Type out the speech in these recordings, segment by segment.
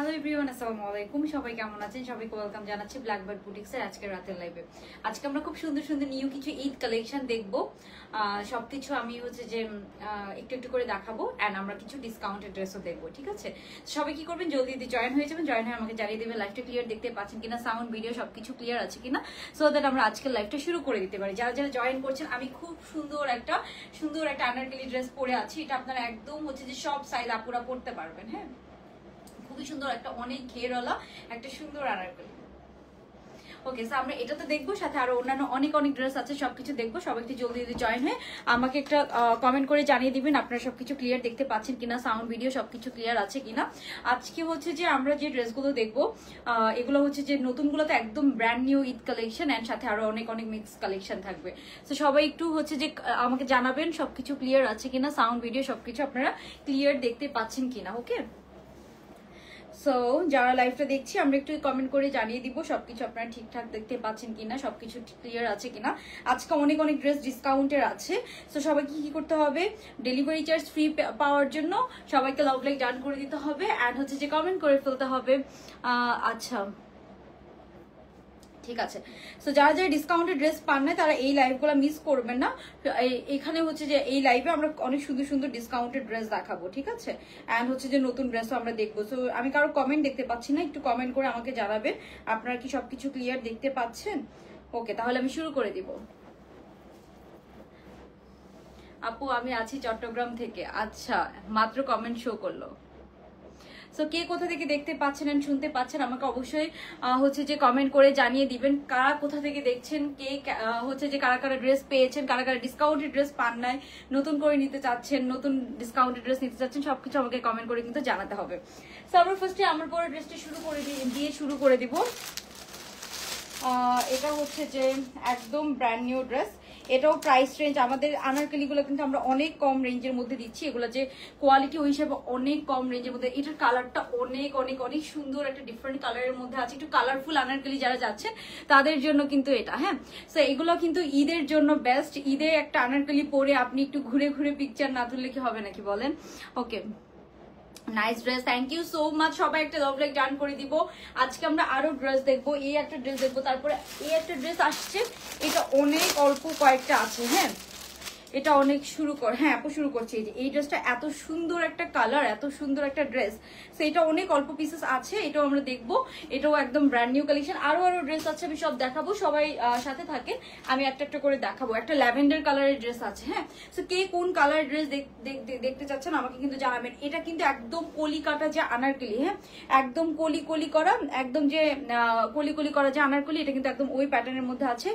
Hello everyone, আসসালামু আলাইকুম। সবাই কেমন আছেন? সবাইকে ওয়েলকাম জানাচ্ছি ব্ল্যাকবার্ড বুটিক্সের আজকের রাতের লাইভে। আজকে আমরা খুব সুন্দর সুন্দর নিউ কিছু ঈদ কালেকশন দেখবো। সবকিছু আমি হচ্ছে যে একটু একটু করে দেখাবো অ্যান্ড আমরা কিছু ডিসকাউন্টেড ড্রেসও দেখবো, ঠিক আছে? সবাই কি করবেন, জলদি জলদি জয়েন হয়ে যাবেন। জয়েন হয়ে আমাকে জানিয়ে দেবেন লাইভটা ক্লিয়ার দেখতে পাচ্ছেন কিনা, সাউন্ড ভিডিও সবকিছু ক্লিয়ার আছে কিনা, সো দ্যাট আমরা আজকের লাইভটা শুরু করে দিতে পারি। যারা যারা জয়েন করছেন, আমি খুব সুন্দর একটা আনারকলি ড্রেস পরে আছি। এটা আপনারা একদম হচ্ছে যে সব সাইজ আপুরা পরতে পারবেন। হ্যাঁ, খুবই সুন্দর একটা অনেক ঘেরওয়ালা একটা সুন্দর আনারকলি। ওকে, সো আমরা এটা তো দেখবো, সাথে আরো অন্যান্য অনেক অনেক ড্রেস আছে, সবকিছু দেখবো। সবাই একটু জলদি জলদি জয়েন হয়ে আমাকে একটা কমেন্ট করে জানিয়ে দিবেন আপনারা সবকিছু ক্লিয়ার দেখতে পাচ্ছেন কিনা, সাউন্ড ভিডিও সবকিছু ক্লিয়ার আছে কিনা। আজকে হচ্ছে যে আমরা যে ড্রেসগুলো দেখবো এগুলো হচ্ছে যে নতুনগুলোতে একদম brand new Eid collection and সাথে আরো অনেক অনেক মিক্স কালেকশন থাকবে। তো সবাই একটু হচ্ছে যে আমাকে জানাবেন সবকিছু ক্লিয়ার আছে কিনা, সাউন্ড ভিডিও সবকিছু আপনারা ক্লিয়ার দেখতে পাচ্ছেন কিনা। ওকে, সো যারা লাইভটা দেখছি আমরা একটু কমেন্ট করে জানিয়ে দিব সবকিছু আপনারা ঠিকঠাক দেখতে পাচ্ছেন কিনা, সবকিছু ক্লিয়ার আছে কিনা। আজকে অনেক অনেক ড্রেস ডিসকাউন্টের আছে। সো সবাইকে কি করতে হবে, ডেলিভারি চার্জ ফ্রি পাওয়ার জন্য সবাইকে লাভ লাইক ডান করে দিতে হবে অ্যান্ড হচ্ছে যে কমেন্ট করে ফেলতে হবে। আচ্ছা, ঠিক আছে। সো যারা যারা ডিসকাউন্টেড ড্রেস পান না তারা এই লাইভগুলো মিস করবেন না। এখানে হচ্ছে যে এই লাইভে আমরা অনেক সুন্দর সুন্দর ডিসকাউন্টেড ড্রেস দেখাবো, ঠিক আছে? অ্যান্ড হচ্ছে যে নতুন ড্রেসও আমরা দেখবো। সো আমি কারো কমেন্ট দেখতে পাচ্ছি না, একটু কমেন্ট করে আমাকে জানাবেন আপনারা কি সবকিছু ক্লিয়ার দেখতে পাচ্ছেন। ওকে, তাহলে আমি শুরু করে দিব। আপু আমি আছি চট্টগ্রাম থেকে। আচ্ছা, মাত্র কমেন্ট শো করলো। সো কে কোথা থেকে দেখতে পাচ্ছেন এন্ড শুনতে পাচ্ছেন আমাকে অবশ্যই হচ্ছে যে কমেন্ট করে জানিয়ে দিবেন কারা কোথা থেকে দেখছেন, কে হচ্ছে যে কারা কারা ড্রেস পেয়েছেন, কারা কারা ডিসকাউন্টেড ড্রেস পান নাই, নতুন করে নিতে চাচ্ছেন, নতুন ডিসকাউন্টেড ড্রেস নিতে চাচ্ছেন, সবকিছু আমাকে কমেন্ট করে কিন্তু জানাতে হবে। সো আমরা ফার্স্টে আমার পরে ড্রেসটা শুরু করে দিব। এটা হচ্ছে যে একদম ব্র্যান্ড নিউ ড্রেস। এটাও প্রাইস রেঞ্জ আমাদের আনারকলিগুলো কিন্তু আমরা অনেক কম রেঞ্জের মধ্যে দিচ্ছি। এগুলো যে কোয়ালিটি ওই হিসাবে অনেক কম রেঞ্জের মধ্যে। এটার কালারটা অনেক অনেক অনেক সুন্দর, একটা ডিফারেন্ট কালারের মধ্যে আছে। একটু কালারফুল আনারকলি যারা যাচ্ছেন তাদের জন্য কিন্তু এটা। হ্যাঁ, সো এগুলো কিন্তু ঈদের জন্য বেস্ট। ঈদে একটা আনারকলি পরে আপনি একটু ঘুরে ঘুরে পিকচার না তুললে কি হবে নাকি বলেন? Okay, nice dress, thank you so much. সবাই একটা লাভ লাইক ডান করে দিব। আজকে আমরা আরো ড্রেস দেখবো, এই একটা ড্রেস দেখবো, তারপরে এই একটা ড্রেস আসছে। এটা অনেক অল্প কয়েকটা আছে। হ্যাঁ, এটা অনেক হ্যাঁ আপু শুরু করছি। এই ড্রেসটা এত সুন্দর একটা কালার, এত সুন্দর একটা ড্রেস। সো এটা অনেক অল্প পিসেস আছে, এটাও আমরা দেখবো। এটাও একদম ব্র্যান্ড নিউ কালেকশন। আরো আরো ড্রেস আছে, আমি সব দেখাবো। সবাই সাথে থাকে, আমি একটা একটা করে দেখাবো। একটা ল্যাভেন্ডার কালারের ড্রেস আছে। হ্যাঁ, সো কে কোন কালারের ড্রেস দেখতে চাচ্ছেন আমাকে কিন্তু জানাবেন। এটা কিন্তু একদম কলি কাটা যে আনারকলি, হ্যাঁ একদম কলি কলি করা, একদম যে কলি কলি করা যে আনারকলি, এটা কিন্তু একদম ওই প্যাটার্নের মধ্যে আছে।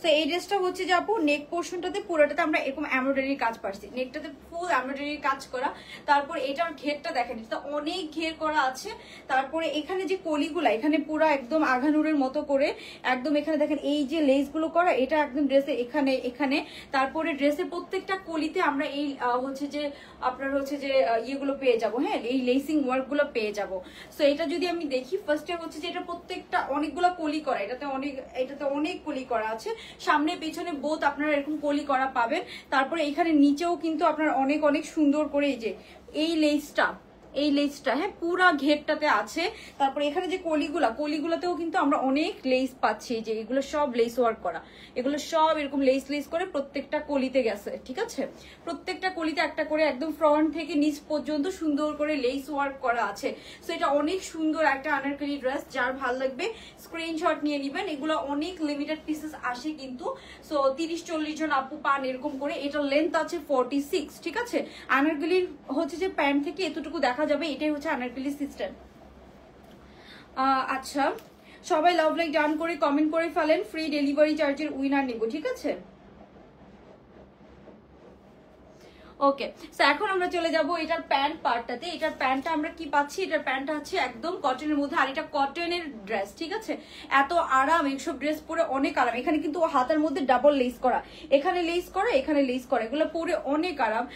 তো এই ড্রেসটা হচ্ছে যে আপু নেক পোর্শনটাতে পুরোটাতে আমরা এরকম এমব্রয়ডারি কাজ পাচ্ছি, নেকটাতে ফুল এমব্রয়ডারি কাজ করা। তারপর এটার ঘেরটা দেখেন, এটা অনেক ঘের করা আছে। তারপরে এখানে যে কলিগুলা, এখানে পুরো একদম আঘানুরের মতো করে একদম এখানে দেখেন এই যে লেসগুলো করা, এটা একদম ড্রেসে এখানে এখানে। তারপরে ড্রেসের প্রত্যেকটা কলিতে আমরা এই হচ্ছে যে আপনার হচ্ছে যে ইয়েগুলো পেয়ে যাব। হ্যাঁ, এই লেসিং ওয়ার্ক গুলো পেয়ে যাব। সো এটা যদি আমি দেখি, ফার্স্টে হচ্ছে যে এটা প্রত্যেকটা অনেকগুলো কলি করা, এটাতে অনেক কলি করা আছে। সামনে পেছনে বোথ আপনারা এরকম কলি করা পাবেন। তারপরে এখানে নিচেও কিন্তু আপনার অনেক অনেক সুন্দর করে এই যে এই লেসটা হ্যাঁ পুরা ঘেরটাতে আছে। তারপরে এখানে যে কলিগুলাতেও কিন্তু আমরা অনেক লেস পাচ্ছি, যে এগুলো সব লেস ওয়ার্ক করা, এগুলো সব এরকম লেস করে প্রত্যেকটা কলিতে গেছে, ঠিক আছে? প্রত্যেকটা কলিতে একটা করে একদম ফ্রন্ট থেকে নিচ পর্যন্ত সুন্দর করে লেস ওয়ার্ক করা আছে। সো এটা অনেক সুন্দর একটা আনারকলি ড্রেস, যার ভালো লাগবে স্ক্রিনশট নিয়ে নেবেন। এগুলো অনেক লিমিটেড পিসেস আসে কিন্তু। সো 30-40 জন আপু পান এরকম করে। এটার লেন্থ আছে 46, ঠিক আছে? আনারকলির হচ্ছে যে প্যান্ট থেকে এতটুকু দেখা যাবে, এটাই হচ্ছে আনারকলি সিস্টেম। আচ্ছা, সবাই লাভ লাইক ডান করে কমেন্ট করে ফেলেন, ফ্রি ডেলিভারি চার্জের উইনার নিব, ঠিক আছে? ওকে, সো এখন আমরা চলে যাব এটার প্যান্ট পার্টটাতে। এটার প্যান্টটা আমরা কি পাচ্ছি, এটার প্যান্টটা হচ্ছে একদম কটনের মধ্যে, আর এটা কটনের ড্রেস, ঠিক আছে? এত আরাম, এইসব ড্রেস পরে অনেক আরাম। এখানে কিন্তু হাতের মধ্যে ডাবল লেস করা, এখানে লেস করা, এখানে লেস করা, এগুলো পরে অনেক আরাম।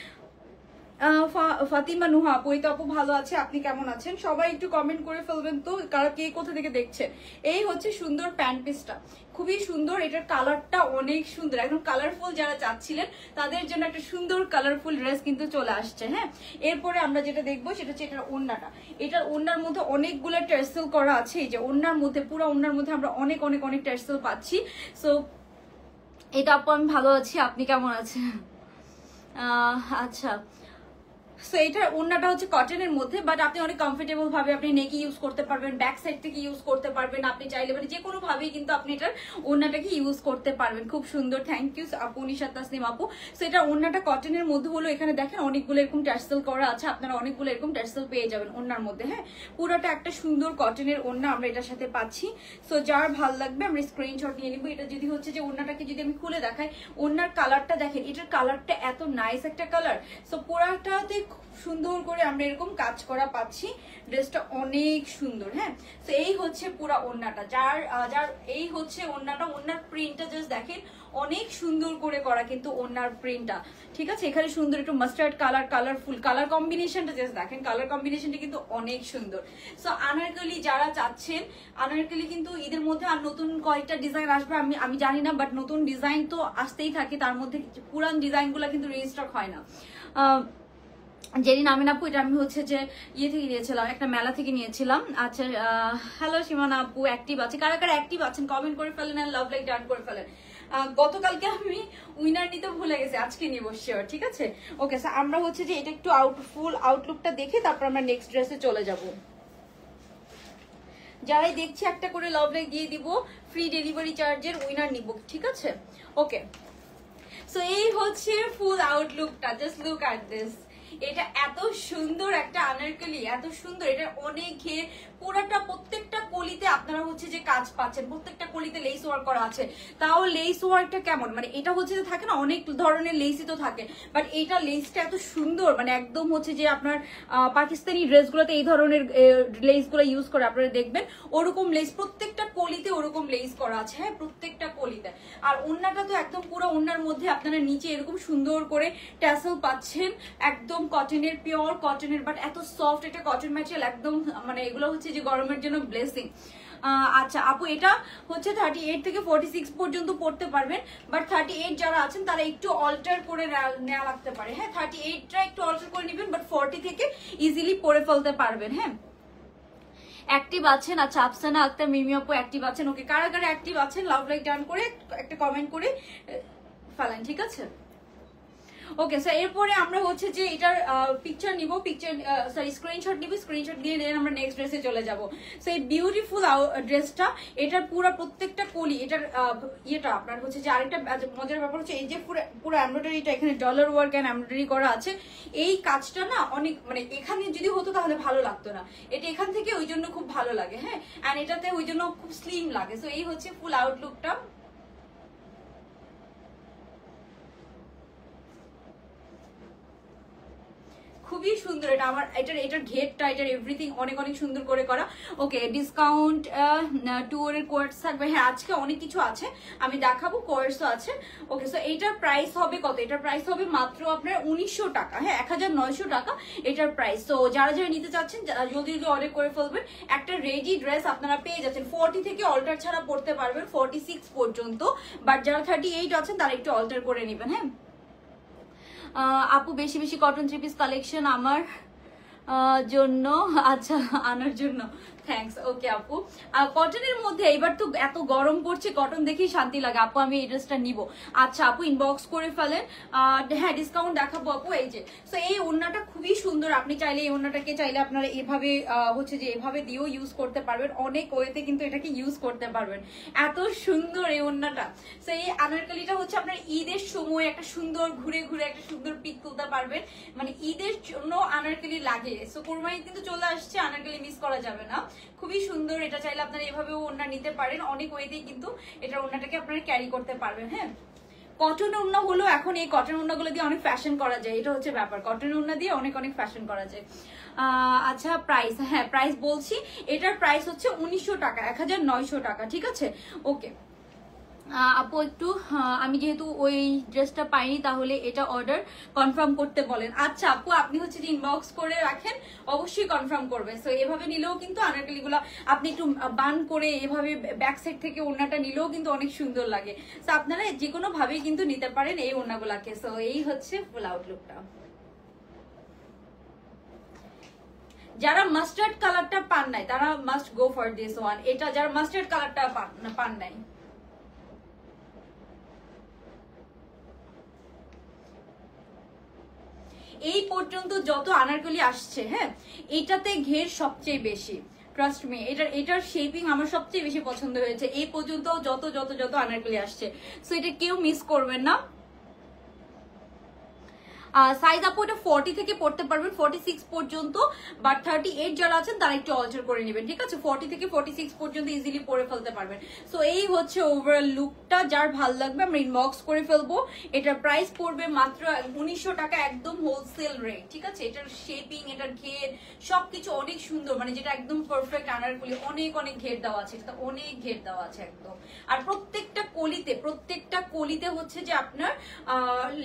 ফাতিমা নুহা আপু, এই তো আপু ভালো আছে, আপনি কেমন আছেন? সবাই একটু কমেন্ট করে ফেলবেন তো কারা কে কোথা থেকে দেখছেন। এই হচ্ছে সুন্দর প্যান্ট পিসটা, খুবই সুন্দর, এটার কালারটা অনেক সুন্দর, একদম কালারফুল যারা চাচ্ছিলেন তাদের জন্য একটা সুন্দর কালারফুল ড্রেস কিন্তু চলে আসছে। হ্যাঁ, এরপরে আমরা যেটা দেখবো সেটা হচ্ছে এটার ওড়নাটা। এটার ওড়নার মধ্যে অনেকগুলো টার্সেল করা আছে, এই যে ওড়নার মধ্যে, পুরো ওড়নার মধ্যে আমরা অনেক অনেক অনেক টার্সেল পাচ্ছি। সো এটা আপু আমি ভালো আছি, আপনি কেমন আছেন? আচ্ছা, সো এটার ওড়নাটা হচ্ছে কটনের মধ্যে, বাট আপনি অনেক কমফোর্টেবল ভাবে আপনি নেকে ইউজ করতে পারবেন, ব্যাক সাইড থেকে ইউজ করতে পারবেন, আপনি চাইলে মানে যে কোনো ভাবেই কিন্তু আপনি এটার ওড়নাটাকে ইউজ করতে পারবেন। খুব সুন্দর, থ্যাংক ইউ আপু, নিশাত তাসনিম আপু। সো এটার ওড়নাটা কটনের মধ্যে হলো, এখানে দেখেন অনেকগুলো এরকম টার্সেল করা আছে, আপনারা অনেকগুলো এরকম টার্সেল পেয়ে যাবেন ওড়নার মধ্যে। হ্যাঁ, পুরোটা একটা সুন্দর কটনের ওড়না আমরা এটার সাথে পাচ্ছি। সো যার ভালো লাগবে আমরা স্ক্রিনশট নিয়ে নিবো। এটা যদি হচ্ছে যে ওড়নাটাকে যদি আমি খুলে দেখাই, ওড়নার কালারটা দেখেন, এটার কালারটা এত নাইস একটা কালার। সো পুরাটাতে সুন্দর করে আমরা এরকম কাজ করা পাচ্ছি, ড্রেসটা অনেক সুন্দর। হ্যাঁ, তো এই হচ্ছে পুরা ওড়নাটা, যার এই হচ্ছে ওড়নাটা, ওড়নার প্রিন্টটা জাস্ট দেখেন অনেক সুন্দর করে করা কিন্তু ওড়নার প্রিন্টটা, ঠিক আছে। এখানে সুন্দর একটু মাস্টার্ড কালার, কালারফুল কালার কম্বিনেশনটা জাস্ট দেখেন, কালার কম্বিনেশনটা কিন্তু অনেক সুন্দর। সো আনারকলি যারা চাচ্ছেন, আনারকলি কিন্তু ঈদের মধ্যে আর নতুন কয়েকটা ডিজাইন আসবে আমি জানি না, বাট নতুন ডিজাইন তো আসতেই থাকে, তার মধ্যে পুরান ডিজাইনগুলো কিন্তু রিস্টক হয় না। যেদিন আমি আপু, এটা আমি হচ্ছে যে ইয়ে থেকে নিয়েছিলাম, একটা মেলা থেকে নিয়েছিলাম। আচ্ছা, হ্যালো সীমানা আপু, অ্যাক্টিভ আছে, কারা কারা অ্যাক্টিভ আছেন কমেন্ট করে ফেলেন আর লাভ লাইক ডান করে ফেলেন। গতকালকে আমি উইনার নিতে ভুলে গেছি, আজকে নিব শিওর, ঠিক আছে। ওকে, স্যার আমরা হচ্ছে যে এটা একটু ফুল আউটলুকটা দেখে তারপর আমরা নেক্সট ড্রেসে চলে যাব। যারাই দেখছি একটা করে লাভ লাইক দিয়ে দিব, ফ্রি ডেলিভারি চার্জের উইনার নিব, ঠিক আছে। ওকে, সো এই হচ্ছে ফুল আউটলুকটা, জাস্ট লুক অ্যাট দিস। এটা এত সুন্দর একটা আনারকলি, এত সুন্দর, এটা অনেক ঘের, পুরাটা প্রত্যেকটা কলিতে আপনারা হচ্ছে যে কাজ পাচ্ছেন, প্রত্যেকটা কলিতে লেস ওয়ার্ক করা আছে। তাও লেস ওয়ার্কটা কেমন, মানে এটা হচ্ছে যে থাকে না অনেক ধরনের লেসই তো থাকে, বাট এটা লেসটা এত সুন্দর, মানে একদম হচ্ছে যে আপনার পাকিস্তানি ড্রেসগুলোতে এই ধরনের লেসগুলো ইউজ করে আপনারা দেখবেন, ওরকম লেস প্রত্যেকটা কলিতে ওরকম লেস করা আছে। হ্যাঁ, প্রত্যেকটা কলিতে। আর ওড়নাটা তো একদম পুরো ওড়নার মধ্যে আপনারা নিচে এরকম সুন্দর করে ট্যাসেল পাচ্ছেন, একদম কটনের, পিওর কটনের, বাট এত সফট একটা কটন ম্যাটেরিয়াল, একদম মানে এগুলো হচ্ছে যে গরমের জন্য ব্লেসিং। আচ্ছা আপু, এটা হচ্ছে 38 থেকে 46 পর্যন্ত পড়তে পারবেন, বাট 38 যারা আছেন তারা একটু অল্টার করে নেওয়া লাগতে পারে। হ্যাঁ, 38টা একটু অল্টার করে নেবেন, বাট 40 থেকে ইজিলি পরে ফেলতে পারবেন। হ্যাঁ, অ্যাক্টিভ আছেন। আচ্ছা, আফসানা আক্তার, মিমি আপু অ্যাক্টিভ আছেন। ওকে, কারা কারা অ্যাক্টিভ আছেন লাভ লাইক ডান করে একটা কমেন্ট করে ফেলেন, ঠিক আছে। ওকে স্যার, এরপরে আমরা হচ্ছে যে এটার পিকচার নিব, স্ক্রিনশট নিব, স্ক্রিনশট নিয়ে দেন আমরা নেক্সট ড্রেসে চলে যাব। সো এই বিউটিফুল ড্রেসটা, এটার পুরো প্রত্যেকটা কলি, এটার ইয়েটা আপনার হচ্ছে যে আরেকটা মজার ব্যাপার হচ্ছে এই যে পুরো এমব্রয়ডারিটা, এখানে ডলার ওয়ার্ক এন্ড এমব্রয়ডারি করা আছে। এই কাজটা না অনেক, মানে এখানে যদি হতো তাহলে ভালো লাগতো না, এটা এখান থেকে ওই জন্য খুব ভালো লাগে। হ্যাঁ, এন্ড এটাতে ওই জন্য খুব স্লিম লাগে। সো এই হচ্ছে ফুল আউটলুকটা, খুবই সুন্দর। এটা আমার এটার ঘেরটা, এটার এভরিথিং অনেক অনেক সুন্দর করে করা। ওকে, ডিসকাউন্ট ট্যুরের কোর্স থাকবে। হ্যাঁ, আজকে অনেক কিছু আছে, আমি দেখাবো, কোর্সও আছে। ওকে, সো এটার প্রাইস হবে কত? এটার প্রাইস হবে মাত্র আপনার 1900 টাকা। হ্যাঁ, 1900 টাকা এটার প্রাইস। তো যারা যারা নিতে চাচ্ছেন জলদি জলদি অর্ডার করে ফেলবেন। একটা রেডি ড্রেস আপনারা পেয়ে যাচ্ছেন, 40 থেকে অল্টার ছাড়া পড়তে পারবেন 46 পর্যন্ত, বাট যারা 38 আছেন তারা একটু অল্টার করে নেবেন। হ্যাঁ আপু, বেশি বেশি কটন থ্রি পিস কালেকশন আমার জন্য, আচ্ছা আনার জন্য, থ্যাঙ্কস। ওকে আপু, কটনের মধ্যে এবার তো এত গরম পড়ছে, কটন দেখেই শান্তি লাগে। আপু আমি এই ড্রেসটা নিব। আচ্ছা আপু, ইনবক্স করে ফেলেন। হ্যাঁ, ডিসকাউন্ট দেখাবো আপু। এই যে, সো এই ওড়নাটা খুবই সুন্দর, আপনি চাইলে এই ওড়নাটাকে চাইলে আপনারা এভাবে হচ্ছে যে এভাবে দিয়েও ইউজ করতে পারবেন, অনেক ওয়েতে কিন্তু এটাকে ইউজ করতে পারবেন, এত সুন্দর এই ওড়নাটা। সো এই আনারকলিটা হচ্ছে আপনার ঈদের সময় একটা সুন্দর ঘুরে ঘুরে একটা সুন্দর পিক তুলতে পারবেন, মানে ঈদের জন্য আনারকলি লাগে। সো কোরবানি কিন্তু চলে আসছে, আনারকলি মিস করা যাবে না। খুবই সুন্দর, এটা চাইলে আপনারা এভাবেও ওড়না নিতে পারেন, অনেক ওয়েতেই কিন্তু এটা ওড়নাটাকে আপনারা ক্যারি করতে পারবেন। হ্যাঁ, কটন ওড়না হলো এখন এই কটন ওড়নাগুলো দিয়ে অনেক ফ্যাশন করা যায়, এটা হচ্ছে ব্যাপার, কটন ওড়না দিয়ে অনেক অনেক ফ্যাশন করা যায়। আচ্ছা প্রাইস, হ্যাঁ প্রাইস বলছি, এটার প্রাইস হচ্ছে 1900 টাকা, 1900 টাকা, ঠিক আছে। ওকে, আপু একটু আমি যেহেতু ওই ড্রেসটা পাইনি তাহলে এটা অর্ডার কনফার্ম করতে বলেন। আচ্ছা আপু, আপনি হচ্ছে যে ইনবক্স করে রাখেন, অবশ্যই কনফার্ম করবেন। সো এভাবে নিলেও কিন্তু আনারকলি গুলো আপনি একটু বান করে এভাবে ব্যাক সাইড থেকে ওড়নাটা নিলেও কিন্তু অনেক সুন্দর লাগে। সো আপনারা যে কোনো ভাবেই কিন্তু নিতে পারেন এই ওড়নাগুলাকে। সো এই হচ্ছে ফুল আউটলুকটা। যারা মাস্টার্ড কালারটা পান নাই তারা must go for this one. এটা যারা মাস্টার্ড কালারটা পান নাই, এই পর্যন্ত যত আনারকলি আসছে, হ্যাঁ, এটাতে ঘের সবচেয়ে বেশি। ট্রাস্ট মি, এটার শেপিং আমার সবচেয়ে বেশি পছন্দ হয়েছে এই পর্যন্ত যত যত যত আনারকলি আসছে। সো এটা কেউ মিস করবেন না। সাইজ আপু এটা 40 থেকে পড়তে পারবেন 46 পর্যন্ত, বাট 38 যারা আছেন তারা একটু অল্টার করে নেবেন, ঠিক আছে? 40 থেকে 46 পর্যন্ত ইজিলি পরে ফেলতে পারবেন। সো এই হচ্ছে ওভারঅল লুকটা। যার ভালো লাগবে আমরা ইনবক্স করে ফেলবো। এটার প্রাইস পড়বে মাত্র 1900 টাকা, একদম হোলসেল রেট, ঠিক আছে? এটার শেপিং, এটার ঘের সবকিছু অনেক সুন্দর, মানে যেটা একদম পারফেক্ট আনারকলি। অনেক অনেক ঘের দেওয়া আছে, এটা অনেক ঘের দেওয়া আছে একদম। আর প্রত্যেকটা কলিতে হচ্ছে যে আপনার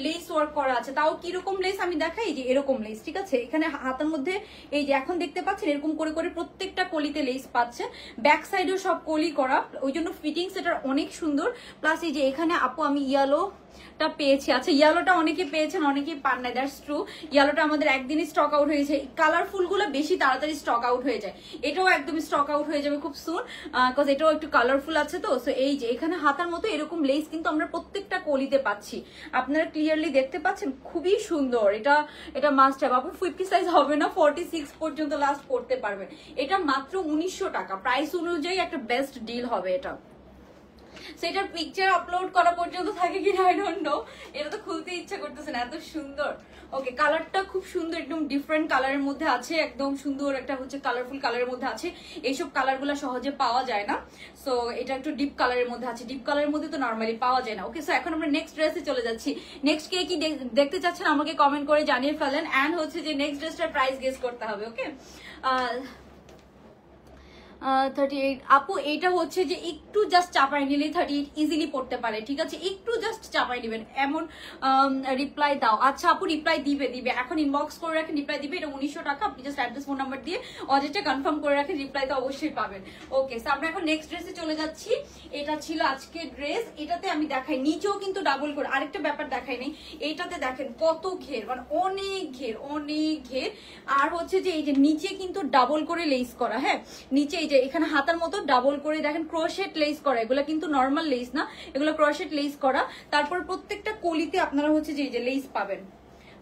লেস ওয়ার্ক করা আছে। তাও কিরকম লেস আমি দেখাই, যে এরকম লেস, ঠিক আছে? এখানে হাতের মধ্যে এই যে এখন দেখতে পাচ্ছেন এরকম করে করে প্রত্যেকটা কলিতে লেস পাচ্ছেন। ব্যাক সাইডেও সব কলি করা, ওই জন্য ফিটিংস এটার অনেক সুন্দর। প্লাস এই যে এখানে আপু আমি ইয়েলোটা পেয়েছি। আচ্ছা ইয়েলোটা অনেকে পেয়েছেন, অনেকেই পান নাই, দ্যাটস ট্রু। ইয়েলোটা আমাদের একদিনই স্টক আউট হয়েছে। কালারফুল গুলো বেশি তাড়াতাড়ি স্টক আউট হয়ে যায়, এটাও একদম স্টক আউট হয়ে যাবে খুব সুন, বিকজ এটাও একটু কালারফুল আছে। তো সো এই যে এখানে হাতার মতো এরকম লেস কিন্তু আমরা প্রত্যেকটা কলিতে পাচ্ছি, আপনারা ক্লিয়ারলি দেখতে পাচ্ছেন, খুবই সুন্দর। এটা মাস্ট হ্যাভ। আপু 50 সাইজ হবে না, 46 পর্যন্ত লাস্ট করতে পারবেন। এটা মাত্র 1900 টাকা, প্রাইস অনুযায়ী একটা বেস্ট ডিল হবে এটা। সেটার পিকচার আপলোড করা পর্যন্ত থাকে কি আই ডোন্ট নো, এটা তো খুলতে ইচ্ছা করতেছে না, এত সুন্দর। ওকে, কালারটা খুব সুন্দর, একদম ডিফারেন্ট কালারের মধ্যে আছে, একদম সুন্দর একটা হচ্ছে কালারফুল কালারের মধ্যে আছে। এইসব কালারগুলো সহজে পাওয়া যায় না, সো এটা একটু ডিপ কালারের মধ্যে আছে। ডিপ কালারের মধ্যে তো নর্মালি পাওয়া যায় না। ওকে, সো এখন আমরা নেক্সট ড্রেসে চলে যাচ্ছি। নেক্সট কে কি দেখতে চাচ্ছেন আমাকে কমেন্ট করে জানিয়ে ফেলেন। অ্যান্ড হচ্ছে যে নেক্সট ড্রেসটার প্রাইস গেস করতে হবে। ওকে, 38 আপু, এটা হচ্ছে যে একটু জাস্ট চাপাই নিলে 38 ইজিলি পড়তে পারে, ঠিক আছে? একটু জাস্ট চাপাই নেবেন, এমন রিপ্লাই দাও। আচ্ছা আপু, রিপ্লাই দিবে এখন ইনবক্স করে রাখেন, রিপ্লাই দিবে। এটা 1900 টাকা, আপনি জাস্ট অ্যাড্রেস ফোন নাম্বার দিয়ে অর্ডারটা কনফার্ম করে রাখেন, রিপ্লাই তো অবশ্যই পাবেন। ওকে, সো আমরা এখন নেক্সট ড্রেসে চলে যাচ্ছি। এটা ছিল আজকের ড্রেস। এটাতে আমি দেখাই, নিচেও কিন্তু ডাবল করে আরেকটা ব্যাপার দেখাই নেই। এইটাতে দেখেন কত ঘের, মানে অনেক ঘের, অনেক ঘের। আর হচ্ছে যে এই যে নিচে কিন্তু ডাবল করে লেস করা, হ্যাঁ, নিচে এই যে এখানে হাতার মতো ডাবল করে দেখেন ক্রোশেট লেস করা। এগুলো কিন্তু নর্মাল লেস না, এগুলো ক্রোশেট লেস করা। তারপর প্রত্যেকটা কলিতে আপনারা হচ্ছে যে এই যে লেস পাবেন,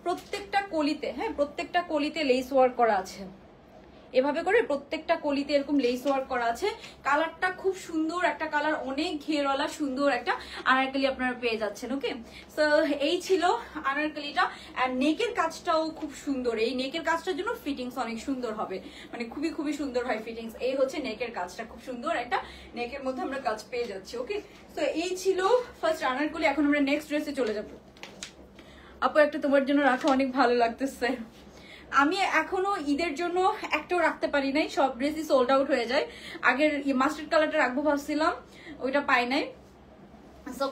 প্রত্যেকটা কলিতে, হ্যাঁ, প্রত্যেকটা কলিতে লেস ওয়ার্ক করা আছে। এভাবে করে প্রত্যেকটা কলিতে এরকম লেস ওয়ার্ক করা আছে। কালারটা খুব সুন্দর একটা কালার, অনেক ঘেরওয়ালা সুন্দর একটা আনারকলি আপনারা পেয়ে যাচ্ছেন। ওকে, সো এই ছিল আনারকলিটা। আর নেকের কাজটাও খুব সুন্দর, এই নেকের কাজটার জন্য ফিটিংস অনেক সুন্দর হবে, মানে খুবই খুবই সুন্দর হয় ফিটিংস। এই হচ্ছে নেকের কাজটা, খুব সুন্দর একটা নেকের মধ্যে আমরা কাজ পেয়ে যাচ্ছি। ওকে, সো এই ছিল ফার্স্ট আনারকলি। এখন আমরা নেক্সট ড্রেসে চলে যাবো। আপু একটা তোমার জন্য রাখা, অনেক ভালো লাগতেছে। আমি এখনো ঈদের জন্য একটাও রাখতে পারি নাই, সব ড্রেসই সোল্ড আউট হয়ে যায়। আগের মাস্টার্ড কালারটা রাখবো ভাবছিলাম, ওইটা পাই নাই। সো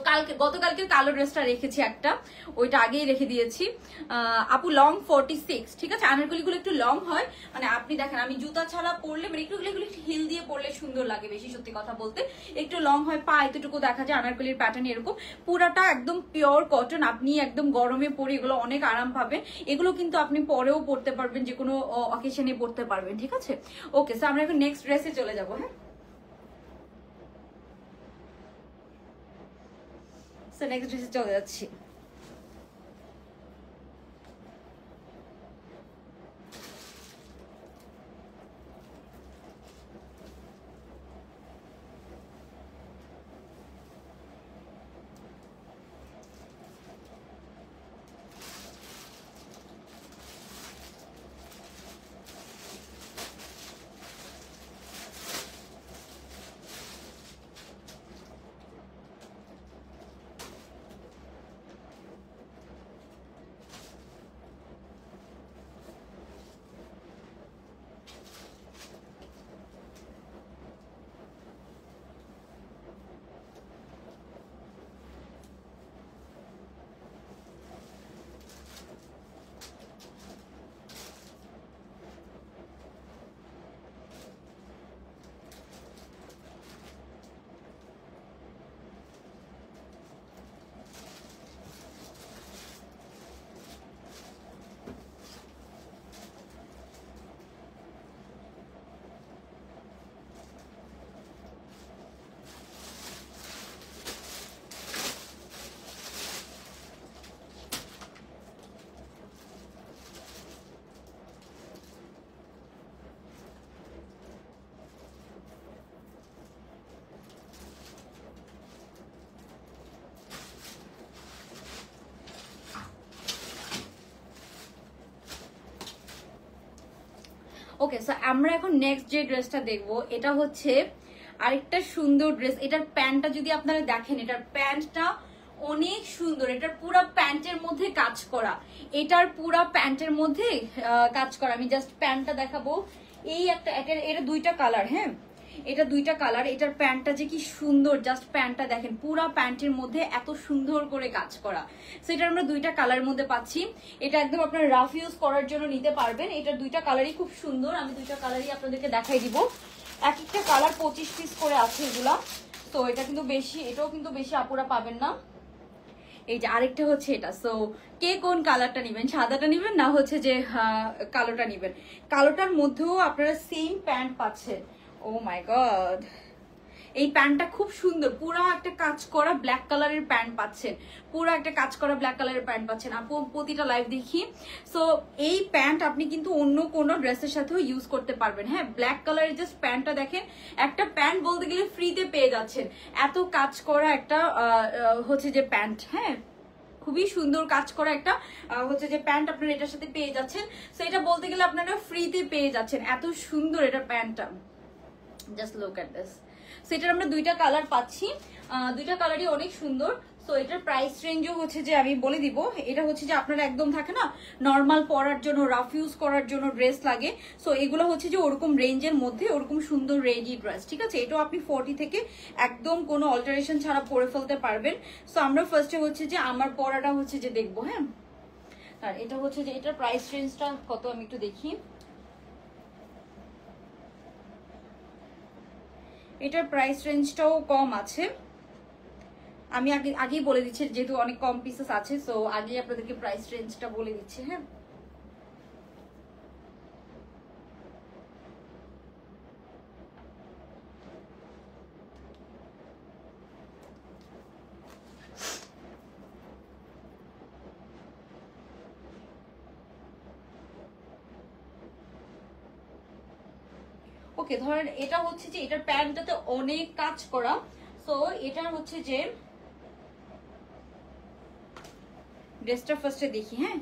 গতকালকে কালো ড্রেসটা রেখেছি একটা, ওইটা আগেই রেখে দিয়েছি। আপু লং 46, ঠিক আছে? আনারকলিগুলো একটু লং হয়, মানে আপনি দেখেন আমি জুতা ছাড়া পরলে, মানে একটু হিল দিয়ে পরলে সুন্দর লাগে বেশি, সত্যি কথা বলতে। একটু লং হয়, পা এতটুকু দেখা যায়। আনারকলির প্যাটার্ন এরকম, পুরাটা একদম পিওর কটন। আপনি একদম গরমে পরে এগুলো অনেক আরাম পাবেন। এগুলো কিন্তু আপনি পরেও পরতে পারবেন, যে কোনো অকেশনে পরতে পারবেন, ঠিক আছে? ওকে, সো আমরা এখন নেক্সট ড্রেসে চলে যাবো। হ্যাঁ, নেক্সট ড্রেসে চলে যাচ্ছি। ওকে, সো আমরা এখন নেক্সট যে ড্রেসটা দেখবো এটা হচ্ছে আরেকটা সুন্দর ড্রেস। এটার প্যান্টটা যদি আপনারা দেখেন, এটার প্যান্টটা অনেক সুন্দর। এটার পুরো প্যান্টের মধ্যে কাজ করা, এটার পুরো প্যান্টের মধ্যে কাজ করা। আমি জাস্ট প্যান্টটা দেখাবো। এই একটা এটা দুইটা কালার, হ্যাঁ এটা দুইটা কালার। এটার প্যান্টটা যে কি সুন্দর, জাস্ট প্যান্টটা দেখেন, পুরো প্যান্টের মধ্যে এত সুন্দর করে কাজ করা। সো এটা আমরা দুইটা কালার মধ্যে পাচ্ছি। এটা একদম আপনারা রাফ ইউজ করার জন্য নিতে পারবেন। এটার দুইটা কালারই খুব সুন্দর। আমি দুইটা কালারই আপনাদেরকে দেখাই দিব। এক একটা কালার 25 পিস করে আছে এগুলা। তো এটা কিন্তু বেশি, এটাও কিন্তু বেশি আপুরা পাবেন না। এই যে আরেকটা হচ্ছে এটা। সো কে কোন কালারটা নিবেন, সাদাটা নিবেন না হচ্ছে যে কালোটা নিবেন? কালোটার মধ্যেও আপনারা সেম প্যান্ট পাচ্ছেন। ও মাই গড, এই প্যান্টটা খুব সুন্দর, পুরো একটা কাজ করা ব্ল্যাক কালারের প্যান্ট পাচ্ছেন, পুরো একটা কাজ করা ব্ল্যাক কালারের প্যান্ট পাচ্ছেন। আপু প্রতিটা লাইভ দেখি। সো এই প্যান্ট আপনি কিন্তু অন্য কোনো ড্রেসের সাথেও ইউজ করতে পারবেন। হ্যাঁ, ব্ল্যাক কালারের জাস্ট প্যান্টটা দেখেন, একটা প্যান্ট বলতে গেলে ফ্রিতে পেয়ে যাচ্ছেন। এত কাজ করা একটা হচ্ছে যে প্যান্ট, হ্যাঁ খুবই সুন্দর কাজ করা একটা হচ্ছে যে প্যান্ট আপনারা এটার সাথে পেয়ে যাচ্ছেন। সো এটা বলতে গেলে আপনারা ফ্রিতে পেয়ে যাচ্ছেন, এত সুন্দর এটা প্যান্টটা। Just look at this. So এটার আমরা দুইটা কালার পাচ্ছি, দুইটা কালারই অনেক সুন্দর। সো এটার প্রাইস রেঞ্জও হচ্ছে যে আমি বলে দিব। এটা হচ্ছে যে আপনারা একদম থাকে না নর্মাল পরার জন্য, রাফ ইউজ করার জন্য ড্রেস লাগে। সো এগুলো হচ্ছে যে ওরকম রেঞ্জের মধ্যে ওরকম সুন্দর রেঞ্জি ড্রেস, ঠিক আছে? এটাও আপনি 40 থেকে একদম কোনো অল্টারেশন ছাড়া পরে ফেলতে পারবেন। সো আমরা ফার্স্টে হচ্ছে যে আমার পরাটা হচ্ছে যে দেখবো, হ্যাঁ। আর এটা হচ্ছে যে এটার প্রাইস রেঞ্জটা কত আমি একটু দেখি। এটার প্রাইস রেঞ্জটাও কম আছে। আমি আগেই বলে দিচ্ছি যেহেতু অনেক কম পিসেস আছে। সো আগে আপনাদেরকে প্রাইস রেঞ্জটা বলে দিচ্ছি, হ্যাঁ। ওকে, ধরেন এটা হচ্ছে যে এটার প্যান্টটাতে অনেক কাজ করা। সো এটার হচ্ছে যে ড্রেসটা ফার্স্টে দেখি, হ্যাঁ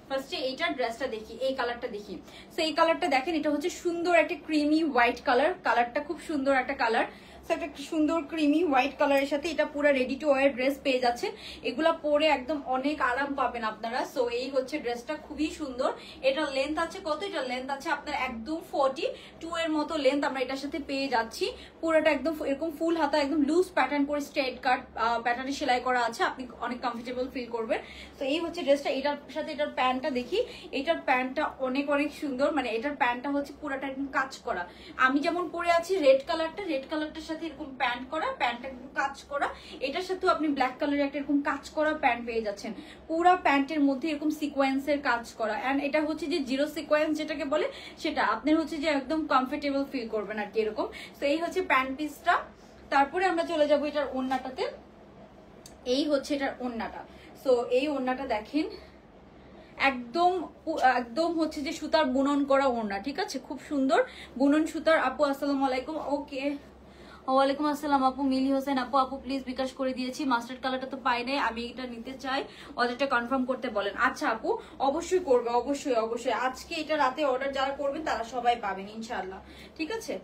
ফার্স্টে এইটার ড্রেসটা দেখি, এই কালারটা দেখি। সো এই কালারটা দেখেন, এটা হচ্ছে সুন্দর একটা ক্রিমি হোয়াইট কালার। কালারটা খুব সুন্দর একটা কালার। সো একটা সুন্দর ক্রিমি হোয়াইট কালারের সাথে এটা পুরো রেডি টু ওয়্যার ড্রেস পেয়ে যাচ্ছেন। এগুলা পরে একদম অনেক আরাম পাবেন আপনারা। সো এই হচ্ছে ড্রেসটা, খুবই সুন্দর। এটা লেন্থ আছে কত? এটা লেন্থ আছে আপনার একদম 42 এর মতো লেন্থ আমরা এটার সাথে পেয়ে যাচ্ছি। পুরোটা একদম এরকম ফুল হাতা, একদম লুজ প্যাটার্ন করে স্ট্রেট কাট প্যাটার্নে সেলাই করা আছে, আপনি অনেক কমফোর্টেবল ফিল করবেন। তো এই হচ্ছে ড্রেসটা। এটার সাথে এটার প্যান্টটা দেখি। এটার প্যান্টটা অনেক অনেক সুন্দর, মানে এটার প্যান্টটা হচ্ছে পুরোটা একদম কাজ করা। আমি যেমন পরে আছি রেড কালারটার সাথে এরকম প্যান্ট করা, প্যান্টটা একদম কাজ করা। এটার সাথেও আপনি ব্ল্যাক কালারের একটা এরকম কাজ করা প্যান্ট পেয়ে যাচ্ছেন। পুরো প্যান্টের মধ্যে এরকম সিকোয়েন্সের কাজ করা। এন্ড এটা হচ্ছে যে জিরো সিকোয়েন্স যেটাকে বলে সেটা, আপনি হচ্ছে যে একদম কমফোর্টেবল ফিল করবেন আর কি এরকম। তো এই হচ্ছে প্যান্ট পিসটা। তারপরে আমরা চলে যাবো এটার ওড়নাটাতে। এই হচ্ছে এটার ওড়নাটা। সো এই ওড়নাটা দেখেন, একদম একদম হচ্ছে যে সুতার বুনন করা ওড়না, ঠিক আছে? খুব সুন্দর বুনন সুতার। আপু আসসালামু আলাইকুম। ওকে, ওয়ালাইকুম আসসালাম আপু। মিলি হোসেন আপু, আপু প্লিজ বিকাশ করে দিয়েছি, মাস্টার্ড কালারটা তো পাই নাই, আমি এটা নিতে চাই, অর্ডারটা কনফার্ম করতে বলেন। আচ্ছা আপু, অবশ্যই করবে, অবশ্যই অবশ্যই। আজকে এটা রাতে অর্ডার যারা করবেন তারা সবাই পাবেন ইনশাআল্লাহ, ঠিক আছে?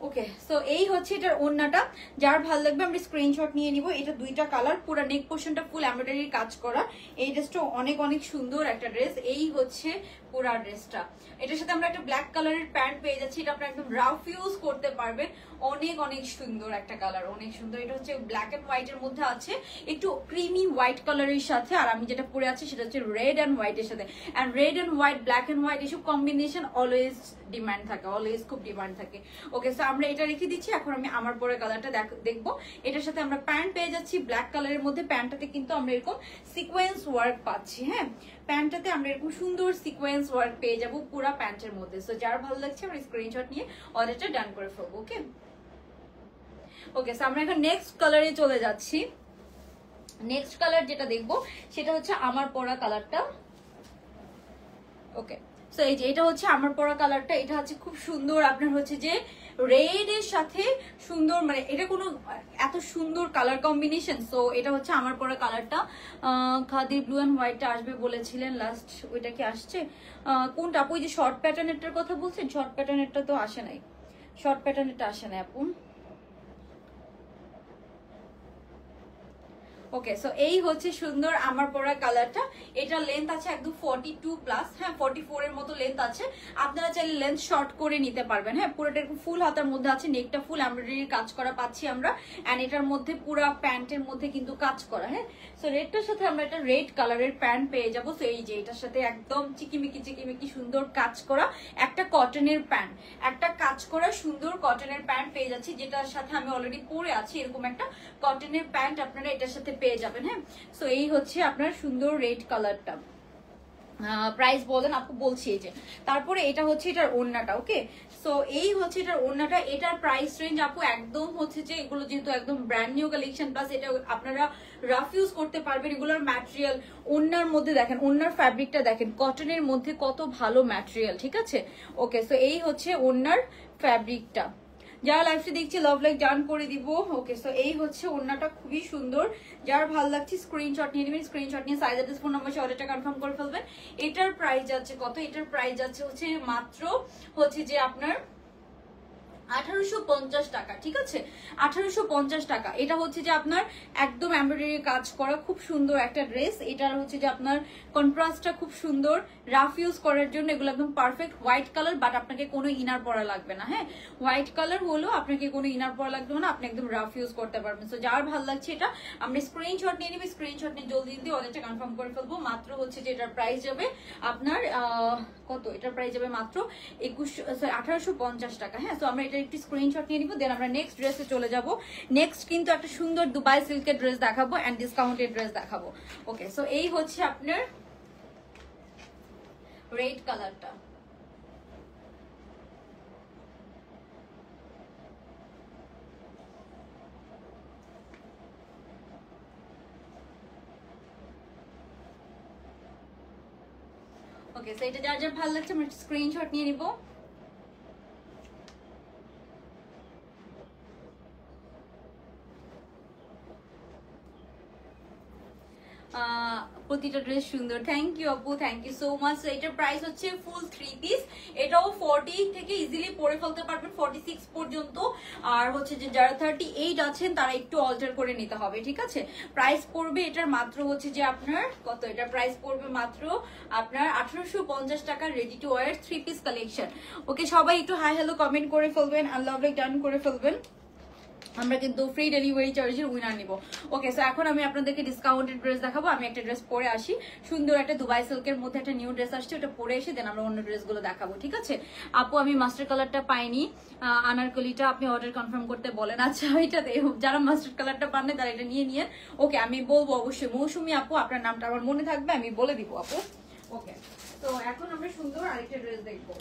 ওকে, সো এই হচ্ছে এটার ওড়নাটা। যার ভালো লাগবে আমরা স্ক্রিনশট নিয়ে নিব। এটা দুইটা কালার, পুরো নেক পোর্শনটা ফুল এমব্রয়ডারির কাজ করা। এই ড্রেসটা অনেক অনেক সুন্দর একটা ড্রেস। এই হচ্ছে পুরা ড্রেসটা। এটার সাথে আমরা একটা ব্ল্যাক কালারের প্যান্ট পেয়ে যাচ্ছি। এটা আপনারা একদম রাফ ইউজ করতে পারবেন। অনেক অনেক সুন্দর একটা কালার, অনেক সুন্দর। এটা হচ্ছে ব্ল্যাক এন্ড হোয়াইট এর মধ্যে আছে, একটু ক্রিমি হোয়াইট কালারের সাথে। আর আমি যেটা পরে আছি সেটা হচ্ছে রেড এন্ড হোয়াইট এর সাথে। And red and white, black and white এসব কম্বিনেশন অলওয়েজ ডিমান্ড থাকে, অলওয়েজ খুব ডিমান্ড থাকে। ওকে, সো আমরা এটা রেখে দিচ্ছি। এখন আমি আমার পরে কালারটা দেখবো। এটার সাথে আমরা প্যান্ট পেয়ে যাচ্ছি ব্ল্যাক কালারের মধ্যে। প্যান্টটাতে কিন্তু আমরা এরকম সিকোয়েন্স ওয়ার্ক পাচ্ছি, হ্যাঁ প্যান্টটাতে আমরা এরকম সুন্দর সিকোয়েন্স ওয়ার্ক পেয়ে যাবো পুরা প্যান্টের মধ্যে। সো যার ভালো লাগছে আমরা স্ক্রিনশট নিয়ে অর্ডারটা ডান করে ফেলবো। ওকে ওকে, সো আমরা এখন নেক্সট কালারে চলে যাচ্ছি। নেক্সট কালার যেটা দেখবো সেটা হচ্ছে আমার পরা কালারটা। ওকে, সো এই যে এটা হচ্ছে আমার পরা কালারটা। এটা হচ্ছে খুব সুন্দর আপনার হচ্ছে যে রেড এর সাথে সুন্দর, মানে এটা কোনো এত সুন্দর কালার কম্বিনেশন। সো এটা হচ্ছে আমার পরা কালারটা। খাদির ব্লু অ্যান্ড হোয়াইটটা আসবে বলেছিলেন লাস্ট, ওইটা কি আসছে? কোনটা আপু? ওই যে শর্ট প্যাটার্নেরটার কথা বলছেন? শর্ট প্যাটার্নেরটা তো আসে নাই, শর্ট প্যাটার্নেরটা আসে নাই আপু। ওকে, সো এই হচ্ছে সুন্দর আমার পরা কালারটা। এটা লেন্থ আছে একদম 42 প্লাস, হ্যাঁ 44 এর মতো লেন্থ আছে। আপনারা চাইলে লেন্থ শর্ট করে নিতে পারবেন। হ্যাঁ, পুরোটা এরকম ফুল হাতার মধ্যে আছে, নেকটা ফুল এমব্রয়ডারির কাজ করা পাচ্ছি আমরা। এন্ড এটার মধ্যে পুরো প্যান্টের মধ্যে কিন্তু কাজ করা। হ্যাঁ, সো রেডটার সাথে আমরা একটা রেড কালারের প্যান্ট পেয়ে যাবো। সো এই যে এটার সাথে একদম চিকিমিকি সুন্দর কাজ করা একটা কটনের প্যান্ট, একটা কাজ করা সুন্দর কটনের প্যান্ট পেয়ে যাচ্ছি, যেটার সাথে আমি অলরেডি পরে আছি। এরকম একটা কটনের প্যান্ট আপনারা এটার সাথে পেয়ে যাবেন। হ্যাঁ, সো এই হচ্ছে আপনার সুন্দর রেড কালারটা। প্রাইস বলেন আপু? বলছি এই যে। তারপরে এটা হচ্ছে এটার ওড়নাটা। ওকে, সো এই হচ্ছে এটার ওড়নাটা। এটার প্রাইস রেঞ্জ আপু একদম হচ্ছে যে, এগুলো যেহেতু একদম ব্র্যান্ড নিউ কালেকশন, প্লাস এটা আপনারা রাফ ইউজ করতে পারবেন। এগুলোর ম্যাটেরিয়াল, ওড়নার মধ্যে দেখেন, ওড়নার ফ্যাব্রিকটা দেখেন, কটনের মধ্যে কত ভালো ম্যাটেরিয়াল। ঠিক আছে, ওকে, সো এই হচ্ছে ওড়নার ফ্যাব্রিকটা। যারা লাইভটা দেখছি লাভ লাইক ডান করে দিব। ওকে, সো এই হচ্ছে ওড়নাটা, খুবই সুন্দর। যার ভালো লাগছে স্ক্রিনশট নিয়ে নেবেন, স্ক্রিনশট নিয়ে সাইজ অ্যাড্রেস ফোন নাম্বার অর্ডারটা কনফার্ম করে ফেলবেন। এটার প্রাইস যাচ্ছে কত? এটার প্রাইস যাচ্ছে হচ্ছে মাত্র হচ্ছে যে আপনার 1850 টাকা। ঠিক আছে, 1850 টাকা। এটা হচ্ছে যে আপনার একদম এমব্রয়ডারি কাজ করা খুব সুন্দর একটা ড্রেস। এটার হচ্ছে যে আপনার কন্ট্রাস্টটা খুব সুন্দর, রাফ ইউজ করার জন্য এগুলো একদম পারফেক্ট। হোয়াইট কালার, বাট আপনাকে কোনো ইনার পরা লাগবে না। হ্যাঁ, হোয়াইট কালার হলো, আপনাকে কোনো ইনার পরা লাগবে না, আপনি একদম রাফ ইউজ করতে পারবেন। সো যার ভালো লাগছে এটা আমরা স্ক্রিনশট নিয়ে নিবি, স্ক্রিনশট নিয়ে জলদি জলদি অর্ডারটা কনফার্ম করে ফেলবো। মাত্র হচ্ছে যে এটার প্রাইস যাবে আপনার কত? এটার প্রাইস যাবে মাত্র 1850 টাকা। হ্যাঁ, সো আমরা এটা একটি স্ক্রিনশট নিয়ে নিব, দেন আমরা নেক্সট ড্রেসে চলে যাব। নেক্সট কিন্তু একটা সুন্দর দুবাই সিল্কের ড্রেস দেখাবো এন্ড ডিসকাউন্টেড ড্রেস দেখাবো। ওকে, সো এই হচ্ছে আপনার রেড কালারটা। ওকে, সো এটা যার যার ভালো লাগছে আমরা স্ক্রিনশট নিয়ে নিব। প্রতিটা ড্রেস সুন্দর। থ্যাংক ইউ আপু, থ্যাংক ইউ সো মাচ। এটার প্রাইস হচ্ছে ফুল 3 পিস। এটাও 40 থেকে ইজিলি পরে ফেলতে পারবেন, 46 পর্যন্ত। আর হচ্ছে যে যারা 38 আছেন তারা একটু অল্টার করে নিতে হবে। ঠিক আছে, প্রাইস পড়বে এটার মাত্র হচ্ছে যে আপনার কত? এটার প্রাইস পড়বে মাত্র আপনার 1850 টাকা। Ready to wear 3 piece collection. Okay, সবাই একটু হাই হ্যালো কমেন্ট করে ফেলবেন, আল্লাহ ডান করে ফেলবেন। আমরা কিন্তু ফ্রি ডেলিভারি চার্জের উইনার নিব। ওকে, সো এখন আমি আপনাদেরকে ডিসকাউন্টেড ড্রেস দেখাবো। আমি একটা ড্রেস পরে আসি, সুন্দর একটা দুবাই সিল্কের মধ্যে একটা নিউ ড্রেস আসছে, ওটা পরে এসে দেন আমরা অন্য ড্রেসগুলো দেখাবো। ঠিক আছে আপু, আমি মাস্টার কালারটা পাইনি, আনারকলিটা আপনি অর্ডার কনফার্ম করতে বলেন। আচ্ছা, ওইটাতে যারা মাস্টার কালারটা পান না তারা এটা নিয়ে নিয়ে। ওকে, আমি বলবো অবশ্যই। মৌসুমি আপু, আপনার নামটা আমার মনে থাকবে, আমি বলে দিব আপু। ওকে, তো এখন আমরা সুন্দর আরেকটা ড্রেস দেখবো।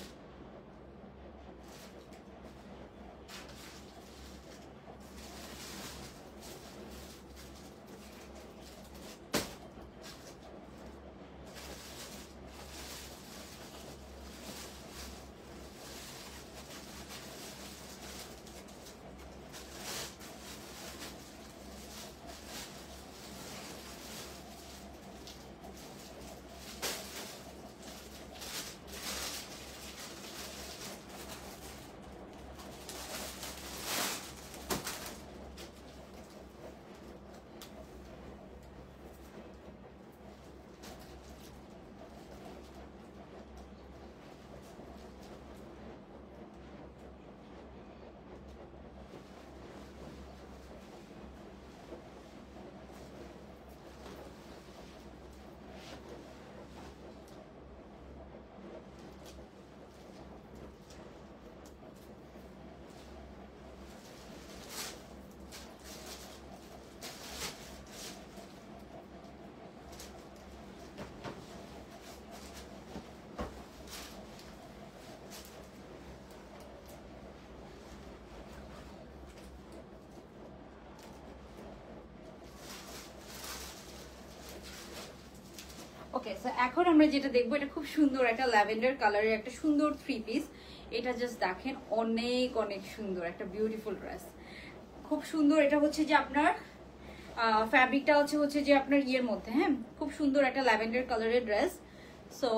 ওকে, সো এখন আমরা যেটা দেখবো, এটা খুব সুন্দর একটা ল্যাভেন্ডার কালারের একটা সুন্দর 3 পিস। এটা জাস্ট দেখেন অনেক অনেক সুন্দর একটা বিউটিফুল ড্রেস, খুব সুন্দর। এটা হচ্ছে যে আপনার ফ্যাব্রিকটা হচ্ছে যে আপনার ইয়ের মধ্যে, হ্যাঁ খুব সুন্দর একটা ল্যাভেন্ডার কালারের ড্রেস। সো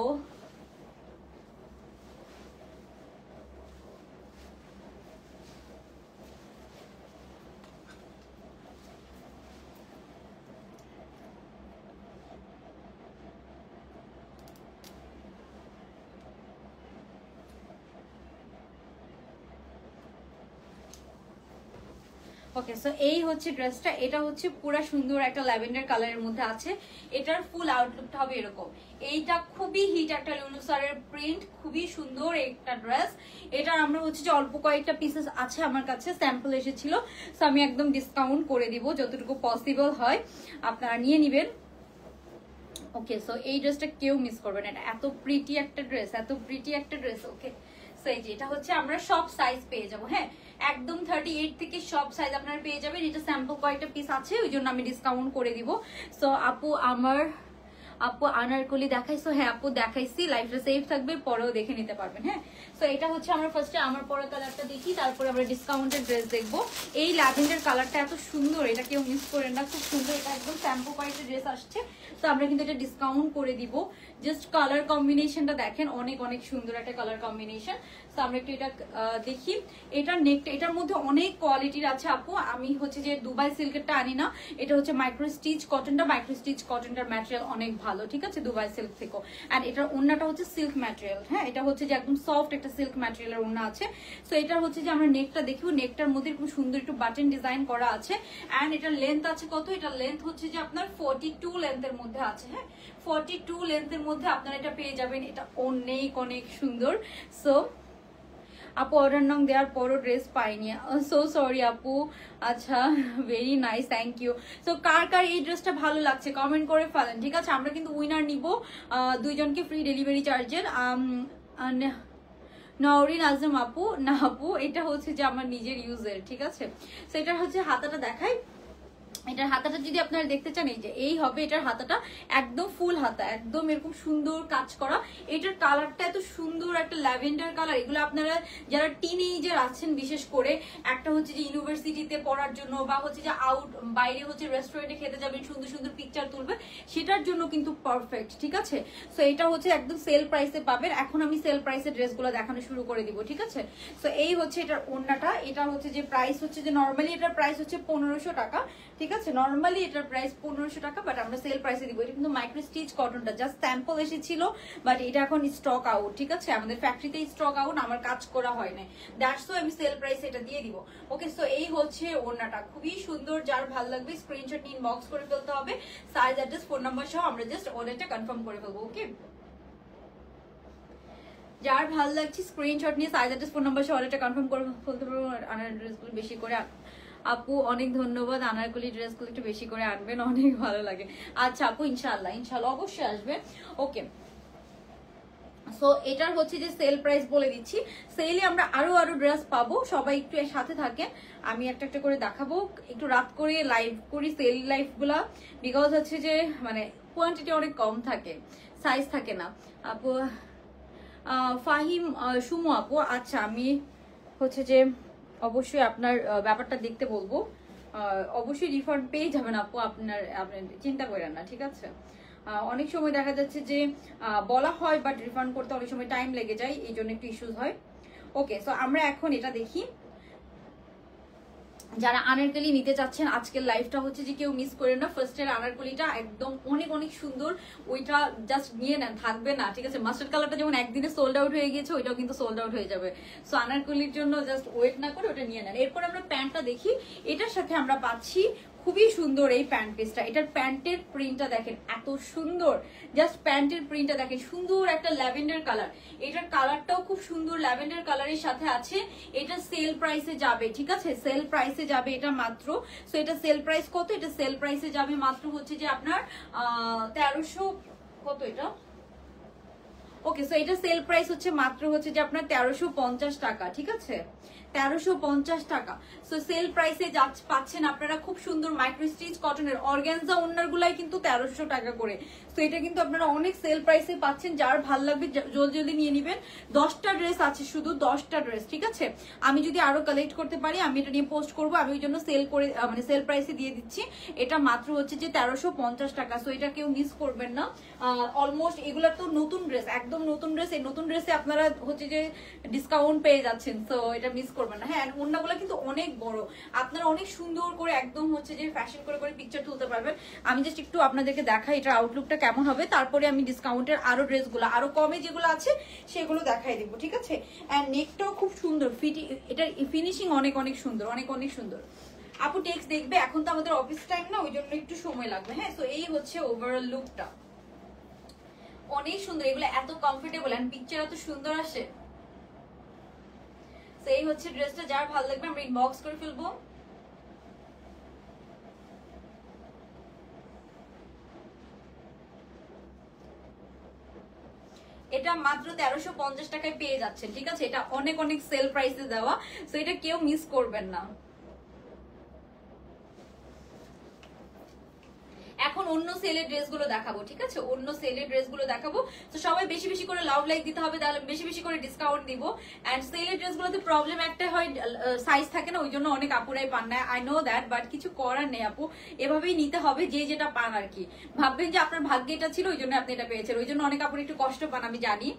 ওকে, সো এই হচ্ছে ড্রেসটা। এটা হচ্ছে পুরো সুন্দর একটা ল্যাভেন্ডার কালারের মধ্যে আছে। এটার ফুল আউটলুকটা হবে এরকম। এইটা খুবই হিট একটা লুনুসারের প্রিন্ট, খুবই সুন্দর একটা ড্রেস। এটার আমরা হচ্ছে যে অল্প কয়েকটা পিসেস আছে আমার কাছে, স্যাম্পল এসেছিল। সো আমি একদম ডিসকাউন্ট করে দিব যতটুকু পসিবল হয়, আপনারা নিয়ে নেবেন। ওকে, সো এই ড্রেসটা কেউ মিস করবেন, এটা এত প্রিটি একটা ড্রেস, এত প্রিটি একটা ড্রেস। ওকে, সো এই যে এটা হচ্ছে আমরা সব সাইজ পেয়ে যাবো, হ্যাঁ একদম 38 থেকে সব সাইজ আপনারা পেয়ে যাবেন। এটা স্যাম্পল কয়েকটা পিস আছে, ওই জন্য আমি ডিসকাউন্ট করে দিব। সো আপু আপু আনারকলি দেখাইছো? হ্যাঁ আপু দেখাইছি, লাইফটা সেফ থাকবে, পরেও দেখে নিতে পারবেন। হ্যাঁ, সো এটা হচ্ছে আমরা ফার্স্টে আমার পরা কালারটা দেখি, তারপরে আমরা ডিসকাউন্টের ড্রেস দেখবো। এই ল্যাভেন্ডার কালারটা এত সুন্দর, এটা কেউ মিস করেন না, খুব সুন্দর। এটা একদম স্যাম্পল কয়েকটা ড্রেস আসছে, তো আমরা কিন্তু এটা ডিসকাউন্ট করে দিব। জাস্ট কালার কম্বিনেশনটা দেখেন, অনেক অনেক সুন্দর একটা কালার কম্বিনেশন। তো আমরা একটু এটা দেখি। এটার নেকটা, এটার মধ্যে অনেক কোয়ালিটির আছে আপু। আমি হচ্ছে যে দুবাই সিল্কেরটা আনি না, এটা হচ্ছে মাইক্রো স্টিচ কটনটা। মাইক্রো স্টিচ কটনটার ম্যাটেরিয়াল অনেক ভালো, ঠিক আছে, দুবাই সিল্ক থেকেও। অ্যান্ড এটার ওড়নাটা হচ্ছে সিল্ক ম্যাটেরিয়াল, হ্যাঁ এটা হচ্ছে যে একদম সফট একটা সিল্ক ম্যাটেরিয়ালের ওড়না আছে। সো এটার হচ্ছে যে আমরা নেকটা দেখবো, নেকটার মধ্যে খুব সুন্দর একটু বাটন ডিজাইন করা আছে। অ্যান্ড এটার লেন্থ আছে কত? এটার লেন্থ হচ্ছে যে আপনার 42 লেন্থের মধ্যে আছে, হ্যাঁ 42 লেন্থের মধ্যে আপনারা এটা পেয়ে যাবেন। এটা অনেক অনেক সুন্দর। সো আপু অর্ডার নং দেওয়ার পরও ড্রেস পাইনি, সো সরি আপু। আচ্ছা, very nice, thank you. So কার কার এই ড্রেসটা ভালো লাগছে কমেন্ট করে ফেলেন, ঠিক আছে। আমরা কিন্তু উইনার নিব, দুইজনকে ফ্রি ডেলিভারি চার্জের। নওরিন আজম আপু, না আপু এটা হচ্ছে যে আমার নিজের ইউজের, ঠিক আছে। সো এটা হচ্ছে হাতাটা দেখাই। এটার হাতাটা যদি আপনারা দেখতে চান, এই যে এই হবে এটার হাতাটা, একদম ফুল হাতা, একদম এরকম সুন্দর কাজ করা। এটার কালারটা এত সুন্দর একটা ল্যাভেন্ডার কালার। এগুলো আপনারা যারা টিনেজার আছেন, বিশেষ করে একটা হচ্ছে যে ইউনিভার্সিটিতে পড়ার জন্য, বা হচ্ছে যে বাইরে হচ্ছে রেস্টুরেন্টে খেতে যাবেন, সুন্দর সুন্দর পিকচার তুলবেন, সেটার জন্য কিন্তু পারফেক্ট, ঠিক আছে। সো এটা হচ্ছে একদম সেল প্রাইসে পাবেন। এখন আমি সেল প্রাইসে ড্রেসগুলো দেখানো শুরু করে দিব, ঠিক আছে। সো এই হচ্ছে এটার ওড়নাটা। এটা হচ্ছে যে প্রাইস হচ্ছে যে নর্মালি এটার প্রাইস হচ্ছে 1500 টাকা, ঠিক আছে। নর্মালি এটার প্রাইস 1500 টাকা, বাট আমরা সেল প্রাইসে দিব। এটা কিন্তু মাইক্রো স্টিচ কটনটা, জাস্ট স্যাম্পল এসেছিল, বাট এটা এখন স্টক আউট, ঠিক আছে। আমাদের ফ্যাক্টরিতে স্টক আউট, আমার কাজ করা হয় না, দ্যাটস ওয়াই আমি সেল প্রাইসে এটা দিয়ে দিব। ওকে, সো এই হচ্ছে ওড়নাটা, খুবই সুন্দর। যার ভালো লাগবে স্ক্রিনশট নিয়ে ইনবক্স করে ফেলতে হবে, সাইজ অ্যাড্রেস ফোন নাম্বার সহ, আমরা জাস্ট অর্ডারটা কনফার্ম করে ফেলবো। ওকে, যার ভালো লাগছে স্ক্রিনশট নিয়ে সাইজ অ্যাড্রেস ফোন নাম্বার সহ অর্ডারটা কনফার্ম করে ফেলতে পারবো। আনার ড্রেসগুলো বেশি করে আপু, অনেক ধন্যবাদ। আনারকলি ড্রেসগুলো একটু বেশি করে আনবেন, অনেক ভালো লাগে। আচ্ছা আপু, ইনশাল্লাহ ইনশাল্লাহ অবশ্যই আসবে। ওকে, সো এটার হচ্ছে যে সেল প্রাইস বলে দিচ্ছি। সেলে আমরা আরো আরো ড্রেস পাবো, সবাই একটু এর সাথে থাকেন। আমি একটা একটা করে দেখাবো, একটু রাত করে লাইভ করি সেল লাইভ গুলা, বিকজ হচ্ছে যে মানে কোয়ান্টিটি অনেক কম থাকে, সাইজ থাকে না। আপু ফাহিম সুমু আপু, আচ্ছা আমি হচ্ছে যে অবশ্যই আপনার ব্যাপারটা দেখতে বলবো। অবশ্যই রিফান্ড পেয়ে যাবেন আপু, আপনার চিন্তা করেন না, ঠিক আছে। অনেক সময় দেখা যাচ্ছে যে বলা হয়, বাট রিফান্ড করতে অনেক সময় টাইম লেগে যায়, এই জন্য একটু ইস্যুস হয়। ওকে, সো আমরা এখন এটা দেখি। যারা আনারকলি নিতে চাচ্ছেন, আজকের লাইফটা হচ্ছে যে কেউ মিস করেন না। ফার্স্টের আনারকলিটা একদম অনেক অনেক সুন্দর, ওইটা জাস্ট নিয়ে নেন, থাকবে না, ঠিক আছে। মাস্টার্ড কালারটা যেমন একদিনে সোল্ড আউট হয়ে গিয়েছে, ওইটাও কিন্তু সোল্ড আউট হয়ে যাবে। সো আনারকলির জন্য জাস্ট ওয়েট না করে ওটা নিয়ে নেন। এরপর আমরা প্যান্টটা দেখি। এটার সাথে আমরা পাচ্ছি খুবই সুন্দর এই প্যান্ট পিসটা। এটার প্যান্টের প্রিন্টটা দেখেন, এত সুন্দর, জাস্ট প্যান্টের প্রিন্টটা দেখেন, সুন্দর একটা ল্যাভেন্ডার কালার। এটার কালারটাও খুব সুন্দর ল্যাভেন্ডার কালারের সাথে আছে। এটা সেল প্রাইসে যাবে, ঠিক আছে, সেল প্রাইসে যাবে এটা মাত্র। সো এটা সেল প্রাইস কত? এটা সেল প্রাইসে যাবে মাত্র হচ্ছে যে আপনার 1300 কত এটা। ওকে, সো এটা সেল প্রাইস হচ্ছে মাত্র হচ্ছে যে আপনার 1350 টাকা, ঠিক আছে, 1350 টাকা। সো সেল প্রাইসে পাচ্ছেন আপনারা খুব সুন্দর মাইক্রো স্টিচ কটনের অর্গানজা ওন্নার গুলাই কিন্তু 1300 টাকা করে। তো এটা কিন্তু আপনারা অনেক সেল প্রাইসে পাচ্ছেন, যার ভালো লাগবে জলদি জলদি নিয়ে নিবেন। 10টা ড্রেস আছে, শুধু 10টা ড্রেস, ঠিক আছে? আমি যদি আরো কালেক্ট করতে পারি আমি এটা নিয়ে পোস্ট করবো, আমি ওই জন্য সেল করে মানে সেল প্রাইসে দিয়ে দিচ্ছি। এটা মাত্র হচ্ছে যে 1350 টাকা। সো এটা কেউ মিস করবেন না। অলমোস্ট এগুলা তো নতুন ড্রেস, একদম নতুন ড্রেস। এই নতুন ড্রেসে আপনারা হচ্ছে যে ডিসকাউন্ট পেয়ে যাচ্ছেন, তো এটা মিস করবেন না। হ্যাঁ, ওন্নাগুলো কিন্তু অনেক বড়, আপনারা অনেক সুন্দর করে একদম হচ্ছে যে ফ্যাশন করে করে পিকচার তুলতে পারবেন। আমি জাস্ট একটু আপনাদেরকে দেখাই এটার আউটলুকটা কেমন হবে, তারপরে আমি ডিসকাউন্টের আরো ড্রেসগুলো আরো কমে যেগুলো আছে সেগুলো দেখাই দিব, ঠিক আছে? এন্ড নেকটাও খুব সুন্দর, এটার ফিনিশিং অনেক অনেক সুন্দর, অনেক অনেক সুন্দর। আপু টেক্সট দেখবে, এখন তো আমাদের অফিস টাইম না, ওই জন্য একটু সময় লাগবে। হ্যাঁ, তো এই হচ্ছে ওভারঅল লুকটা, অনেক সুন্দর। এগুলো এত কমফোর্টেবল এন্ড পিকচার এত সুন্দর আসে। তো এই হচ্ছে ড্রেসটা, যার ভালো লাগবে আমরা ইনবক্স করে ফেলবো। এটা মাত্র 1350 টাকায় পেয়ে যাচ্ছেন, ঠিক আছে? এটা অনেক অনেক সেল প্রাইসে দেওয়া, তো এটা কেউ মিস করবেন না। এখন অন্য সেলের ড্রেসগুলো দেখাবো, ঠিক আছে? অন্য সেলের ড্রেসগুলো দেখাবো। তো সবাই বেশি বেশি করে লাভ লাইক দিতে হবে, তাহলে বেশি বেশি করে ডিসকাউন্ট দিব। এন্ড সেলের ড্রেসগুলোতে প্রবলেম একটা হয়, সাইজ থাকে না, ওই জন্য অনেক আপুরাই পান না। আই নো দ্যাট, বাট কিছু করার নেই আপু, এভাবেই নিতে হবে, যে যেটা পান আর কি। ভাববেন যে আপনার ভাগ্যে এটা ছিল, ওই জন্য আপনি এটা পেয়েছেন, ওই জন্য অনেক আপুর একটু কষ্ট পান, আমি জানি।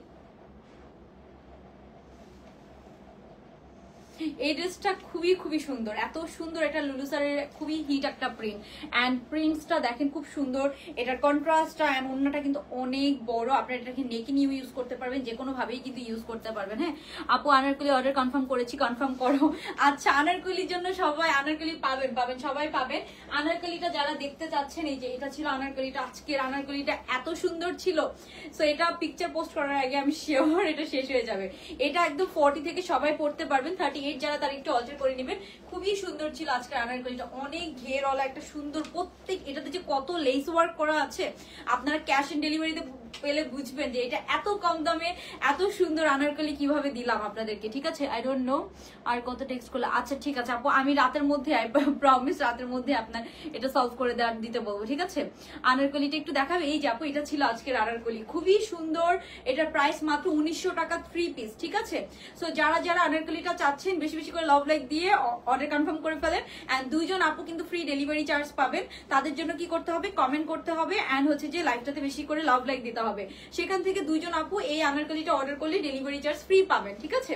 এই ড্রেসটা খুবই খুবই সুন্দর, এত সুন্দর। এটা লুলুসারের খুবই হিট একটা প্রিন্ট, এন্ড প্রিন্টসটা দেখেন খুব সুন্দর। এটার কন্ট্রাস্টটা এন্ড ওন্নাটা কিন্তু অনেক বড়, আপনারা এটাকে নেকে নিয়ে ইউজ করতে পারবেন, যে কোনো ভাবেই কিন্তু ইউজ করতে পারবেন। হ্যাঁ আপু, আনারকলি অর্ডার কনফার্ম করেছি, কনফার্ম করো। আচ্ছা, আনারকলির জন্য সবাই আনারকলি পাবেন, সবাই পাবেন। আনারকলিটা যারা দেখতে চাচ্ছেন, এই যে এটা ছিল আনারকলিটা, আজকের আনারকলিটা এত সুন্দর ছিল। সো এটা পিকচার পোস্ট করার আগে আমি শিওর এটা শেষ হয়ে যাবে। এটা একদম 40 থেকে সবাই পড়তে পারবেন, 38 যারা তারা একটু অল্টার করে নেবেন। খুবই সুন্দর ছিল আজকের আনারকলিটা, অনেক ঘেরওয়ালা একটা সুন্দর। প্রত্যেক এটাতে যে কত লেস ওয়ার্ক করা আছে, আপনারা ক্যাশ অন ডেলিভারিতে পেলে বুঝবেন যে এটা এত কম দামে এত সুন্দর আনারকলি কিভাবে দিলাম আপনাদেরকে, ঠিক আছে? আই ডোন্ট নো আর কত টেক্সট করলে। আচ্ছা ঠিক আছে আপু, আমি রাতের মধ্যে, আই প্রমিস রাতের মধ্যে আপনার এটা সলভ করে দিতে বলবো, ঠিক আছে? আনারকলিটা একটু দেখাবে। এই যে আপু, এটা ছিল আজকের আনারকলি, খুবই সুন্দর। এটার প্রাইস মাত্র 1900 টাকা 3 পিস, ঠিক আছে? সো যারা যারা আনারকলিটা চাচ্ছেন বেশি বেশি করে লাভ লাইক দিয়ে অর্ডার কনফার্ম করে ফেলেন। এন্ড 2 জন আপু কিন্তু ফ্রি ডেলিভারি চার্জ পাবেন। তাদের জন্য কি করতে হবে, কমেন্ট করতে হবে এন্ড হচ্ছে যে লাইভটাতে বেশি করে লাভ লাইক দিতে হবে। সেখান থেকে 2 জন আপু এই আনারকলিটা অর্ডার করলে ডেলিভারি চার্জ ফ্রি পাবেন, ঠিক আছে?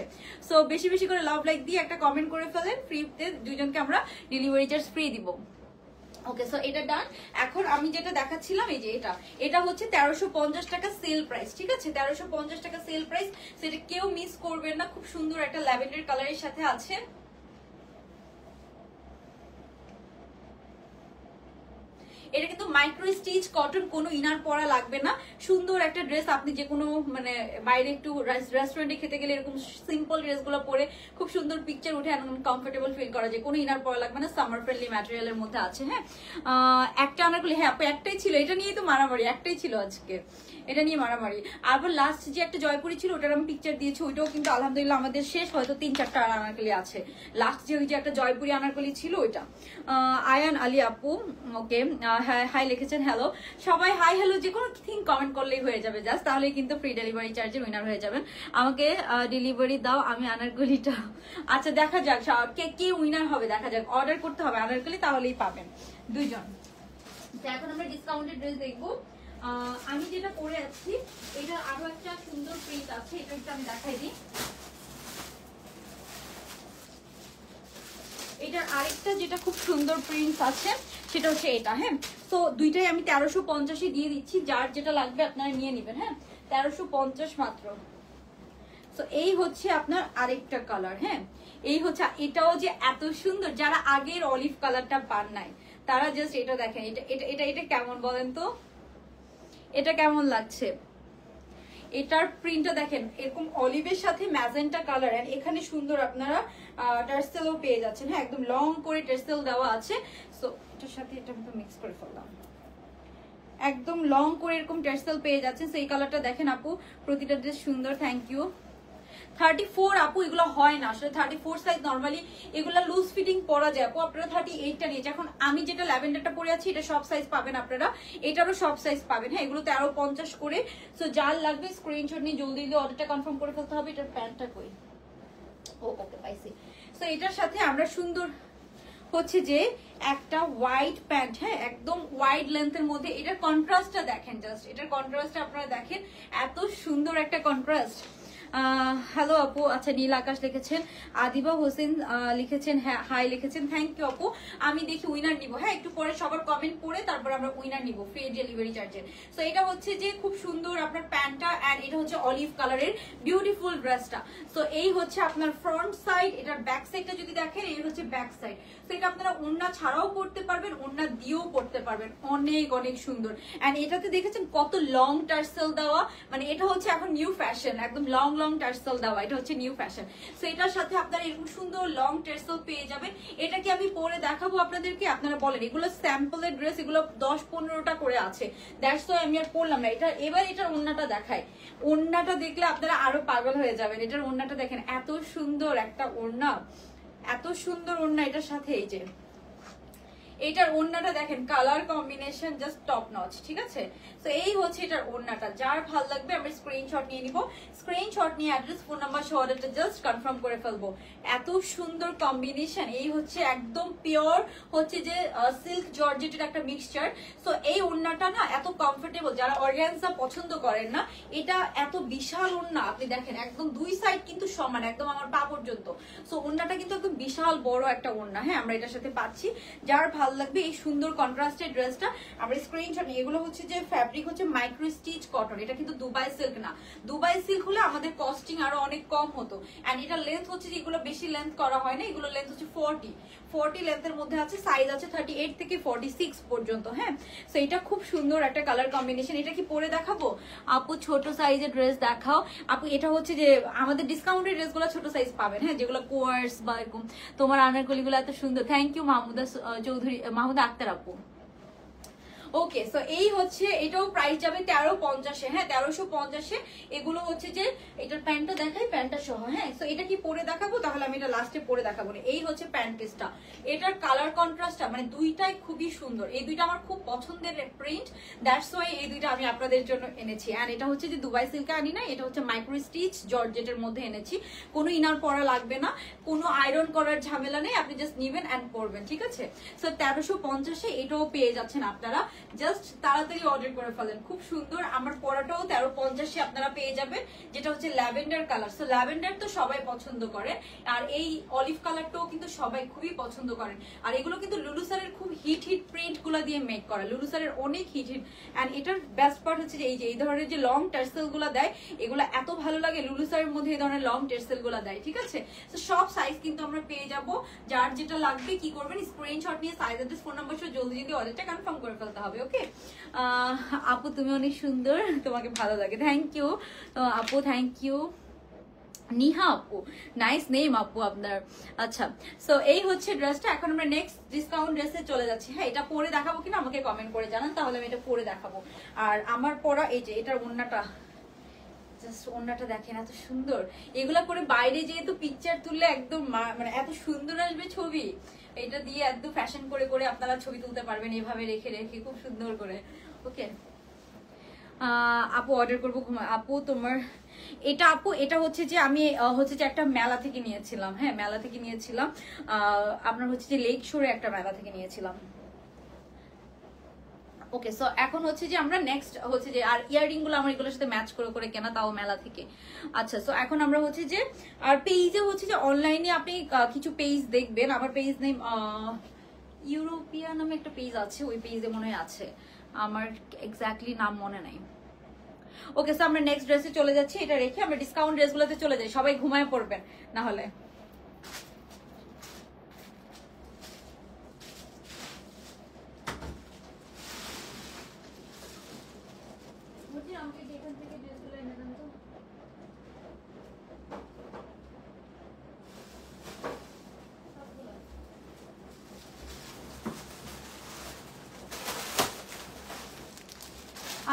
সো বেশি বেশি করে লাভ লাইক দিয়ে একটা কমেন্ট করে ফেলেন, ফ্রিতে 2 জনকে আমরা ডেলিভারি চার্জ ফ্রি দিব। ওকে, সো এটা ডান। এখন আমি যেটা দেখাচ্ছিলাম, এই যে এটা হচ্ছে 1350 টাকা সেল প্রাইস, ঠিক আছে? 1350 টাকা সেল প্রাইস, সেটা কেউ মিস করবেন না। খুব সুন্দর একটা ল্যাভেন্ডার কালারের সাথে আছে। এটা কিন্তু মাইক্রো স্টিচ কটন, কোনো ইনার পরা লাগবে না। সুন্দর একটা ড্রেস, আপনি যে কোনো মানে বাইরে একটু রেস্টুরেন্টে খেতে গেলে এরকম সিম্পল ড্রেসগুলো পরে খুব সুন্দর পিকচার উঠে কমফোর্টেবল ফিল করা যায়, কোনো ইনার পরা লাগবে না। সামার ফ্রেন্ডলি ম্যাটেরিয়ালের মধ্যে আছে। হ্যাঁ, একটা আনারকলি, হ্যাঁ আপু একটাই ছিল, এটা নিয়েই তো মারামারি, একটাই ছিল আজকে, এটা নিয়ে মারামারি। আবার লাস্ট যে একটা জয়পুরি ছিল, ওটার আমি পিকচার দিয়েছি, ওইটাও কিন্তু আলহামদুলিল্লাহ আমাদের শেষ, হয়তো 3-4টা আনারকলি আছে। লাস্ট যে ওই যে একটা জয়পুরি আনারকলি ছিল ওইটা। আয়ান আলী আপু, ওকে, হাই লিখেছেন, হ্যালো সবাই, হাই হ্যালো যে কোনো থিং কমেন্ট করলেই হয়ে যাবে জাস্ট, তাহলেই কিন্তু ফ্রি ডেলিভারি চার্জের উইনার হয়ে যাবেন। আমাকে ডেলিভারি দাও, আমি আনারকলিটা, আচ্ছা দেখা যাক কে উইনার হবে, দেখা যাক। অর্ডার করতে হবে আনারকলি, তাহলেই পাবেন 2 জন। এখন আমরা ডিসকাউন্টেড ড্রেস দেখবো। আমি যেটা পরে আছি, এটা আরো একটা সুন্দর প্রিন্ট আছে, এটা একটু আমি দেখাই দিই। এটার আরেকটা যেটা খুব সুন্দর প্রিন্টস আছে সেটা হচ্ছে এটা। হ্যাঁ, তো দুইটাই আমি 1350 দিয়ে দিচ্ছি, যার যেটা লাগবে আপনারা নিয়ে নেবেন। হ্যাঁ, 1350 মাত্র। তো এই হচ্ছে আপনার আরেকটা কালার। হ্যাঁ, এই হচ্ছে, এটাও যে এত সুন্দর, যারা আগের অলিভ কালারটা পান নাই তারা জাস্ট এটা দেখেন, এটা এটা এটা এটা কেমন বলেন তো, এটা কেমন লাগছে? এটার প্রিন্টটা দেখেন, এরকম অলিভের সাথে ম্যাজেন্টা কালার, এন্ড এখানে সুন্দর আপনারা টার্সেলও পেয়ে যাচ্ছেন। হ্যাঁ, একদম লং করে টার্সেল দেওয়া আছে। সো এটার সাথে এটা আমি মিক্স করে ফেললাম, একদম লং করে এরকম টার্সেল পেয়ে যাচ্ছেন। সেই কালারটা দেখেন আপু, প্রতিটা ড্রেস সুন্দর, থ্যাংক ইউ। 34 আপু এগুলো হয় না আসলে, 34 সাইজ নরমালি এগুলা লুজ ফিটিং পরা যায় আপু। আপনারা 38টা নিয়েছে। এখন আমি যেটা ল্যাভেন্ডারটা পরে আছি এটা সব সাইজ পাবেন আপনারা, এটারও সব সাইজ পাবেন। হ্যাঁ, এগুলো 13.50 করে। সো যার লাগবে স্ক্রিনশট নিয়ে জলদি জলদি অর্ডারটা কনফার্ম করে ফেলতে হবে। এটার প্যান্টটা কই? ও ওকে, পাইছি। সো এটার সাথে আমরা সুন্দর হচ্ছে যে একটা হোয়াইট প্যান্ট, হ্যাঁ একদম হোয়াইট লেন্থের মধ্যে। এটার কন্ট্রাস্টটা দেখেন, জাস্ট এটার কন্ট্রাস্টটা আপনারা দেখেন, এত সুন্দর একটা কন্ট্রাস্ট। হ্যালো আপু, আচ্ছা নীল আকাশ লিখেছেন, আদিবা হোসেন লিখেছেন, হ্যাঁ হাই লিখেছেন, থ্যাংক ইউ আপু। আমি দেখি উইনার নিব, হ্যাঁ একটু পরে সবার কমেন্ট পড়ে তারপর আমরা উইনার নিব ফ্রি ডেলিভারি চার্জের। সো এটা হচ্ছে যে খুব সুন্দর আপনার প্যান্টটা, এন্ড এটা হচ্ছে অলিভ কালারের বিউটিফুল ড্রেসটা। সো এই হচ্ছে আপনার ফ্রন্ট সাইড। এটার ব্যাক সাইডটা যদি দেখেন, এই হচ্ছে ব্যাক সাইড। তো এটা আপনারা ওড়না ছাড়াও পড়তে পারবেন, ওড়না দিয়েও পড়তে পারবেন, অনেক অনেক সুন্দর। এন্ড এটাতে দেখেছেন কত লং টার্সেল দেওয়া, মানে এটা হচ্ছে এখন নিউ ফ্যাশন, একদম লং লং টার্সেল দেওয়া, এটা হচ্ছে নিউ ফ্যাশন। সো এটার সাথে আপনারা এরকম সুন্দর লং টার্সেল পেয়ে যাবেন। এটা কি আমি পরে দেখাবো আপনাদেরকে? আপনারা বলেন, এগুলো স্যাম্পলের ড্রেস, এগুলো 10-15টা করে আছে, দ্যাটস ওয়াই আমি আর পরলাম না এটা। এবার এটার ওড়নাটা দেখাই, ওড়নাটা দেখলে আপনারা আরো পাগল হয়ে যাবেন। এটার ওড়নাটা দেখেন, এত সুন্দর একটা ওড়না, এত সুন্দর ওড়না এটার সাথে। এই যে এটার ওড়নাটা দেখেন, colour combination just top notch, ঠিক আছে? তো এই হচ্ছে এটার ওড়নাটা। যার ভাল লাগবে আমরা স্ক্রিনশট নিয়ে নিব, স্ক্রিনশট নিয়ে অ্যাড্রেস ফোন নাম্বার সহ অর্ডারটা জাস্ট কনফার্ম করে ফেলবো। এত সুন্দর কম্বিনেশন। এই হচ্ছে একদম পিওর হচ্ছে যে সিল্ক জর্জেটের একটা মিক্সচার। সো এই ওড়নাটা না এত কমফোর্টেবল, যারা অর্গানজা পছন্দ করেন না, এটা এত বিশাল ওড়না। আপনি দেখেন একদম দুই সাইড কিন্তু সমান, একদম আমার পা পর্যন্ত। সো ওড়নাটা কিন্তু একদম বিশাল বড় একটা ওড়না, হ্যাঁ আমরা এটার সাথে পাচ্ছি। যার ভালো লাগবে এই সুন্দর কন্ট্রাস্টেড ড্রেসটা আমরা স্ক্রিনশট নিয়ে। এগুলো হচ্ছে যে ফ্যাব্রিক হচ্ছে মাইক্রো স্টিচ কটন, এটা কিন্তু দুবাই সিল্ক না। দুবাই সিল্ক হলে আমাদের কস্টিং আরো অনেক কম হতো। এন্ড এটা লেন্থ হচ্ছে যে এগুলো বেশি লেন্থ করা হয় না, এগুলো লেন্থ হচ্ছে 40 লেন্থের মধ্যে আছে, সাইজ আছে 38 থেকে 46 পর্যন্ত। হ্যাঁ, সো এটা খুব সুন্দর একটা কালার কম্বিনেশন। এটা কি পরে দেখাবো আপু? ছোট সাইজের ড্রেস দেখাও আপু। এটা হচ্ছে যে আমাদের ডিসকাউন্টের ড্রেসগুলো ছোট সাইজ পাবেন, হ্যাঁ যেগুলো কোয়ার্স বা এরকম। তোমার আনারকলিগুলো এত সুন্দর, থ্যাংক ইউ মাহমুদা চৌধুরী, মাহমুদা আক্তার আপু। ওকে, সো এই হচ্ছে, এটাও প্রাইস যাবে 1350, হ্যাঁ 1350। এগুলো হচ্ছে যে এটার প্যান্টটা দেখাই, প্যান্টটা সহ। হ্যাঁ, সো এটা কি পরে দেখাবো? তাহলে আমি এটা লাস্টে পরে দেখাবো না। এই হচ্ছে প্যান্ট পিসটা, এটার কালার কন্ট্রাস্টটা মানে দুইটাই খুবই সুন্দর। এই দুইটা আমার খুব পছন্দের প্রিন্ট, দ্যাটস ওয়াই এই দুইটা আমি আপনাদের জন্য এনেছি। আর এটা হচ্ছে যে দুবাই সিল্কে আনি না, এটা হচ্ছে মাইক্রো স্টিচ জর্জেটের মধ্যে এনেছি। কোনো ইনার পরা লাগবে না, কোনো আয়রন করার ঝামেলা নেই, আপনি জাস্ট নিবেন এন্ড পরবেন, ঠিক আছে? সো 1350 এটাও পেয়ে যাচ্ছেন আপনারা, জাস্ট তাড়াতাড়ি অর্ডার করে ফেলেন। খুব সুন্দর, আমার পরাটাও 1350 আপনারা পেয়ে যাবেন, যেটা হচ্ছে ল্যাভেন্ডার কালার। সো ল্যাভেন্ডার তো সবাই পছন্দ করে, আর এই অলিভ কালারটাও কিন্তু সবাই খুবই পছন্দ করেন। আর এগুলো কিন্তু লুলুসারের খুব হিট প্রিন্ট গুলা দিয়ে মেক করা, লুলুসারের অনেক হিট। এন্ড এটার বেস্ট পার্ট হচ্ছে যে এই ধরনের যে লং টার্সেল গুলা দেয়, এগুলো এত ভালো লাগে। লুলুসারের মধ্যে এই ধরনের লং টার্সেল গুলা দেয়, ঠিক আছে? তো সব সাইজ কিন্তু আমরা পেয়ে যাবো। যার যেটা লাগবে কি করবেন, স্ক্রিনশট নিয়ে সাইজ অ্যাড্রেস ফোন নাম্বার সহ জলদি জলদি অর্ডারটা কনফার্ম করে ফেলতে হবে। ওকে আপু, তুমি অনেক সুন্দর, তোমাকে ভালো লাগে, থ্যাংক ইউ আপু, থ্যাংক ইউ। নিহা আপু, নাইস নেম আপু আপনার। আচ্ছা, সো এই হচ্ছে ড্রেসটা। এখন আমরা নেক্সট ডিসকাউন্ট ড্রেসে চলে যাচ্ছি। হ্যাঁ, এটা পরে দেখাবো কিনা আমাকে কমেন্ট করে জানান, তাহলে আমি এটা পরে দেখাবো। আর আমার পরা এই যে এটার ওড়নাটা, জাস্ট ওড়নাটা দেখেন এত সুন্দর। এগুলা করে বাইরে যেহেতু পিকচার তুললে একদম মানে এত সুন্দর আসবে ছবি। এটা দিয়ে একদম ফ্যাশন করে করে আপনারা ছবি তুলতে পারবেন, এভাবে রেখে রেখে খুব সুন্দর করে। ওকে আপু, অর্ডার করবো আপু তোমার এটা। আপু এটা হচ্ছে যে আমি হচ্ছে যে একটা মেলা থেকে নিয়েছিলাম, হ্যাঁ মেলা থেকে নিয়েছিলাম, আপনার হচ্ছে যে লেক শোরে একটা মেলা থেকে নিয়েছিলাম। ওকে, সো এখন হচ্ছে যে আমরা নেক্সট হচ্ছে যে, আর ইয়াররিং গুলো আমার এগুলোর সাথে ম্যাচ করে করে কেনা, তাও মেলা থেকে। আচ্ছা, সো এখন আমরা হচ্ছে যে, আর পেজে হচ্ছে যে অনলাইনে আপনি কিছু পেজ দেখবেন। আমার পেজ নেম ইউরোপিয়া নামে একটা পেজ আছে, ওই পেজে মনে হয় আছে, আমার এক্স্যাক্টলি নাম মনে নাই। ওকে, সো আমরা নেক্সট ড্রেসে চলে যাচ্ছি। এটা রেখে আমরা ডিসকাউন্ট ড্রেসগুলোতে চলে যাই, সবাই ঘুমায় পড়বেন না হলে।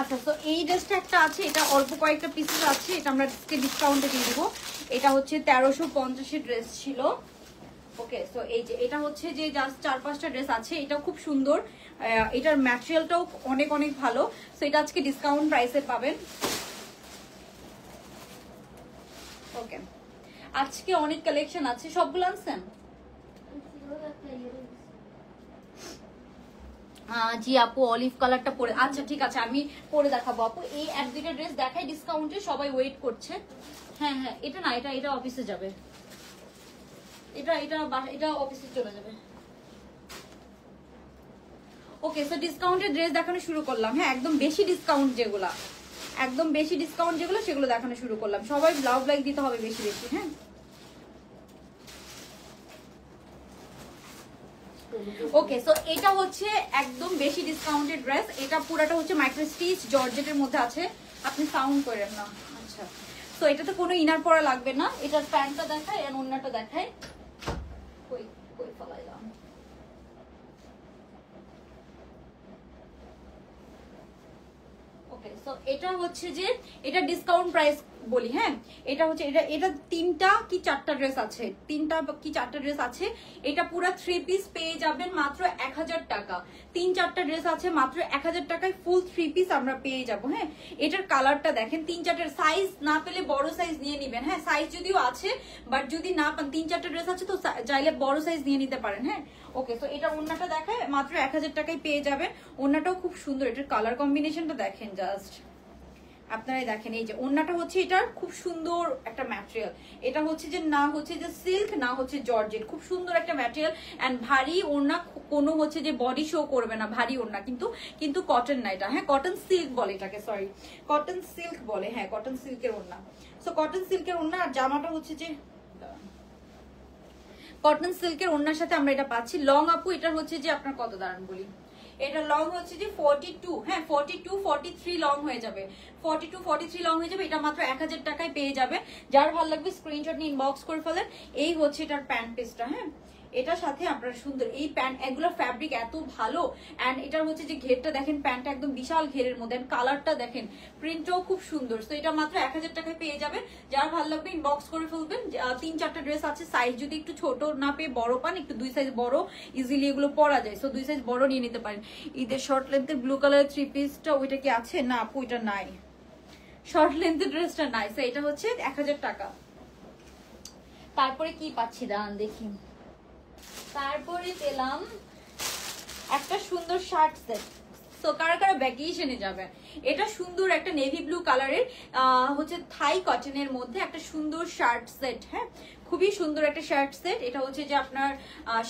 আচ্ছা, তো এই ড্রেসটা একটা আছে, এটা অল্প কয়েকটা পিসেস আছে, এটা আমরা ডিসকাউন্টে দিয়ে দিব। এটা হচ্ছে 1350 ড্রেস ছিল। ওকে, সো এই যে এটা হচ্ছে যে জাস্ট 4-5টা ড্রেস আছে, এটাও খুব সুন্দর, এটার ম্যাটেরিয়ালটাও অনেক অনেক ভালো। সো এটা আজকে ডিসকাউন্ট প্রাইসে পাবেন। ওকে, আজকে অনেক কালেকশন আছে, সবগুলো আনছেন? জি আপু, অলিভ কালারটা পরে, আচ্ছা ঠিক আছে আমি পরে দেখাবো আপু। এই 1-2টা ড্রেস দেখাই ডিসকাউন্টে, সবাই ওয়েট করছে। হ্যাঁ হ্যাঁ, এটা না, এটা অফিসে যাবে, এটা অফিসে চলে যাবে। ওকে, সো ডিসকাউন্টের ড্রেস দেখানো শুরু করলাম। হ্যাঁ, একদম বেশি ডিসকাউন্ট যেগুলো, সেগুলো দেখানো শুরু করলাম। সবাই লাভ লাইক দিতে হবে বেশি বেশি। হ্যাঁ, ওকে, সো এটা হচ্ছে একদম বেশি ডিসকাউন্টেড ড্রেস। এটা পুরাটা হচ্ছে মাইক্রো স্টিচ জর্জেটের মধ্যে আছে। আপনি সাউন্ড করেন না। আচ্ছা, সো এটাতে কোনো ইনার পরা লাগবে না। এটার প্যান্টটা দেখায় আর ওন্নাটা দেখায়। কই ফলাইলাম। ওকে, সো এটা হচ্ছে যে এটা ডিসকাউন্ট প্রাইস বলি। হ্যাঁ, এটা হচ্ছে এটা 3টা কি 4টা ড্রেস আছে, 3টা কি 4টা ড্রেস আছে। এটা পুরো 3 পিস পেয়ে যাবেন মাত্র 1000 টাকা। 3-4টা ড্রেস আছে মাত্র 1000 টাকায় ফুল 3 পিস আমরা পেয়ে যাব। হ্যাঁ, এটার কালারটা দেখেন, 3-4টার সাইজ না পেলে বড় সাইজ নিয়ে নেবেন। হ্যাঁ, সাইজ যদিও আছে, বাট যদি না পান, 3-4টা ড্রেস আছে তো চাইলে বড় সাইজ নিয়ে নিতে পারেন। হ্যাঁ, ওকে, তো এটা ওন্নাটা দেখায়, মাত্র 1000 টাকায় পেয়ে যাবেন। ওন্নাটাও খুব সুন্দর, এটার কালার কম্বিনেশনটা দেখেন জাস্ট, আপনারাই দেখেন। এই যে ওন্নাটা হচ্ছে এটার খুব সুন্দর একটা ম্যাটেরিয়াল। এটা হচ্ছে যে না হচ্ছে যে সিল্ক, না হচ্ছে জর্জেট, খুব সুন্দর একটা ম্যাটেরিয়াল এন্ড ভারী ওন্না, কোনো হচ্ছে যে বডি শো করবে না, ভারী ওন্না, কিন্তু কটন না এটা। হ্যাঁ, কটন সিল্ক বলে এটাকে, সরি কটন সিল্ক বলে। হ্যাঁ, কটন সিল্কের ওন্না। সো কটন সিল্কের ওন্না, আর জামাটা হচ্ছে যে কটন সিল্কের ওন্নার সাথে আমরা এটা পাচ্ছি। লং আপু এটা হচ্ছে যে আপনার কত দাঁড়ান বলি, এটা লং হচ্ছে যে 42। হ্যাঁ, 42-43 লং হয়ে যাবে, 42-43 লং হয়ে যাবে। এটা মাত্র 1000 টাকায় পেয়ে যাবে। যার ভালো লাগবে স্ক্রিনশট নিয়ে ইনবক্স করে ফেলেন। এই হচ্ছে এটার প্যান্ট পিসটা। হ্যাঁ, এটার সাথে আপনার সুন্দর এই প্যান্ট, এগুলো ফ্যাব্রিক এত ভালো এন্ড এটার হচ্ছে যে ঘেরটা দেখেন, প্যান্টটা একদম বিশাল ঘেরের মধ্যে, কালারটা দেখেন, প্রিন্টটাও খুব সুন্দর। তো এটা মাত্র 1000 টাকায় পেয়ে যাবেন। যার ভালো লাগবে ইনবক্স করে ফেলবেন। 3-4টা ড্রেস আছে, সাইজ যদি একটু ছোট না পেয়ে বড় পান, একটু 2 সাইজ বড় ইজিলি এগুলো পরা যায়। সো 2 সাইজ বড় নিয়ে নিতে পারেন। ঈদের শর্ট লেন্থের ব্লু কালারের 3 পিসটা ওইটা কি আছে? না আপু, এটা নাই, শর্ট লেন্থের ড্রেসটা নাই। সো এটা হচ্ছে 1000 টাকা। তারপরে কি পাচ্ছি দাঁড়ান দেখি, তারপরে পেলাম একটা সুন্দর শার্ট সেট। সো কারা কারা ভ্যাকেশনে যাবে, এটা সুন্দর একটা নেভি ব্লু কালারের হচ্ছে থাই কটনের মধ্যে একটা সুন্দর শার্ট সেট। হ্যাঁ, খুবই সুন্দর একটা শার্ট সেট। এটা হচ্ছে যে আপনার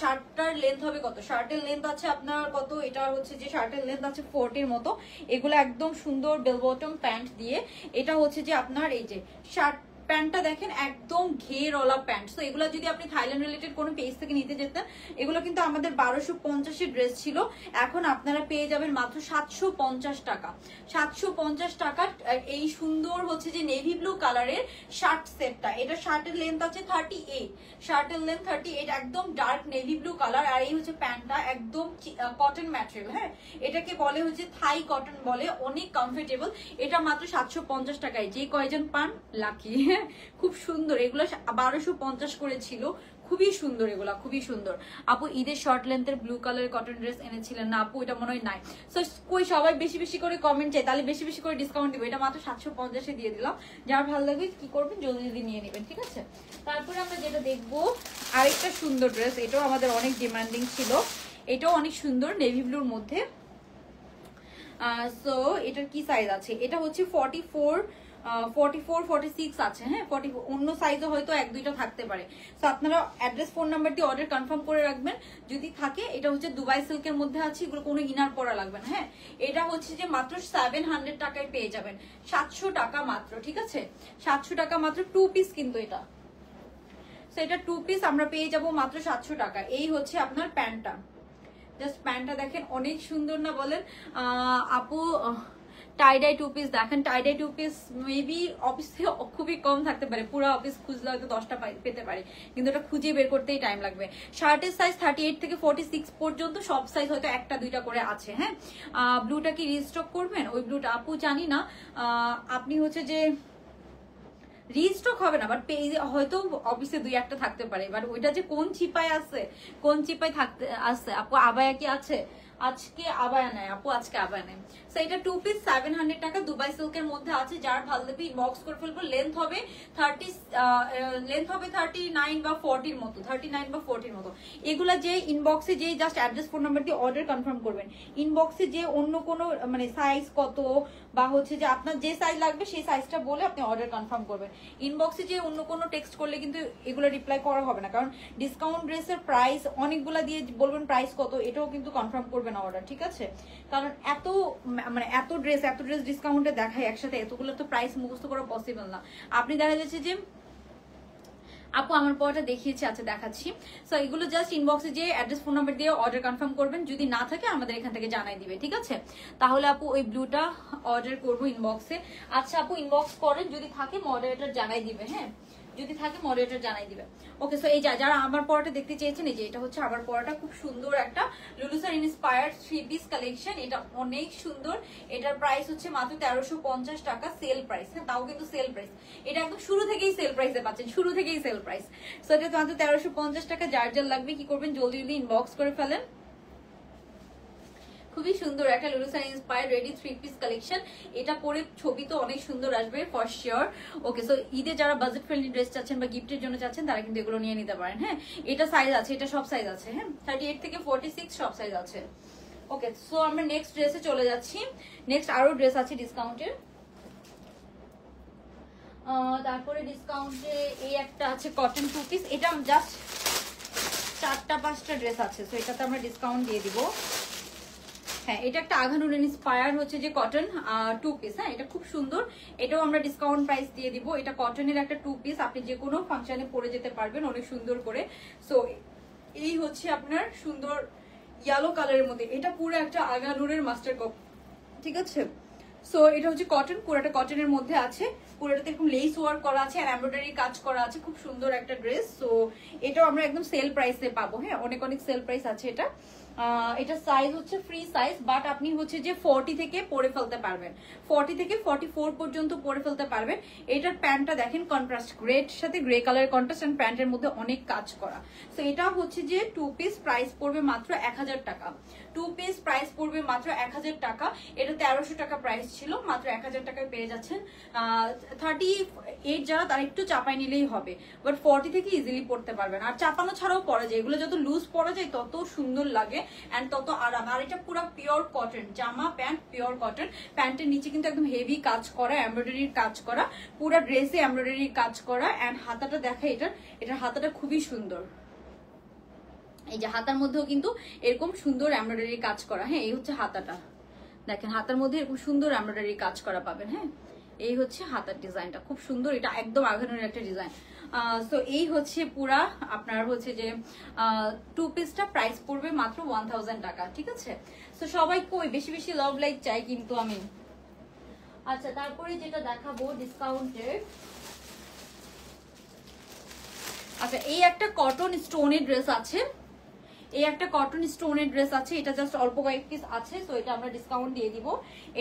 শার্টটার লেন্থ হবে কত, শার্টের লেন্থ আছে আপনার কত, এটা হচ্ছে যে শার্টের লেন্থ আছে 40 মতো। এগুলো একদম সুন্দর বেল বটম প্যান্ট দিয়ে। এটা হচ্ছে যে আপনার এই যে শার্ট প্যান্টটা দেখেন, একদম ঘেরওয়ালা প্যান্ট। তো এগুলো যদি আপনি থাইল্যান্ড রিলেটেড কোনো পেজ থেকে নিতে যেতেন, এগুলো কিন্তু আমাদের 1250 ড্রেস ছিল, এখন আপনারা পেয়ে যাবেন মাত্র 750 টাকা। 750 টাকার এই সুন্দর হচ্ছে যে নেভি ব্লু কালারের শার্ট সেটটা। এটা শার্টের লেন্থ আছে 38, শার্টের লেন্থ 38, একদম ডার্ক নেভি ব্লু কালার। আর এই হচ্ছে প্যান্টটা, একদম কটন ম্যাটেরিয়াল। হ্যাঁ, এটাকে বলে হচ্ছে থাই কটন বলে, অনেক কমফোর্টেবল। এটা মাত্র 750 টাকায়, যে কয়জন পান লাকি। খুব সুন্দর এগুলো, 1250 করে ছিল, খুবই সুন্দর এগুলা, খুবই সুন্দর। আপু ঈদের শর্ট লেন্থের ব্লু কালারের কটন ড্রেস এনেছিলেন না আপু? এটা মনে হয় নাই। সো কই সবাই বেশি বেশি করে কমেন্ট চাই, তাহলে বেশি বেশি করে ডিসকাউন্ট দিব। এটা মাত্র 750-এ দিয়ে দিলাম। যার ভালো লাগবে কি করবেন, জলদি জলদি নিয়ে নেবেন, ঠিক আছে? তারপরে আমরা যেটা দেখবো আরেকটা সুন্দর ড্রেস, এটাও আমাদের অনেক ডিমান্ডিং ছিল, এটাও অনেক সুন্দর নেভি ব্লুর মধ্যে। সো এটার কি সাইজ আছে, এটা হচ্ছে 44-46 আছে। হ্যাঁ, 44, অন্য সাইজও হয়তো 1-2টা থাকতে পারে। তো আপনারা অ্যাড্রেস ফোন নাম্বার দিয়ে অর্ডার কনফার্ম করে রাখবেন যদি থাকে। এটা হচ্ছে দুবাই সিল্কের মধ্যে আছে, এগুলো কোনো ইনার পরা লাগবে না। হ্যাঁ, এটা হচ্ছে যে মাত্র 700 টাকায় পেয়ে যাবেন, 700 টাকা মাত্র, ঠিক আছে? 700 টাকা মাত্র, 2 পিস কিন্তু এটা। সো এটা 2 পিস আমরা পেয়ে যাব মাত্র 700 টাকা। এই হচ্ছে আপনার প্যান্টটা, জাস্ট প্যান্টটা দেখেন, অনেক সুন্দর না বলেন আপু? টাইডাই 2 পিস দেখেন, টাইডাই 2 পিস মেবি অফিসে খুবই কম থাকতে পারে, পুরো অফিস খুঁজলে হয়তো 10টা পেতে পারে, কিন্তু এটা খুঁজে বের করতেই টাইম লাগবে। শার্টের সাইজ 38 থেকে 46 পর্যন্ত, সব সাইজ হয়তো 1-2টা করে আছে। হ্যাঁ, ব্লুটা কি রিস্টক করবেন? ওই ব্লুটা আপু জানি না, আপনি হচ্ছে যে রিস্টক হবে না, বাট পেজে হয়তো অফিসে 2-1টা থাকতে পারে, বাট ওইটা যে কোন চিপায় আছে, কোন চিপায় থাকতে আছে। আপু আবায়া কি আছে? আজকে আবায়া নাই আপু, আজকে আবায়া নাই। সো এটা 2 পিস 700 টাকা, দুবাই সিল্কের মধ্যে আছে। যার ভালো লাগবে ইনবক্স করে ফেলবো। লেন্থ হবে 39 বা 40 মতো, 39 বা 40 মতো। এগুলা যে ইনবক্সে যে জাস্ট অ্যাড্রেস ফোন নাম্বার দিয়ে অর্ডার কনফার্ম করবেন। ইনবক্সে যে অন্য কোনো মানে সাইজ কত বা হচ্ছে যে আপনার যে সাইজ লাগবে সেই সাইজটা বলে আপনি অর্ডার কনফার্ম করবেন। ইনবক্সে যে অন্য কোনো টেক্সট করলে কিন্তু এগুলো রিপ্লাই করা হবে না, কারণ ডিসকাউন্ট ড্রেসের প্রাইস অনেকগুলা দিয়ে বলবেন প্রাইস কত, এটাও কিন্তু কনফার্ম করবে না অর্ডার, ঠিক আছে? কারণ এত ড্রেস ডিসকাউন্টে দেখায় একসাথে, এতগুলো তো প্রাইস মুখস্থ করা পসিবল না। আপনি দেখা যাচ্ছে যে আপু আমার পরটা দেখিয়েছি, আচ্ছা দেখাচ্ছি। সো এগুলো জাস্ট ইনবক্সে যে অ্যাড্রেস ফোন নাম্বার দিয়ে অর্ডার কনফার্ম করবেন। যদি না থাকে আমাদের এখান থেকে জানাই দিবে, ঠিক আছে? তাহলে আপু ওই ব্লুটা অর্ডার করবো ইনবক্সে। আচ্ছা আপু ইনবক্স করেন, যদি থাকে মডারেটর জানাই দিবে, হ্যাঁ যদি থাকে মডারেটর জানাই দিবে। ওকে, সো এই যারা আমার পরটা দেখতে চেয়েছেন, এই যে এটা হচ্ছে আমার পরটা, খুব সুন্দর একটা লুলুসার ইন্সপায়ার্ড 3 পিস কালেকশন। এটা অনেক সুন্দর। এটার প্রাইস হচ্ছে মাত্র 1350 টাকা, সেল প্রাইস, হ্যাঁ তাও কিন্তু সেল প্রাইস। এটা একদম শুরু থেকেই সেল প্রাইসে পাচ্ছেন, শুরু থেকেই সেল প্রাইস। সো এটা মাত্র 1350 টাকা। যার লাগবে কি করবেন, জলদি জলদি ইনবক্স করে ফেলেন। খুবই সুন্দর একটা লুলুসান ইন্সপায়ার্ড রেডি 3 পিস কালেকশন। এটা পরে ছবি তো অনেক সুন্দর আসবে ফর শিওর। ওকে, সো ঈদে যারা বাজেট ফ্রেন্ডলি ড্রেস চাচ্ছেন বা গিফটের জন্য চাচ্ছেন তারা কিন্তু এগুলো নিয়ে নিতে পারেন। হ্যাঁ এটা সাইজ আছে, এটা সব সাইজ আছে, হ্যাঁ 38 থেকে 46 সব সাইজ আছে। ওকে, সো আমরা নেক্সট ড্রেসে চলে যাচ্ছি। নেক্সট আরো ড্রেস আছে ডিসকাউন্টের। তারপরে ডিসকাউন্টে এই একটা আছে কটন 2 পিস। এটা জাস্ট 4-5টা ড্রেস আছে, সো এটাতে আমরা ডিসকাউন্ট দিয়ে দিব। হ্যাঁ এটা একটা আঘানুর ইন্সপায়ার হচ্ছে যে কটন 2 পিস। হ্যাঁ এটা খুব সুন্দর, এটাও আমরা ডিসকাউন্ট প্রাইস দিয়ে দিব। এটা কটনের একটা 2 পিস, আপনি যে কোনো ফাংশনে পরে যেতে পারবেন অনেক সুন্দর করে। সো এই হচ্ছে আপনার সুন্দর ইয়েলো কালারের মধ্যে, এটা পুরো একটা আঘানুরের মাস্টার কপ, ঠিক আছে? সো এটা হচ্ছে কটন, পুরোটা কটনের মধ্যে আছে। পুরোটাতে এরকম লেস ওয়ার্ক করা আছে আর এমব্রয়ডারি কাজ করা আছে, খুব সুন্দর একটা ড্রেস। সো এটাও আমরা একদম সেল প্রাইসে পাবো। হ্যাঁ অনেক সেল প্রাইস আছে এটা। এটা সাইজ হচ্ছে ফ্রি সাইজ, বাট আপনি হচ্ছে যে 40 থেকে পরে ফেলতে পারবেন, 40 থেকে 44 পর্যন্ত পরে ফেলতে পারবেন। এটার প্যান্টটা দেখেন কন্ট্রাস্ট গ্রের সাথে গ্রে কালার কন্ট্রাস্ট, এন্ড প্যান্টের মধ্যে অনেক কাজ করা। সো এটা হচ্ছে যে 2 পিস, প্রাইস পড়বে মাত্র 1000 টাকা। 2 পিস প্রাইস পড়বে মাত্র 1000 টাকা। এটা 1300 টাকা প্রাইস ছিল, মাত্র 1000 টাকায় পেয়ে যাচ্ছেন। 38 যারা তারা একটু চাপাই নিলেই হবে, বাট 40 থেকে ইজিলি পড়তে পারবেন। আর চাপানো ছাড়াও পরা যায়, এগুলো যত লুজ পরা যায় তত সুন্দর লাগে এন্ড তত আরাম। আর এটা পুরো পিওর কটন, জামা প্যান্ট পিওর কটন। প্যান্টের নিচে কিন্তু একদম হেভি কাজ করা, এমব্রয়ডারির কাজ করা, পুরো ড্রেসে এমব্রয়ডারির কাজ করা। এন্ড হাতাটা দেখা, এটার হাতাটা খুবই সুন্দর। এই যে হাতার মধ্যেও কিন্তু এরকম সুন্দর এমব্রয়ডারি কাজ করা। হ্যাঁ এই হচ্ছে হাতাটা, দেখেন হাতার মধ্যে এরকম সুন্দর এমব্রয়ডারি কাজ করা পাবেন। হ্যাঁ এই হচ্ছে হাতার ডিজাইনটা, খুব সুন্দর, এটা একদম আঘানুরের একটা ডিজাইন। সো এই হচ্ছে পুরা আপনার হচ্ছে যে 2 পিসটা প্রাইস পড়বে মাত্র 1000 টাকা, ঠিক আছে? সো সবাই কই বেশি বেশি লাভ লাইক চাই কিন্তু আমি। আচ্ছা তারপরে যেটা দেখাবো ডিসকাউন্টের, আচ্ছা এই একটা কটন স্টোনের ড্রেস আছে, এই একটা কটন স্টোনের ড্রেস আছে। এটা জাস্ট অল্প কয়েক পিস আছে, সো এটা আমরা ডিসকাউন্ট দিয়ে দিব।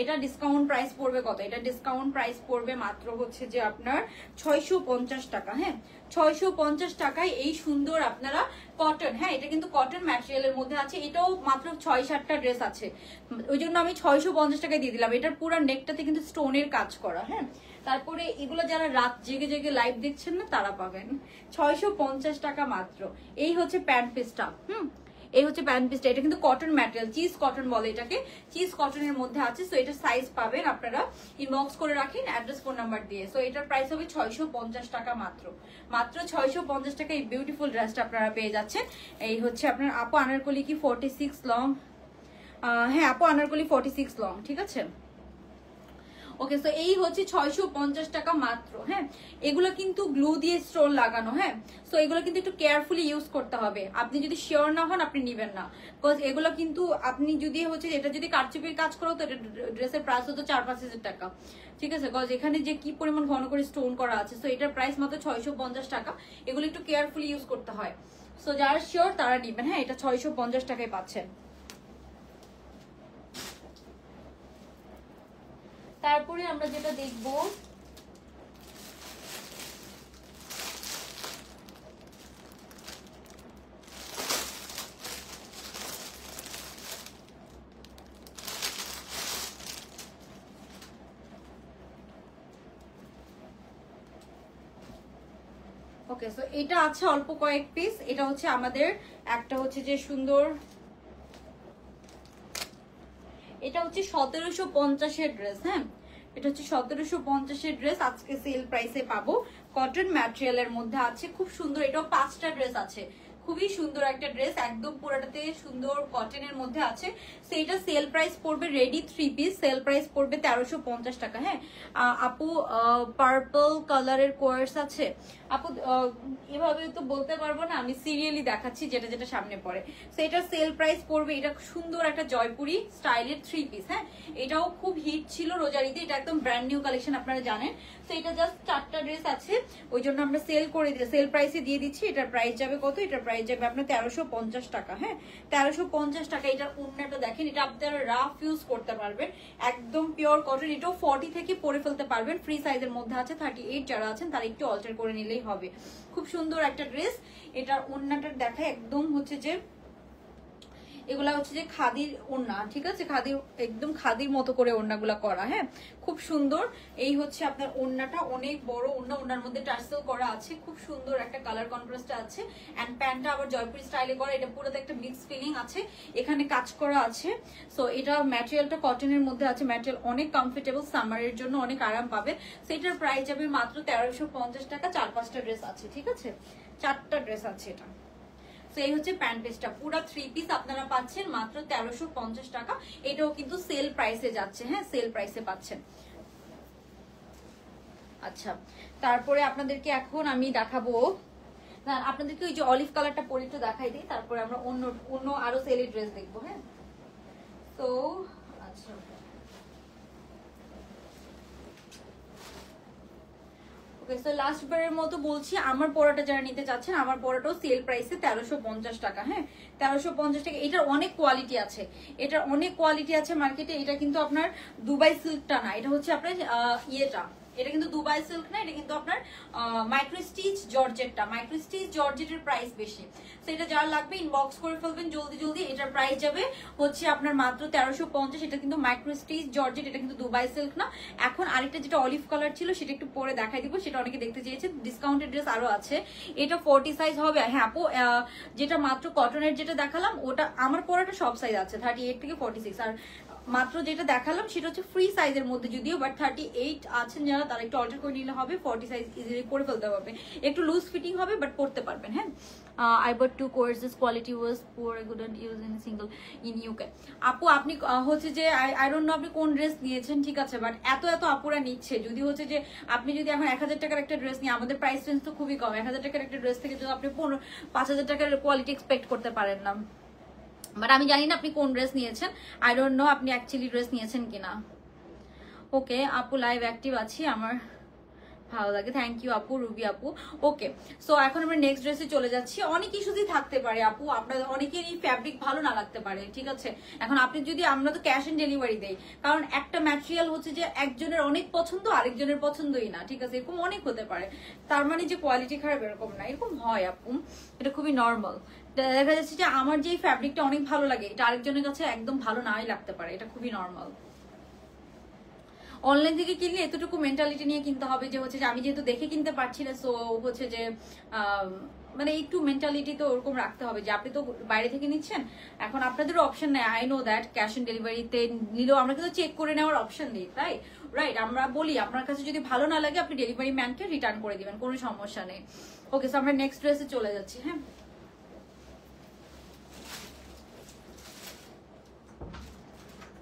এটা ডিসকাউন্ট প্রাইস পড়বে কত? এটা ডিসকাউন্ট প্রাইস পড়বে মাত্র হচ্ছে যে আপনার 650 টাকা। হ্যাঁ 650 টাকায় এই সুন্দর আপনারা কটন, হ্যাঁ এটা কিন্তু কটন ম্যাটেরিয়ালের মধ্যে আছে। এটাও মাত্র 6-7টা ড্রেস আছে, ওই জন্য আমি 650 টাকায় দিয়ে দিলাম। এটার পুরো নেকটাতে কিন্তু স্টোনের কাজ করা। হ্যাঁ তারপরে এগুলো যারা রাত জেগে জেগে লাইভ দেখছেন না তারা পাবেন 650 টাকা মাত্র। এই হচ্ছে প্যান্ট পিসটা, এই হচ্ছে প্যান্ট পিসটা। এটা কিন্তু কটন ম্যাটেরিয়াল, চিজ কটন বলে এটাকে, চিজ কটনের মধ্যে আছে। সো এটার সাইজ পাবেন আপনারা, ইনবক্স করে রাখেন অ্যাড্রেস ফোন নাম্বার দিয়ে। সো এটার প্রাইস হবে 650 টাকা মাত্র, মাত্র 650 টাকা এই বিউটিফুল ড্রেসটা আপনারা পেয়ে যাচ্ছেন। এই হচ্ছে আপনার আপু আনারকলি কি 46 লং? হ্যাঁ আপু আনারকলি 46 লং, ঠিক আছে? ওকে, সো এই হচ্ছে 650 টাকা মাত্র। হ্যাঁ এগুলো কিন্তু গ্লু দিয়ে স্টোন লাগানো। হ্যাঁ সো এগুলো কিন্তু একটু কেয়ারফুলি ইউজ করতে হবে, আপনি যদি শিওর না হন আপনি নিবেন না, বিকজ এগুলো কিন্তু আপনি যদি হচ্ছে এটা যদি কারচুপির কাজ করো তো এটা ড্রেসের প্রাইস হতো 4-5 হাজার টাকা, ঠিক আছে? বিকজ এখানে যে কি পরিমাণ ঘন করে স্টোন করা আছে, সো এটার প্রাইস মাত্র 650 টাকা। এগুলো একটু কেয়ারফুলি ইউজ করতে হয়, সো যারা শিওর তারা নিবেন। হ্যাঁ এটা 650 টাকায় পাচ্ছেন। তারপরে আমরা যেটা দেখবো ওকে, সো এটা আছে অল্প কয়েক পিস। এটা হচ্ছে আমাদের একটা হচ্ছে যে সুন্দর, এটা হচ্ছে 1750-এর ড্রেস। হ্যাঁ, এটা হচ্ছে 1750-এর ড্রেস, আজকে সেল প্রাইসে পাবো। কটন ম্যাটেরিয়ালের মধ্যে আছে, খুব সুন্দর। এটাও 5টা ড্রেস আছে, খুবই সুন্দর একটা ড্রেস, একদম পুরাটাতে সুন্দর কটনের মধ্যে আছে। সেইটা সেল প্রাইস পড়বে, রেডি 3 পিস, সেল প্রাইস পড়বে 1350 টাকা। হ্যাঁ আপু, পার্পল কালারের কোয়ার্স আছে আপু, এভাবে তো বলতে পারবো না, আমি সিরিয়ালি দেখাচ্ছি যেটা যেটা সামনে পড়ে। সেটা সেল প্রাইস পড়বে, এটা সুন্দর একটা জয়পুরি স্টাইলের 3 পিস। হ্যাঁ, এটাও খুব হিট ছিল রোজারিতে, এটা একদম ব্র্যান্ড নিউ কালেকশন, আপনারা জানেন। তো এটা জাস্ট 4টা ড্রেস আছে, ওই জন্য আমরা সেল করে দিই, সেল প্রাইসে দিয়ে দিচ্ছি। এটার প্রাইস যাবে কত? এটার প্রাইস যাবে আপনার 1350 টাকা। হ্যাঁ, 1350 টাকা। এটার ওড়নাটা দেখেন, এটা আপনারা রাফ ইউজ করতে পারবেন, একদম পিওর কটন। এটাও 40 থেকে পরে ফেলতে পারবেন, ফ্রি সাইজের মধ্যে আছে। 38 যারা আছেন তারা একটু অল্টার করে নিলেই হবে। খুব সুন্দর একটা ড্রেস। এটার ওড়নাটা দেখায়, একদম হচ্ছে যে এগুলা হচ্ছে যে খাদির ওড়না, ঠিক আছে, খাদির, একদম খাদির মতো করে ওড়নাগুলা করা। হ্যাঁ, খুব সুন্দর। এই হচ্ছে আপনার ওড়নাটা, অনেক বড় ওড়না, ওড়নার মধ্যে টার্সেল করা আছে, খুব সুন্দর একটা কালার কন্ট্রাস্ট আছে। এন্ড প্যান্টটা আবার জয়পুরি স্টাইলে করা, এটা পুরোতে একটা মিক্স ফিলিং আছে, এখানে কাজ করা আছে। সো এটা ম্যাটেরিয়ালটা কটনের মধ্যে আছে, ম্যাটেরিয়াল অনেক কমফোর্টেবল, সামারের জন্য অনেক আরাম পাবেন। সেটার প্রাইস যাবে মাত্র 1350 টাকা। 4-5টা ড্রেস আছে, ঠিক আছে, 4টা ড্রেস আছে এটা। তো এই হচ্ছে প্যান্ট পিসটা, পুরো 3 পিস আপনারা পাচ্ছেন মাত্র 1350 টাকা। এটাও কিন্তু সেল প্রাইসে যাচ্ছে। হ্যাঁ, সেল প্রাইসে পাচ্ছেন। আচ্ছা, তারপরে আপনাদেরকে এখন আমি দেখাবো, না আপনাদেরকে ওই যে অলিভ কালারটা পরে একটু দেখাই দিই, তারপরে আমরা অন্য অন্য আরো সেলের ড্রেস দেখবো। হ্যাঁ, তো আচ্ছা, ওকে, সো লাস্ট বারের মতো বলছি, আমার পড়াটা যারা নিতে চাচ্ছেন, আমার পড়াটাও সেল প্রাইসে 1350 টাকা। হ্যাঁ, 1350 টাকা। এটার অনেক কোয়ালিটি আছে, এটার অনেক কোয়ালিটি আছে মার্কেটে। এটা কিন্তু আপনার দুবাই সিল্কটা না, এটা হচ্ছে আপনার ইয়েটা, এটা কিন্তু দুবাই সিল্ক না, এটা কিন্তু আপনার মাইক্রো স্টিচ জর্জেটটা। মাইক্রো স্টিচ জর্জেটের প্রাইস বেশি। সেটা যারা লাগবে ইনবক্স করে ফেলবেন জলদি জলদি। এটার প্রাইস যাবে হচ্ছে আপনার মাত্র 1350। এটা কিন্তু মাইক্রো স্টিচ জর্জেট, এটা কিন্তু দুবাই সিল্ক না। এখন আরেকটা যেটা অলিভ কালার ছিল সেটা একটু পরে দেখাই দিব, সেটা অনেকে দেখতে চেয়েছেন। ডিসকাউন্টেড ড্রেস আরো আছে, এটা 40 সাইজ হবে। হ্যাঁ আপু, যেটা মাত্র কটনের যেটা দেখালাম ওটা আমার পরাটা সব সাইজ আছে, 38 থেকে 46। আর মাত্র যেটা দেখালাম সেটা হচ্ছে ফ্রি সাইজের মধ্যে, যদিও বাট 38 আছেন যারা তারা একটু অল্টার করে নিলে হবে, 40 সাইজ ইজিলি পরে ফেলতে পারবে, একটু লুজ ফিটিং হবে বাট পরতে পারবেন। হ্যাঁ, I bought 2 courses, quality was poor, I couldn't use in single in UK. আপু আপনি হচ্ছে যে I don't know আপনি কোন ড্রেস নিয়েছেন, ঠিক আছে, বাট এত এত আপুরা নিচ্ছে। যদি হচ্ছে যে আপনি যদি এখন 1000 টাকার একটা ড্রেস নিয়ে, আমাদের প্রাইস রেঞ্জ তো খুবই কম, 1000 টাকার একটা ড্রেস থেকে যদি আপনি 5000 টাকার কোয়ালিটি এক্সপেক্ট করতে পারেন না। বাট আমি জানি না আপনি কোন ড্রেস নিয়েছেন, আই ডোন্ট নো আপনি অ্যাকচুয়ালি ড্রেস নিয়েছেন কিনা। ওকে আপু, লাইভ অ্যাক্টিভ আছি, আমার ভালো লাগে, থ্যাংক ইউ আপু, রুবি আপু। ওকে, সো এখন আমরা নেক্সট ড্রেসে চলে যাচ্ছি। অনেক ইস্যুসই থাকতে পারে আপু, আপনাদের অনেকেরই ফ্যাব্রিক ভালো না লাগতে পারে, ঠিক আছে। এখন আপনি যদি, আমরা তো ক্যাশ অন ডেলিভারি দেই, কারণ একটা ম্যাটেরিয়াল হচ্ছে যে একজনের অনেক পছন্দ আরেকজনের পছন্দই না, ঠিক আছে, এরকম অনেক হতে পারে। তার মানে যে কোয়ালিটি খারাপ এরকম না, এরকম হয় আপু, এটা খুবই নর্মাল। দেখা যাচ্ছে যে আমার যে ফ্যাব্রিকটা অনেক ভালো লাগে এটা আরেকজনের কাছে একদম ভালো নাই লাগতে পারে, এটা খুবই নর্মাল। অনলাইন থেকে কিনলে এতটুকু মেন্টালিটি নিয়ে কিনতে হবে যে হচ্ছে যে আমি যেহেতু দেখে কিনতে পারছি না, সো হচ্ছে যে মানে একটু মেন্টালিটি তো ওরকম রাখতে হবে যে আপনি তো বাইরে থেকে নিচ্ছেন, এখন আপনাদেরও অপশন নেই। I know that cash on ডেলিভারিতে নিলেও আমরা কিন্তু চেক করে নেওয়ার অপশন দিই, তাই রাইট, আমরা বলি আপনার কাছে যদি ভালো না লাগে আপনি ডেলিভারি ম্যানকে রিটার্ন করে দিবেন, কোনো সমস্যা নেই। ওকে, সো আমরা নেক্সট ড্রেসে চলে যাচ্ছি। হ্যাঁ,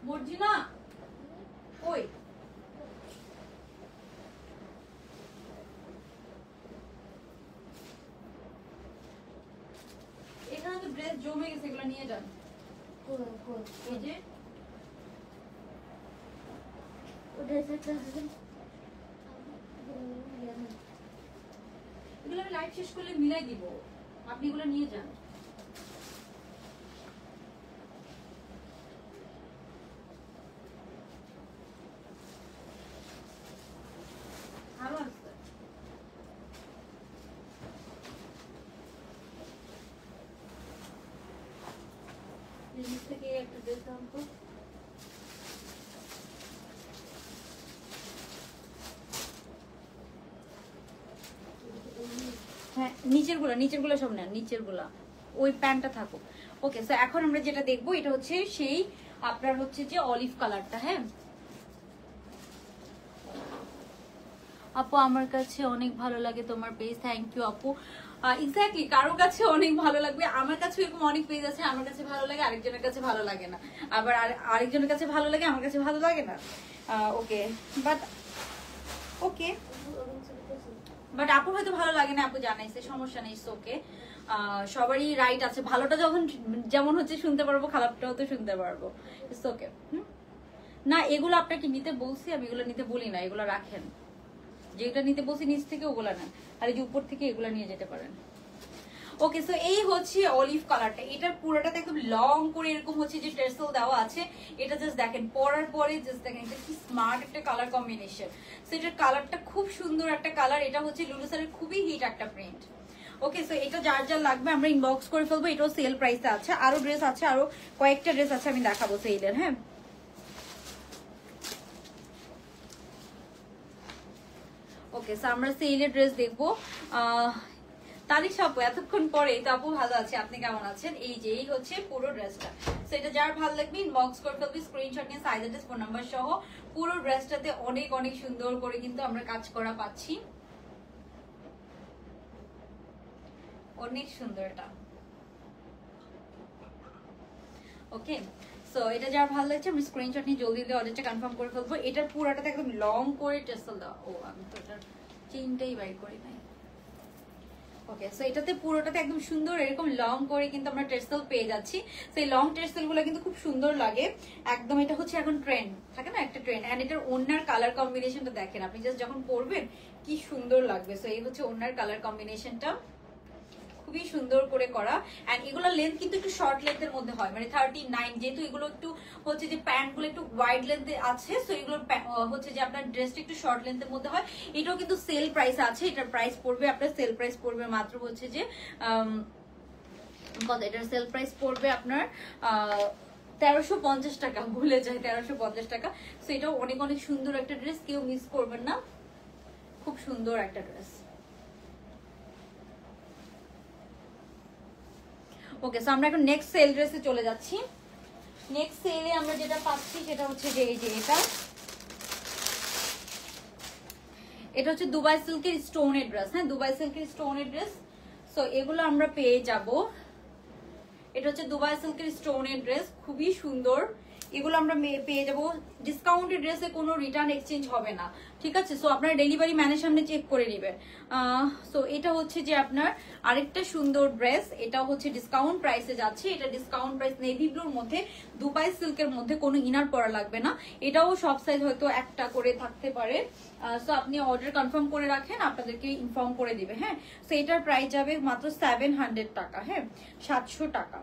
মর্জিনা ওই এখানে তো ড্রেস জমে গেছে, এগুলো নিয়ে যান। এই যে এগুলো আমি লাইট শেষ করলে মিলাই দিব, আপনি এগুলো নিয়ে যান। আরো আসছে থেকে একটা ড্রেস দাম তো। হ্যাঁ নিচেরগুলো সব নেন, নিচেরগুলা ওই প্যান্টটা থাকুক। ওকে, সো এখন আমরা যেটা দেখবো এটা হচ্ছে সেই আপনার হচ্ছে যে অলিভ কালারটা। হ্যাঁ আপু আমার কাছে অনেক ভালো লাগে তোমার পেজ, থ্যাংক ইউ আপু। এক্স্যাক্টলি, কারোর কাছে অনেক ভালো লাগবে, আমার কাছে এরকম অনেক পেজ আছে, আমার কাছে ভালো লাগে, আরেকজনের কাছে ভালো লাগে না, আবার আরেকজনের কাছে ভালো লাগে, আমার কাছে ভালো লাগে না। ওকে, বাট ওকে, বাট আপু হয়তো ভালো লাগে না, আপু জানাইছে, সমস্যা নেই, ওকে। সবারই রাইট আছে, ভালোটা যখন যেমন হচ্ছে শুনতে পারবো, খারাপটাও তো শুনতে পারবো, ইটস ওকে। না এগুলো আপনাকে নিতে বলছি, আমি এগুলো নিতে বলি না, এগুলো রাখেন, যেটা নিতে বলছি নিচ থেকে ওগুলা নেন, আর এই যে উপর থেকে এগুলা নিয়ে যেতে পারেন। ওকে, সো এই হচ্ছে অলিভ কালারটা, এটার পুরোটাতে একদম লং করে এরকম হচ্ছে যে টেসেল দেওয়া আছে। এটা জাস্ট দেখেন, পরার পরে জাস্ট দেখেন এটা কি স্মার্ট একটা কালার কম্বিনেশন। সো এটার কালারটা খুব সুন্দর একটা কালার, এটা হচ্ছে লুলুসারের খুবই হিট একটা প্রিন্ট। ওকে, সো এটা যার যার লাগবে আমরা ইনবক্স করে ফেলবো, এটাও সেল প্রাইসে আছে, আরো ড্রেস আছে, আরো কয়েকটা ড্রেস আছে, আমি দেখাবো সেলের। হ্যাঁ ওকে, সো আমরা সেলের ড্রেস দেখবো। তালিশ আপু এতক্ষণ পরে তো, আপু ভালো আছে, আপনি কেমন আছেন? এই যে এই হচ্ছে পুরো ড্রেসটা। সো এটা যার ভালো লাগবে ইনবক্স করে ফেলবি, স্ক্রিনশট নিয়ে সাইজ অ্যাড্রেস ফোন নাম্বার সহ। পুরো ড্রেসটাতে অনেক অনেক সুন্দর করে কিন্তু আমরা কাজ করা পাচ্ছি, অনেক সুন্দর এটা। ওকে, সো এটা যার ভালো লাগছে আমি স্ক্রিনশট নিয়ে জলদি দিয়ে অর্ডারটা কনফার্ম করে ফেলবো। এটার পুরোটাতে একদম লং করে টেসেল দেওয়া। ও আমি তো এটার চেইনটাই বাইর করি নাই। ওকে, সো এটাতে পুরোটাতে একদম সুন্দর এরকম লং করে কিন্তু আমরা টেসেল পেয়ে যাচ্ছি। সেই লং টেসেল গুলো কিন্তু খুব সুন্দর লাগে একদম। এটা হচ্ছে এখন ট্রেন্ড, থাকে না একটা ট্রেন্ড। এন্ড এটার ওড়নার কালার কম্বিনেশনটা দেখেন, আপনি জাস্ট যখন পরবেন কি সুন্দর লাগবে। সো এই হচ্ছে ওড়নার কালার কম্বিনেশনটা, খুবই সুন্দর করে করা। এন্ড এগুলো লেন্থ কিন্তু একটু শর্ট লেন্থের মধ্যে হয়, মানে 39, যেহেতু এগুলো একটু হচ্ছে যে প্যান্ট গুলো একটু ওয়াইড লেন্থে আছে, সো এগুলো হচ্ছে যে আপনার ড্রেসটা একটু শর্ট লেন্থের মধ্যে হয়। এটাও কিন্তু সেল প্রাইস আছে, এটার প্রাইস পড়বে আপনার, সেল প্রাইস পড়বে মাত্র হচ্ছে যে কত, এটার সেল প্রাইস পড়বে আপনার 1350 টাকা, ভুলে যায় 1350 টাকা। সো এটাও অনেক অনেক সুন্দর একটা ড্রেস, কেউ মিস করবেন না, খুব সুন্দর একটা ড্রেস। ওকে, সো আমরা এখন নেক্সট সেল ড্রেসে চলে যাচ্ছি। নেক্সট সেলে আমরা যেটা পাচ্ছি সেটা হচ্ছে যে এই যে এটা হচ্ছে দুবাই সিল্কের স্টোনের ড্রেস। হ্যাঁ, দুবাই সিল্কের স্টোনের ড্রেস। সো এগুলো আমরা পেয়ে যাব, এটা হচ্ছে দুবাই সিল্কের স্টোনের ড্রেস, খুবই সুন্দর। এগুলো আমরা পেয়ে যাবো ডিসকাউন্টেড ড্রেসে, কোনো রিটার্ন এক্সচেঞ্জ হবে না, ঠিক আছে। সো আপনার ডেলিভারি ম্যানের সামনে চেক করে নেবেন। সো এটা হচ্ছে যে আপনার আরেকটা সুন্দর ড্রেস, এটা হচ্ছে ডিসকাউন্ট প্রাইসে যাচ্ছে। এটা ডিসকাউন্ট প্রাইস নেভি ব্লুর মধ্যে, দুবাই সিল্কের মধ্যে, কোনো ইনার পরা লাগবে না। এটাও সব সাইজ হয়তো একটা করে থাকতে পারে। সো আপনি অর্ডার কনফার্ম করে রাখেন, আপনাদেরকে ইনফর্ম করে দিবে। হ্যাঁ, সো এটার প্রাইস যাবে মাত্র 700 টাকা। হ্যাঁ, 700 টাকা।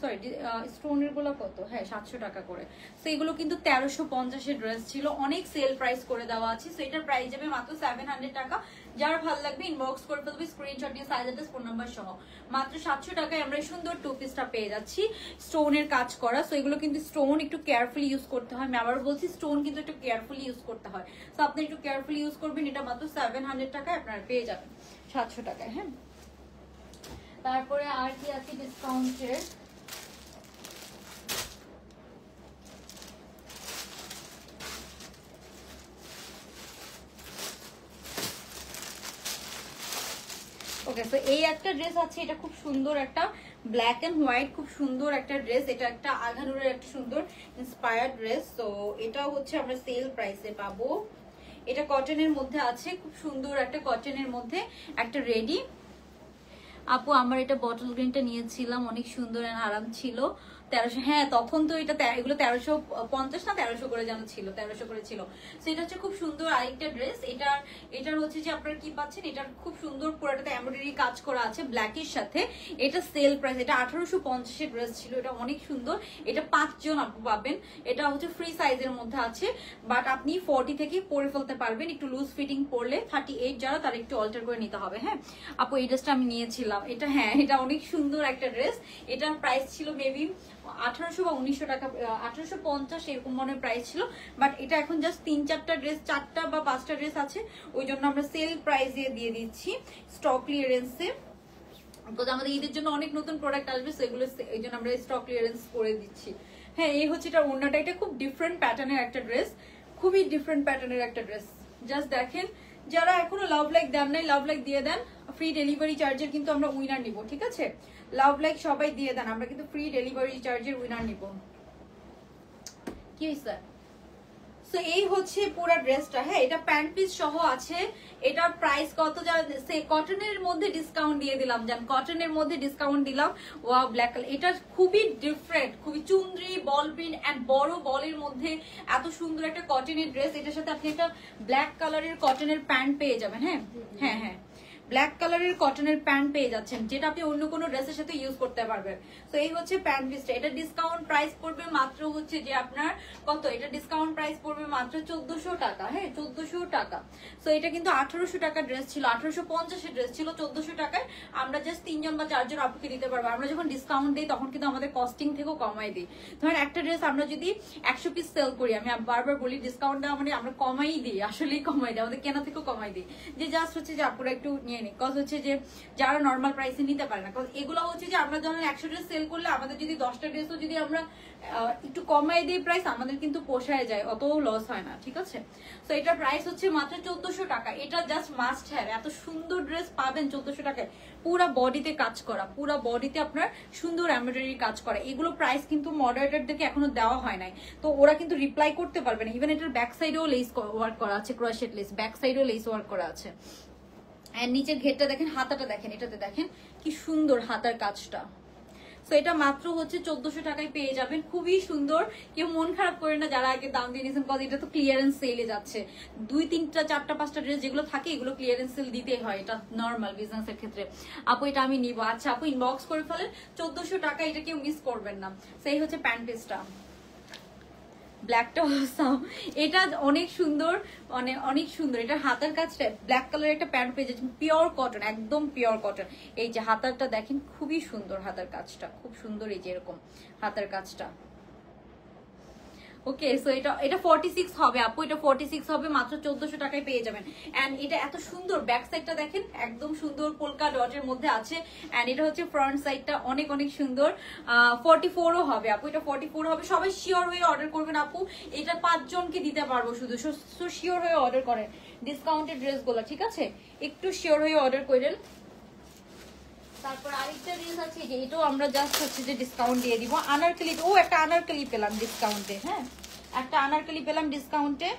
সরি, স্টোনের গুলো কত? হ্যাঁ, 700 টাকা করে। সো এগুলো কিন্তু 1350 ড্রেস ছিল, অনেক সেল প্রাইস করে দেওয়া আছে। সো এটার প্রাইস যাবে মাত্র 700 টাকা। যার ভালো লাগবে ইনবক্স করে ফেলবে, স্ক্রিনশট নিয়ে সাইজ অ্যাড্রেস ফোন নাম্বার সহ। মাত্র 700 টাকায় আমরা সুন্দর টু পিসটা পেয়ে যাচ্ছি, স্টোনের কাজ করা। সো এগুলো কিন্তু স্টোন একটু কেয়ারফুলি ইউজ করতে হয়, আমি আবার বলছি স্টোন কিন্তু একটু কেয়ারফুলি ইউজ করতে হয়। সো আপনি একটু কেয়ারফুলি ইউজ করবেন। এটা মাত্র 700 টাকায় আপনারা পেয়ে যাবেন, 700 টাকায়। হ্যাঁ, তারপরে আর কি আছে ডিসকাউন্টের? ওকে, সো এই একটা ড্রেস আছে, এটা খুব সুন্দর একটা ব্ল্যাক এন্ড হোয়াইট, খুব সুন্দর একটা ড্রেস। এটা একটা আঘানুরের একটা সুন্দর ইন্সপায়ার্ড ড্রেস। তো এটা হচ্ছে আমরা সেল প্রাইসে পাবো। এটা কটনের মধ্যে আছে, খুব সুন্দর একটা কটনের মধ্যে একটা রেডি। আপু আমার এটা বটল গ্রিনটা নিয়েছিলাম, অনেক সুন্দর আর আরাম ছিল। 1300, হ্যাঁ তখন তো এটা এগুলো 1350 না 1300 করে যেন ছিল, 1300 করে ছিল। সো এটা হচ্ছে খুব সুন্দর আরেকটা ড্রেস। এটার হচ্ছে যে আপনারা কি পাচ্ছেন, এটার খুব সুন্দর পুরোটাতে এমব্রয়ডারি কাজ করা আছে ব্ল্যাকের সাথে। এটা সেল প্রাইস, এটা 1850 ড্রেস ছিল, এটা অনেক সুন্দর। এটা 5 জন আপু পাবেন। এটা হচ্ছে ফ্রি সাইজের মধ্যে আছে, বাট আপনি 40 থেকে পরে ফেলতে পারবেন। একটু লুজ ফিটিং পরলে 38 যারা, তারা একটু অল্টার করে নিতে হবে। হ্যাঁ আপু, এই ড্রেসটা আমি নিয়েছিলাম। দিলাম এটা। হ্যাঁ, এটা অনেক সুন্দর একটা ড্রেস। এটার প্রাইস ছিল মেবি 1800 বা 1900 টাকা, 1850 এরকম মনে প্রাইস ছিল। বাট এটা এখন জাস্ট 3-4টা ড্রেস, 4টা বা 5টা ড্রেস আছে, ওই জন্য আমরা সেল প্রাইসে দিয়ে দিচ্ছি স্টক ক্লিয়ারেন্সে। বিকজ আমাদের ঈদের জন্য অনেক নতুন প্রোডাক্ট আসবে, সেগুলো এই জন্য আমরা স্টক ক্লিয়ারেন্স করে দিচ্ছি। হ্যাঁ, এই হচ্ছে এটা ওড়নাটা। এটা খুব ডিফারেন্ট প্যাটার্নের একটা ড্রেস, খুবই ডিফারেন্ট প্যাটার্নের একটা ড্রেস। জাস্ট দেখেন, যারা এখনো লাভ লাইক দেন নাই, লাভ লাইক দিয়ে দেন। ফ্রি ডেলিভারি চার্জের কিন্তু আমরা উইনার নিব, ঠিক আছে? লাভ লাইক সবাই দিয়ে দেন, আমরা কিন্তু ফ্রি ডেলিভারি চার্জের উইনার নিব। কি হয়েছে? সো এই হচ্ছে পুরো ড্রেসটা। হ্যাঁ, এটা প্যান্ট পিস সহ আছে। এটার প্রাইস কত সে কটনের মধ্যে ডিসকাউন্ট দিয়ে দিলাম, জান কটনের মধ্যে ডিসকাউন্ট দিলাম। Wow, black colour. এটা খুবই ডিফারেন্ট, খুবই চুনরি বল প্রিন্ট এন্ড বড় বলের মধ্যে এত সুন্দর একটা কটনের ড্রেস। এটার সাথে আপনি একটা ব্ল্যাক কালারের কটনের প্যান্ট পেয়ে যাবেন। হ্যাঁ হ্যাঁ হ্যাঁ, ব্ল্যাক কালারের কটনের প্যান্ট পেয়ে যাচ্ছেন, যেটা আপনি অন্য কোনো ড্রেসের সাথে ইউজ করতে পারবেন। তো এই হচ্ছে প্যান্ট পিসটা। এটা ডিসকাউন্ট প্রাইস পড়বে মাত্র হচ্ছে যে আপনার কত, এটা ডিসকাউন্ট প্রাইস পড়বে মাত্র 1400 টাকা। হ্যাঁ, 1400 টাকা। সো এটা কিন্তু 1800 টাকা ড্রেস ছিল, 1850 এর ড্রেস ছিল। 1400 টাকায় আমরা জাস্ট 3জন বা 4জন আপুকে দিতে পারবো। আমরা যখন ডিসকাউন্ট দিই তখন কিন্তু আমাদের কস্টিং থেকেও কমাই দিই। ধরেন একটা ড্রেস আমরা যদি 100 পিস সেল করি, আমি বারবার বলি ডিসকাউন্ট দেওয়া মানে আমরা কমাই দিই, আসলেই কমাই দিই, আমাদের কেনা থেকেও কমাই দিই। যে জাস্ট হচ্ছে যে আপুরা একটু নিয়ে নিই, কজ হচ্ছে যে যারা নর্মাল প্রাইসে নিতে পারে না। কজ এগুলো হচ্ছে যে আমরা যখন 100 ড্রেস সেল করলে আমাদের যদি 10টা ড্রেসও যদি আমরা একটু কমাই দিই প্রাইস, আমাদের কিন্তু পোষায় যায়, অতও লস হয় না, ঠিক আছে? তো এটার প্রাইস হচ্ছে মাত্র 1400 টাকা। এটা জাস্ট মাস্ট হ্যাভ, এত সুন্দর ড্রেস পাবেন 1400 টাকায়। পুরা বডিতে কাজ করা, পুরা বডিতে আপনার সুন্দর এমব্রয়ডারি কাজ করা। এগুলো প্রাইস কিন্তু মডারেটরদেরকে এখনো দেওয়া হয় নাই, তো ওরা কিন্তু রিপ্লাই করতে পারবে না। ইভেন এটার ব্যাক সাইডেও লেস ওয়ার্ক করা আছে, ক্রোশেট লেস, ব্যাক সাইডেও লেস ওয়ার্ক করা আছে। আর নিচের ঘেরটা দেখেন, হাতাটা দেখেন, এটাতে দেখেন কি সুন্দর হাতার কাজটা। সো এটা মাত্র হচ্ছে 1400 টাকায় পেয়ে যাবেন, খুবই সুন্দর। কেউ মন খারাপ করে না যারা আগে দাম দিয়ে নিয়েছেন, কজ এটা তো ক্লিয়ারেন্স সেলে যাচ্ছে। 2, 3টা, 4টা, 5টা ড্রেস যেগুলো থাকে এগুলো ক্লিয়ারেন্স সেল দিতেই হয়, এটা নর্মাল বিজনেসের ক্ষেত্রে। আপু এটা আমি নিবো, আচ্ছা আপু ইনবক্স করে ফেলেন। 1400 টাকা, এটা কেউ মিস করবেন না। সেই হচ্ছে প্যান্ট পিসটা, ব্ল্যাকটা অসাম। এটা অনেক সুন্দর, মানে অনেক সুন্দর। এটা হাতার কাজটা ব্ল্যাক কালারের একটা প্যান্ট পেয়ে যাচ্ছে, পিওর কটন, একদম পিওর কটন। এই যে হাতারটা দেখেন, খুবই সুন্দর হাতার কাজটা, খুব সুন্দর। এই যে এরকম হাতার কাজটা। ওকে, সো এটা 46 হবে আপু, এটা 46 হবে, মাত্র 1400 টাকায় পেয়ে যাবেন। এন্ড এটা এত সুন্দর, ব্যাক সাইডটা দেখেন একদম সুন্দর পোলকা ডটের মধ্যে আছে। এন্ড এটা হচ্ছে ফ্রন্ট সাইডটা, অনেক অনেক সুন্দর। 44ও হবে আপু, এটা 44 হবে। সবাই শিওর হয়ে অর্ডার করবেন আপু, এটা 5 জনকে দিতে পারবো শুধু। সো শিওর হয়ে অর্ডার করেন ডিসকাউন্টেড ড্রেসগুলো, ঠিক আছে? একটু শিওর হয়ে অর্ডার করেন। তারপর আরেকটা ড্রেস আছে, যে এটাও আমরা জাস্ট হচ্ছে যে ডিসকাউন্ট দিয়ে দিব। আনারকলি, ও একটা আনারকলি পেলাম ডিসকাউন্টে। হ্যাঁ, একটা আনারকলি পেলাম ডিসকাউন্টে।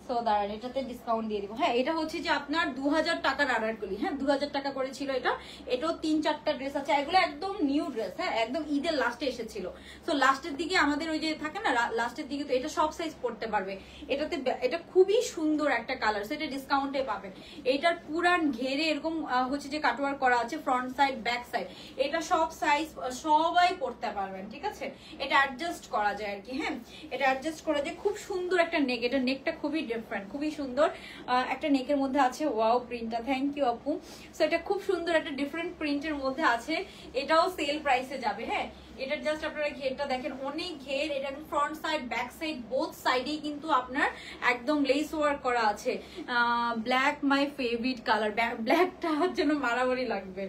সো দাঁড়ান, এটাতে ডিসকাউন্ট দিয়ে দিব। হ্যাঁ, এটা হচ্ছে যে আপনার 2000 টাকার আনারকলি। হ্যাঁ, 2000 টাকা করে ছিল এটা। এটাও 3-4টা ড্রেস আছে, এগুলো একদম নিউ ড্রেস। হ্যাঁ, একদম ঈদের লাস্টে এসেছিল। সো লাস্টের দিকে আমাদের ওই যে থাকে না, লাস্টের দিকে তো এটা সব সাইজ পড়তে পারবে। এটাতে এটা খুবই সুন্দর একটা কালার, সেটা ডিসকাউন্টে পাবেন। এটার পুরান ঘেরে এরকম হচ্ছে যে কাটওয়ার্ক করা আছে, ফ্রন্ট সাইড ব্যাক সাইড। এটা সব সাইজ সবাই পড়তে পারবেন, ঠিক আছে? এটা অ্যাডজাস্ট করা যায় আর কি। হ্যাঁ, এটা অ্যাডজাস্ট করা যায়। খুব সুন্দর একটা নেক, এটা নেকটা খুবই ডিফারেন্ট, খুবই সুন্দর একটা নেকের মধ্যে আছে। ওয়াও, প্রিন্টটা, থ্যাংক ইউ আপু। সো এটা খুব সুন্দর একটা ডিফারেন্ট প্রিন্টের মধ্যে আছে। এটাও সেল প্রাইসে যাবে। হ্যাঁ, এটা জাস্ট আপনারা ঘেরটা দেখেন, অনেক ঘের। এটা front side back side both সাইডেই কিন্তু আপনার একদম লেস ওয়ার্ক করা আছে। ব্ল্যাক মাই ফেভারিট কালার, ব্ল্যাকটা জন্য মারামারি লাগবে।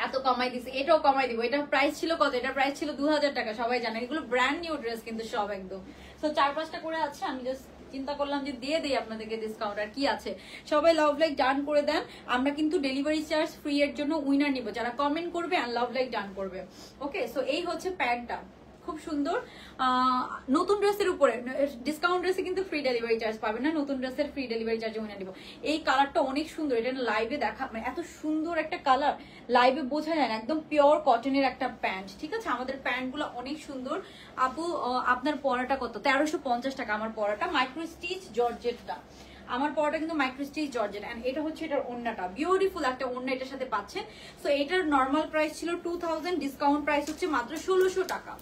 এত কমাই দিছে, এটাও কমাই দিব। এটা প্রাইস ছিল কত? এটা প্রাইস ছিল 2000 টাকা। সবাই জানে এগুলো ব্র্যান্ড নিউ ড্রেস কিন্তু সব একদম। তো 4-5টা করে আছে, আমি জাস্ট চিন্তা করলাম যে দিয়ে দেই আপনাদেরকে ডিসকাউন্ট। আর কি আছে, সবাই লাভ লাইক ডান করে দেন। আমরা কিন্তু ডেলিভারি চার্জ ফ্রি এর জন্য উইনার নিব, যারা কমেন্ট করবে আর লাভ লাইক ডান করবে। ওকে, সো এই হচ্ছে প্যান্টটা, খুব সুন্দর। নতুন ড্রেসের উপরে ডিসকাউন্ট ড্রেসে কিন্তু ফ্রি ডেলিভারি চার্জ পাবেন না, নতুন ড্রেসের ফ্রি ডেলিভারি চার্জ উইনার দিব। এই কালারটা অনেক সুন্দর, এটা লাইভে দেখা মানে এত সুন্দর একটা কালার, লাইভে বোঝা যায় না। একদম পিওর কটনের একটা প্যান্ট, ঠিক আছে? আমাদের প্যান্টগুলো অনেক সুন্দর। আপু আপনার পরাটা কত? 1350 টাকা আমার পরাটা, মাইক্রো স্টিচ জর্জেটটা। আমার পরাটা কিন্তু মাইক্রো স্টিচ জর্জেট, এন্ড এটা হচ্ছে এটার ওড়নাটা, বিউটিফুল একটা ওড়না এটার সাথে পাচ্ছেন। সো এটার নর্মাল প্রাইস ছিল 2000, ডিসকাউন্ট প্রাইস হচ্ছে মাত্র 1600 টাকা।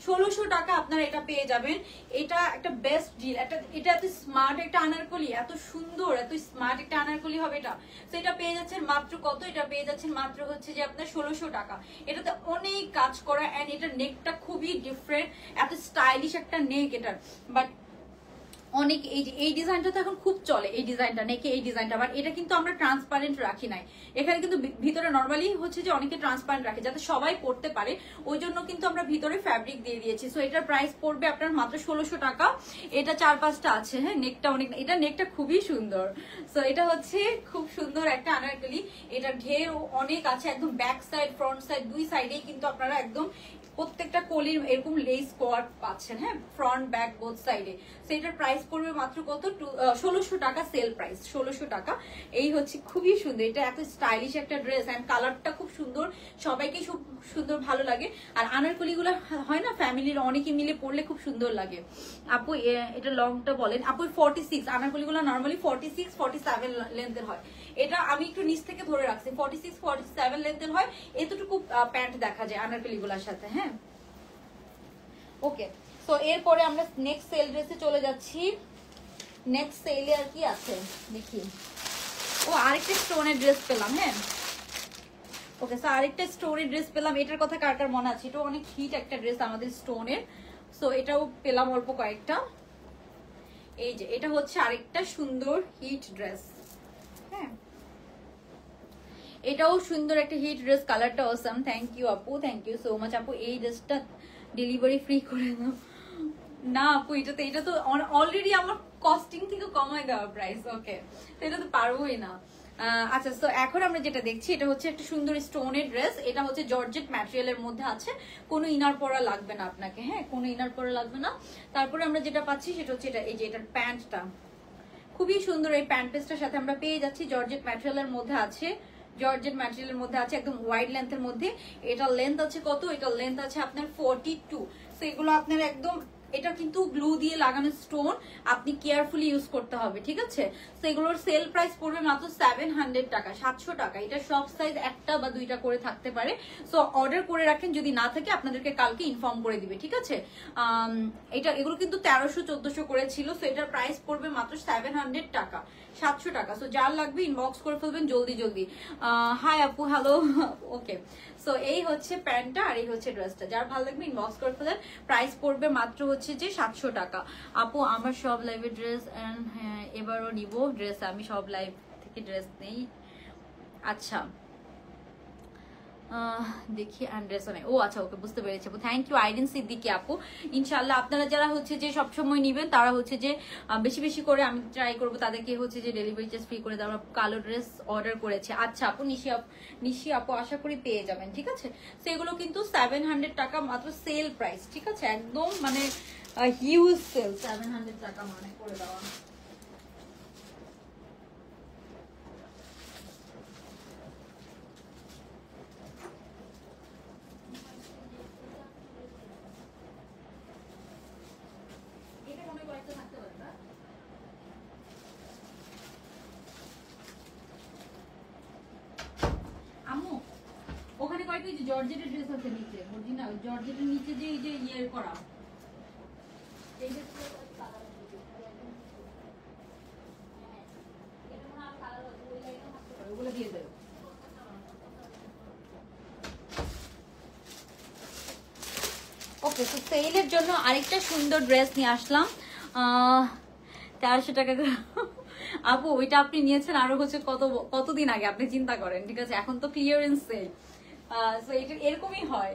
1600 টাকা আপনারা এটা পেয়ে যাবেন। এটা একটা বেস্ট ডিল, এটা এত স্মার্ট একটা আনারকলি, এত সুন্দর এত স্মার্ট একটা আনারকলি হবে এটা। তো এটা পেয়ে যাচ্ছেন মাত্র কত, এটা পেয়ে যাচ্ছেন মাত্র হচ্ছে যে আপনার 1600 টাকা। এটাতে অনেক কাজ করা, এন্ড এটার নেকটা খুবই ডিফারেন্ট, এত স্টাইলিশ একটা নেক এটার। বাট অনেক এই ডিজাইনটা তো এখন খুব চলে, এই ডিজাইনটা নেকে এই ডিজাইনটা, বাট এটা কিন্তু আমরা ট্রান্সপারেন্ট রাখি নাই। এখানে কিন্তু ভিতরে নর্মালি হচ্ছে যে অনেকে ট্রান্সপারেন্ট রাখে যাতে সবাই পড়তে পারে, ওই জন্য কিন্তু আমরা ভিতরে ফ্যাব্রিক দিয়ে দিয়েছি। সো এটার প্রাইস পড়বে আপনার মাত্র 1600 টাকা। এটা 4-5টা আছে, হ্যাঁ নেকটা অনেক, এটা নেকটা খুবই সুন্দর। সো এটা হচ্ছে খুব সুন্দর একটা আনারকলি, এটা ঢের অনেক আছে, একদম ব্যাক সাইড ফ্রন্ট সাইড দুই সাইডেই কিন্তু আপনারা একদম প্রত্যেকটা কলির এরকম লেস ওয়ার্ক পাচ্ছেন, হ্যাঁ ফ্রন্ট ব্যাক বোথ সাইডে। সেটার প্রাইস পড়বে মাত্র কত, 1600 টাকা, সেল প্রাইস 1600 টাকা। এই হচ্ছে খুবই সুন্দর, এটা এত স্টাইলিশ একটা ড্রেস, এন্ড কালারটা খুব সুন্দর, সবাইকে খুব সুন্দর ভালো লাগে। আর আনারকলি গুলো হয় না ফ্যামিলির অনেকে মিলে পরলে খুব সুন্দর লাগে। আপু এটা লংটা বলেন আপু। 46 আনারকলি গুলো নর্মালি 46-47 লেন্থের হয়, এটা আমি একটু নিচ থেকে ধরে রাখছি, 46-47 লেন্থের হয়, এতটুকু প্যান্ট দেখা যায় আনারকলি গুলার সাথে, হ্যাঁ ওকে। সো এরপরে আমরা নেক্সট সেল ড্রেসে চলে যাচ্ছি। নেক্সট সেলে আর কি আছে দেখি। ও আরেকটা স্টোনের ড্রেস পেলাম, হ্যাঁ ওকে। সো আরেকটা স্টোনের ড্রেস পেলাম, এটার কথা কার কার মনে আছে, এটা অনেক হিট একটা ড্রেস আমাদের স্টোনের। সো এটাও পেলাম অল্প কয়েকটা। এই যে এটা হচ্ছে আরেকটা সুন্দর হিট ড্রেস, হ্যাঁ এটাও সুন্দর একটা হিট ড্রেস, কালারটা অসাম। থ্যাংক ইউ আপু, থ্যাংক ইউ সো মাচ আপু। এই ড্রেসটা ডেলিভারি ফ্রি করে দাও না আপু, এটা তো অলরেডি আমার কস্টিং থেকে কমায় দেওয়া প্রাইস, ওকে তো এটা তো পারবোই না। আচ্ছা তো এখন আমরা যেটা দেখছি এটা হচ্ছে একটা সুন্দর স্টোনের ড্রেস, এটা হচ্ছে জর্জেট ম্যাটেরিয়ালের মধ্যে আছে, কোনো ইনার পরা লাগবে না আপনাকে, হ্যাঁ কোনো ইনার পরা লাগবে না। তারপরে আমরা যেটা পাচ্ছি সেটা হচ্ছে এটা, এই যে এটার প্যান্টটা খুবই সুন্দর, এই প্যান্ট পিসটার সাথে আমরা পেয়ে যাচ্ছি জর্জেট ম্যাটেরিয়ালের মধ্যে আছে, জর্জেট ম্যাটেরিয়ালের মধ্যে আছে একদম ওয়াইড লেন্থের মধ্যে। এটা লেন্থ আছে কত, এটা লেন্থ আছে আপনার 42। সো এগুলো আপনার একদম, এটা কিন্তু গ্লু দিয়ে লাগানো স্টোন, আপনি কেয়ারফুলি ইউজ করতে হবে, ঠিক আছে। তো এগুলোর সেল প্রাইস পড়বে মাত্র 700 টাকা, 700 টাকা। এটা সব সাইজ একটা বা দুইটা করে থাকতে পারে। সো অর্ডার করে রাখেন, যদি না থাকে আপনাদেরকে কালকে ইনফর্ম করে দিবে, ঠিক আছে। এগুলো কিন্তু 1300-1400 করে ছিল। সো এটার প্রাইস পড়বে মাত্র 700 টাকা, 700 টাকা। সো যার লাগবে ইনবক্স করে ফেলবেন জলদি জলদি। হাই আপু, হ্যালো ওকে। সো এই হচ্ছে প্যান্টটা আর এই হচ্ছে ড্রেসটা, যার ভালো লাগবে ইনবক্স করে ফেলেন। প্রাইস পড়বে মাত্র হচ্ছে যে 700 টাকা। আপু আমার সব লাইভে ড্রেস, এন্ড হ্যাঁ এবারও নিব ড্রেস, আমি সব লাইভ থেকে ড্রেস নেই। আচ্ছা দেখি ড্রেসও নেই, ও আচ্ছা ওকে বুঝতে পেরেছি আপু, থ্যাংক ইউ আইরিন সিদ্দিকি আপু। ইনশাল্লাহ আপনারা যারা হচ্ছে যে সবসময় নিবেন তারা হচ্ছে যে বেশি বেশি করে আমি ট্রাই করবো তাদেরকে হচ্ছে যে ডেলিভারি চার্জ ফ্রি করে দেওয়া। কালো ড্রেস অর্ডার করেছে, আচ্ছা আপু নিশি আপু আশা করি পেয়ে যাবেন, ঠিক আছে। সেগুলো কিন্তু 700 টাকা মাত্র, সেল প্রাইস, ঠিক আছে একদম মানে হিউজ সেল, 700 টাকা মানে করে দেওয়া। ওখানে কয়েকটা জর্জেটের ড্রেস আছে নিচে, অরিজিনাল জর্জেটের নিচে যে এই যে ইয়ে করা, এই যে ওগুলো দিয়ে দেবো। ওকে তো সেলের জন্য আরেকটা সুন্দর ড্রেস নিয়ে আসলাম, 1300 টাকা করে। আপু ওইটা আপনি নিয়েছেন আরো হচ্ছে কতদিন আগে, আপনি চিন্তা করেন, ঠিক আছে এখন তো ক্লিয়ারেন্স সেল। সো এটা এরকমই হয়,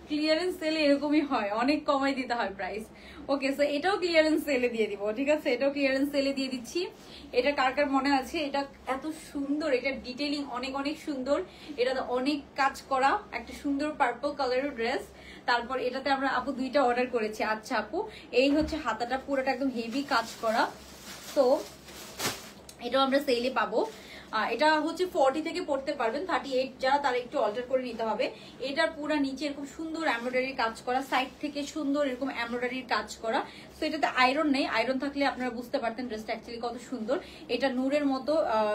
ক্লিয়ারেন্স সেলে এরকমই হয়, অনেক কমাই দিতে হয় প্রাইস। ওকে সো এটাও ক্লিয়ারেন্স সেলে দিয়ে দিব, ঠিক আছে এটাও ক্লিয়ারেন্স সেলে দিয়ে দিচ্ছি। এটা কার কার মনে আছে, এটা এত সুন্দর, এটা ডিটেইলিং অনেক অনেক সুন্দর, এটা অনেক কাজ করা একটা সুন্দর পার্পল কালারের ড্রেস। তারপর এটাতে আমরা আপু দুইটা অর্ডার করেছি। আচ্ছা আপু এই হচ্ছে হাতাটা পুরোটা একদম হেভি কাজ করা, তো এটাও আমরা সেলে পাবো। এটা হচ্ছে 40 থেকে পড়তে পারবেন, 38 যারা তারা একটু অল্টার করে নিতে হবে। এটার পুরো নিচে এরকম সুন্দর এমব্রয়ডারির কাজ করা, সাইড থেকে সুন্দর এরকম এমব্রয়ডারির কাজ করা। তো এটাতে আয়রন নেই, আয়রন থাকলে আপনারা বুঝতে পারতেন ড্রেসটা অ্যাকচুয়ালি কত সুন্দর। এটা নূরের মতো,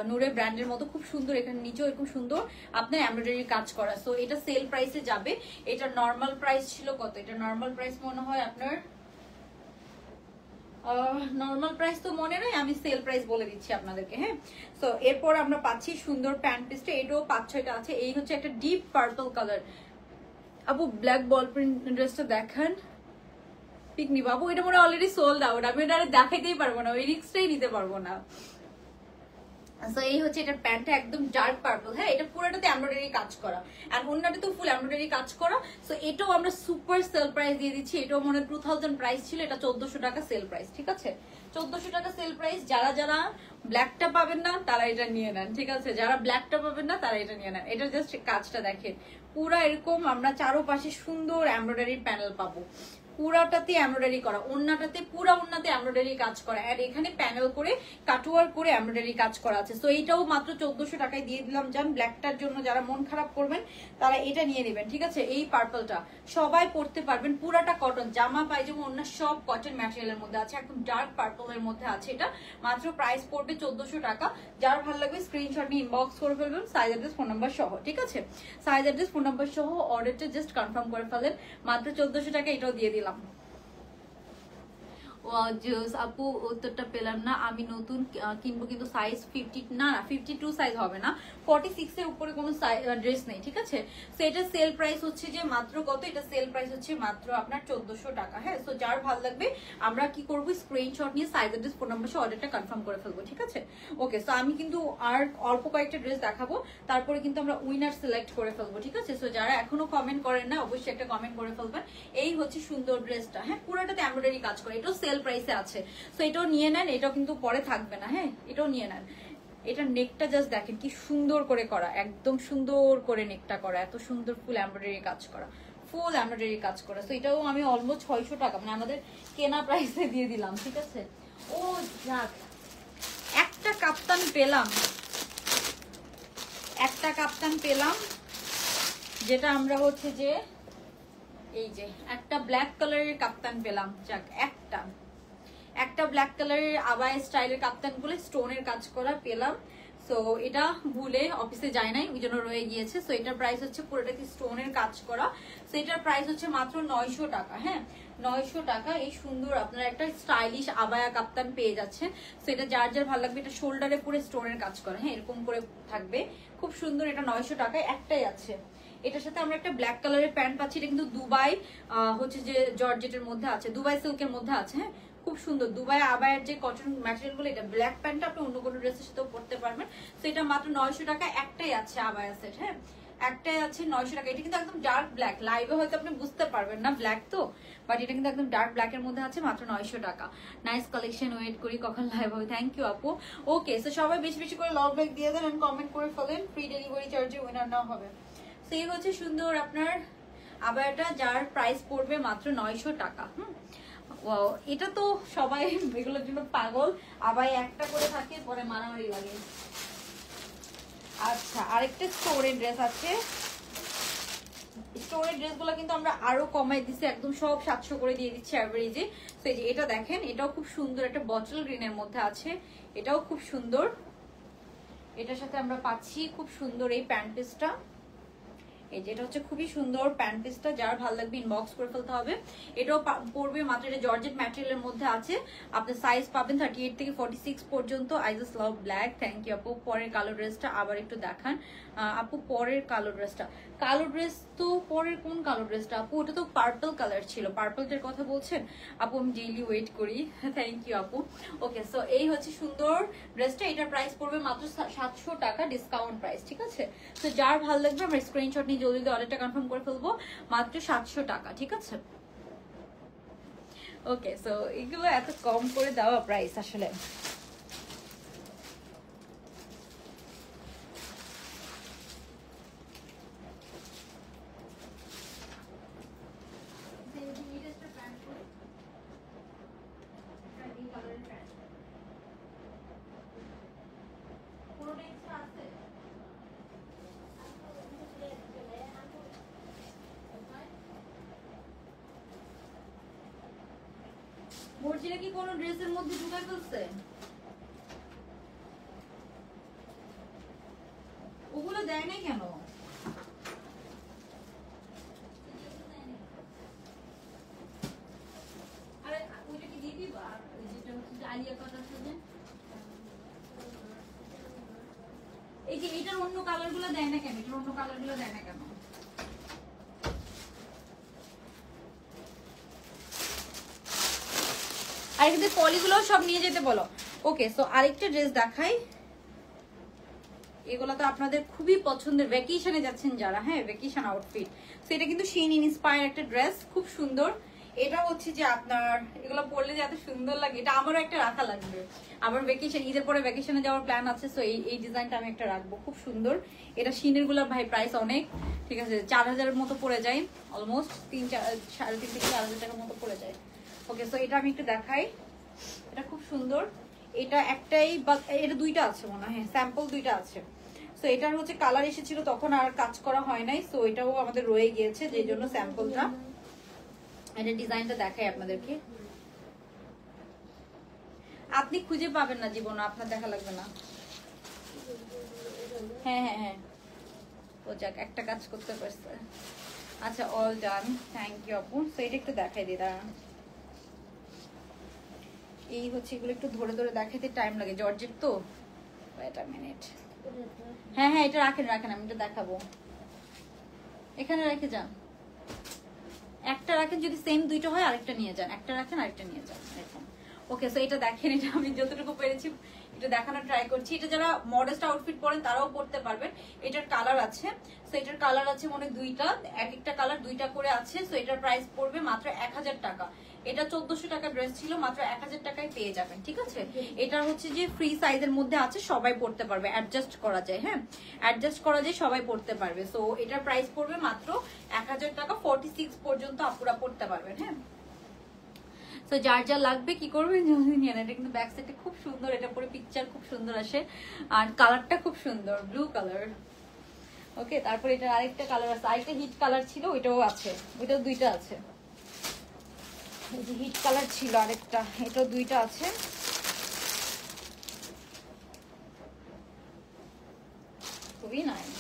নূরের ব্র্যান্ডের মতো খুব সুন্দর, এখানে নিচেও এরকম সুন্দর আপনার এমব্রয়ডারির কাজ করা। সো এটা সেল প্রাইসে যাবে। এটা নর্মাল প্রাইস ছিল কত? এটা নর্মাল প্রাইস মনে হয় আপনার নর্মাল প্রাইস তো মনে নেই, আমি সেল প্রাইস বলে দিচ্ছি আপনাদেরকে। হ্যাঁ, সো এরপর আমরা পাচ্ছি সুন্দর প্যান্ট পিসটা, এটাও 5-6টা আছে। এই হচ্ছে একটা ডিপ পার্পল কালার। আপু ব্ল্যাক বল প্রিন্ট ড্রেসটা দেখান, পিকনি বাবু। এটা মনে অলরেডি সোল্ড আউট, আমি এটা দেখাইতেই পারবো না, ওই রিস্কটাই নিতে পারবো না। সো এই হচ্ছে এটার প্যান্টটা একদম ডার্ক পার্পল। হ্যাঁ, এটা পুরোটাতে এমব্রয়ডারি কাজ করা, আর অন্যটা তো ফুল এমব্রয়ডারি কাজ করা। সো এটাও আমরা সুপার সেল প্রাইস দিয়ে দিচ্ছি। এটাও মনে 2000 প্রাইস ছিল, এটা 1400 টাকা সেল প্রাইস। ঠিক আছে, 1400 টাকা সেল প্রাইস। যারা যারা ব্ল্যাকটা পাবেন না তারা এটা নিয়ে নেন, ঠিক আছে? যারা ব্ল্যাকটা পাবেন না তারা এটা নিয়ে নেন। এটা জাস্ট কাজটা দেখেন, পুরা এরকম আমরা চারোপাশে সুন্দর এমব্রয়ডারি প্যানেল পাবো, পুরাটাতে এমব্রয়ডারি করা, ওন্নাটাতে পুরা ওন্নাতে এমব্রয়ডারি কাজ করা, আর এখানে প্যানেল করে কাটওয়ার করে এমব্রয়ডারি কাজ করা আছে। সো এইটাও মাত্র 1400 টাকায় দিয়ে দিলাম। জান ব্ল্যাকটার জন্য যারা মন খারাপ করবেন তারা এটা নিয়ে নেবেন, ঠিক আছে? এই পার্পলটা সবাই পরতে পারবেন, পুরাটা কটন, জামা পায়জামা অন্য সব কটন ম্যাটেরিয়ালের মধ্যে আছে, একদম ডার্ক পার্পলের মধ্যে আছে। এটা মাত্র প্রাইস পড়বে 1400 টাকা। যার ভালো লাগবে স্ক্রিনশট নিয়ে ইনবক্স করে ফেলবেন, সাইজ অ্যাড্রেস ফোন নাম্বার সহ, ঠিক আছে? সাইজ অ্যাড্রেস ফোন নাম্বার সহ অর্ডারটা জাস্ট কনফার্ম করে ফেলেন। মাত্র 1400 টাকা এটাও দিয়ে দিলাম। আপু উত্তরটা পেলাম না, আমি নতুন কিনবো কিন্তু সাইজ 50 না, 52 সাইজ হবে না, 46 এর উপরে কোনো ড্রেস নেই, ঠিক আছে? সো এটা সেল প্রাইস হচ্ছে যে মাত্র কত? এটা সেল প্রাইস হচ্ছে মাত্র আপনার 1400 টাকা। হ্যাঁ, সো যার ভালো লাগবে আমরা কি করব, স্ক্রিনশট নিয়ে সাইজ অ্যাড্রেস ফোন নাম্বার সহ অর্ডারটা কনফার্ম করে ফেলবো, ঠিক আছে? ওকে, সো আমি কিন্তু আর অল্প কয়েকটা ড্রেস দেখাবো, তারপরে কিন্তু আমরা উইনার সিলেক্ট করে ফেলবো, ঠিক আছে? সো যারা এখনো কমেন্ট করেন না অবশ্যই একটা কমেন্ট করে ফেলবেন। এই হচ্ছে সুন্দর ড্রেসটা। হ্যাঁ, পুরোটাতে এমব্রয়ডারি কাজ করে, এটাও সেল প্রাইসে আছে। সো এটাও নিয়ে নেন, এটাও কিন্তু পরে থাকবে না। হ্যাঁ, এটাও নিয়ে নেন। এটা নেকটা জাস্ট দেখেন কি সুন্দর করে করা, একদম সুন্দর করে নেকটা করা, এত সুন্দর ফুল এমব্রয়ডারি কাজ করা, ফুল এমব্রয়ডারি কাজ করা। সো এটাও আমি অলমোস্ট 600 টাকা মানে আমাদের কেনা প্রাইসে দিয়ে দিলাম, ঠিক আছে? ও যাক, একটা কাপ্তান পেলাম, একটা কাপ্তান পেলাম, যেটা আমরা হচ্ছে যে এই যে একটা ব্ল্যাক কালারের কাপ্তান পেলাম। যাক, একটা ব্ল্যাক কালারের আবায়া স্টাইলের কাপ্তান গুলো স্টোনের কাজ করা পেলাম। সো এটা ভুলে অফিসে যায় নাই, ওই জন্য রয়ে গিয়েছে। সো এটার প্রাইস হচ্ছে পুরোটাকে স্টোনের কাজ করা। সো এটার প্রাইস হচ্ছে মাত্র 900 টাকা। হ্যাঁ, 900 টাকা এই সুন্দর আপনারা একটা স্টাইলিশ আবায়া কাপ্তান পেয়ে যাচ্ছেন। সো এটা যার যার ভালো লাগবে, এটা শোল্ডারে পুরো স্টোনের কাজ করা, হ্যাঁ এরকম করে থাকবে, খুব সুন্দর। এটা 900 টাকায় একটাই আছে। এটার সাথে আমরা একটা ব্ল্যাক কালারের প্যান্ট পাচ্ছি, এটা কিন্তু দুবাই হচ্ছে যে জর্জেটের মধ্যে আছে, দুবাই সিল্কের মধ্যে আছে। হ্যাঁ, খুব সুন্দর দুবাই আবায়ের যে কটন ম্যাটেরিয়াল গুলো, এটা ব্ল্যাক প্যান্টটা আপনি অন্য কোনো ড্রেসের সাথেও পরতে পারবেন। তো এটা মাত্র 900 টাকা একটাই আছে আবায়া সেট। হ্যাঁ, একটাই আছে 900 টাকা। এটা কিন্তু একদম ডার্ক ব্ল্যাক, লাইভে হয়তো আপনি বুঝতে পারবেন না ব্ল্যাক তো, বাট এটা কিন্তু একদম ডার্ক ব্ল্যাক এর মধ্যে আছে, মাত্র 900 টাকা। নাইস কালেকশন, ওয়েট করি কখন লাইভ হবে। থ্যাংক ইউ আপু। ওকে, সো সবাই বেশি বেশি করে লাভ লাইক দিয়ে দেন এন্ড কমেন্ট করে ফেলেন, ফ্রি ডেলিভারি চার্জে উইনার না হবে। সো এই হচ্ছে সুন্দর আপনার আবায়াটা, যার প্রাইস পড়বে মাত্র 900 টাকা। এটা তো সবাই এগুলোর জন্য পাগল, আবার একটা করে থাকে পরে মারামারি লাগে। আচ্ছা, আরেকটা স্টোরের ড্রেস আছে, স্টোরের ড্রেসগুলো কিন্তু আমরা আরো কমাই দিচ্ছি, একদম সব 700 করে দিয়ে দিচ্ছি অ্যাভারেজে। তো এই যে এটা দেখেন, এটাও খুব সুন্দর, একটা বটল গ্রিনের মধ্যে আছে, এটাও খুব সুন্দর। এটার সাথে আমরা পাচ্ছি খুব সুন্দর এই প্যান্ট পিসটা, এই যে এটা হচ্ছে খুবই সুন্দর প্যান্ট পিসটা, যার ভালো লাগবে ইনবক্স করে ফেলতে হবে। এটাও পড়বে মাত্র, এটা জর্জেট ম্যাটেরিয়ালের মধ্যে আছে, আপনি সাইজ পাবেন 38 থেকে 46 পর্যন্ত। I just love black, thank you আপু। পরের কালো ড্রেসটা আবার একটু দেখান আপু, পরের কালো ড্রেসটা, কালো ড্রেস তো পরের কোন কালো ড্রেসটা আপু? ওটা তো পার্পল কালার ছিল, পার্পলটার কথা বলছেন আপু? আমি ডেইলি ওয়েট করি, থ্যাংক ইউ আপু। ওকে, সো এই হচ্ছে সুন্দর ড্রেসটা, এটার প্রাইস পড়বে মাত্র 700 টাকা ডিসকাউন্ট প্রাইস, ঠিক আছে? তো যার ভালো লাগবে আমরা স্ক্রিনশট নিয়ে জলদি অর্ডারটা কনফার্ম করে ফেলবো, মাত্র 700 টাকা, ঠিক আছে? ওকে, সো এগুলো এত কম করে দেওয়া প্রাইস আসলে। পুরোটা ইচ্ছা আছে মর্জিনা কি কোনো ড্রেসের মধ্যে ঢুকায় ফেলছে? ওগুলো দেয় নাই কেন? আরে ওইটা কি দিয়ে দিবা? ওই যেটা হচ্ছে যে আলিয়া কাট আছে যে, এই যে এটার অন্য কালার গুলো দেয় না কেন? এটার অন্য কালার গুলো দেয় না কেন? আর এখানে পলিগুলো সব নিয়ে যেতে বলো। ওকে, সো আরেকটা ড্রেস দেখাই। এগুলো তো আপনাদের খুবই পছন্দের, ভ্যাকেশনে যাচ্ছেন যারা, হ্যাঁ ভ্যাকেশন আউটফিট। সো এটা কিন্তু শিন ইন্সপায়ার একটা ড্রেস, খুব সুন্দর। এটা হচ্ছে যে আপনার এগুলো পরলে যে এত সুন্দর লাগে, এটা আমারও একটা রাখা লাগবে। আমার ভ্যাকেশন, ঈদের পরে ভ্যাকেশনে যাওয়ার প্ল্যান আছে, সো এই ডিজাইনটা আমি একটা রাখবো, খুব সুন্দর। এটা শিনের গুলো ভাই প্রাইস অনেক, ঠিক আছে, 4000-এর মতো পড়ে যায়, অলমোস্ট 3-3.5 থেকে 4000 টাকার মতো পড়ে যায়। ওকে, সো এটা আমি একটু দেখাই। এটা খুব সুন্দর। এটা একটাই বা এটা দুইটা আছে মনে হয়, স্যাম্পল দুইটা আছে। সো এটার হচ্ছে কালার এসেছিল তখন আর কাজ করা হয় নাই, সো এটাও আমাদের রয়ে গিয়েছে, যে জন্য স্যাম্পলটা। এটা ডিজাইনটা দেখাই আপনাদেরকে। আপনি খুঁজে পাবেন না জীবনে, আপনার দেখা লাগবে না। হ্যাঁ হ্যাঁ হ্যাঁ, ও যাক একটা কাজ করতে পারছে। আচ্ছা, অল ডান, থ্যাংক ইউ আপু। সো এটা একটু দেখাই দিই, দাঁড়ান। এই হচ্ছে এগুলো একটু ধরে ধরে দেখাতে টাইম লাগে, জর্জেট তো। একটা মিনিট। হ্যাঁ হ্যাঁ, এটা রাখেন রাখেন, আমি এটা দেখাবো। এখানে রেখে যান, একটা রাখেন, যদি সেম দুইটা হয় আরেকটা নিয়ে যান, একটা রাখেন আরেকটা নিয়ে যান, এরকম। ওকে, সো এটা দেখেন, এটা আমি যতটুকু পেরেছি এটা দেখানোর ট্রাই করছি। এটা যারা মডেস্ট আউটফিট পরেন তারাও পরতে পারবেন। এটার কালার আছে, সো এটার কালার আছে মনে দুইটা, এক একটা কালার দুইটা করে আছে। সো এটার প্রাইস পড়বে মাত্র 1000 টাকা। এটা 1400 টাকা ড্রেস ছিল, মাত্র 1000 টাকায় পেয়ে যাবেন, ঠিক আছে। এটার হচ্ছে যে ফ্রি সাইজের মধ্যে আছে, সবাই পড়তে পারবে, অ্যাডজাস্ট করা যায়, হ্যাঁ অ্যাডজাস্ট করা যায়, সবাই পড়তে পারবে। সো এটার প্রাইস পড়বে মাত্র 1000 টাকা, 46 পর্যন্ত আপুরা পড়তে পারবেন, হ্যাঁ। তো যার যা লাগবে কি করবেন, জলদি নিয়ে নেন। এটা কিন্তু ব্যাক সাইডে খুব সুন্দর, এটা পরে পিকচার খুব সুন্দর আসে, আর কালারটা খুব সুন্দর, ব্লু কালার। ওকে, তারপরে এটা আরেকটা কালার আছে, আরেকটা হিট কালার ছিল, ওইটাও আছে, ওইটাও দুইটা আছে। এই যে হিট কালার ছিল আরেকটা, এটাও দুইটা আছে। খুবই নাইস।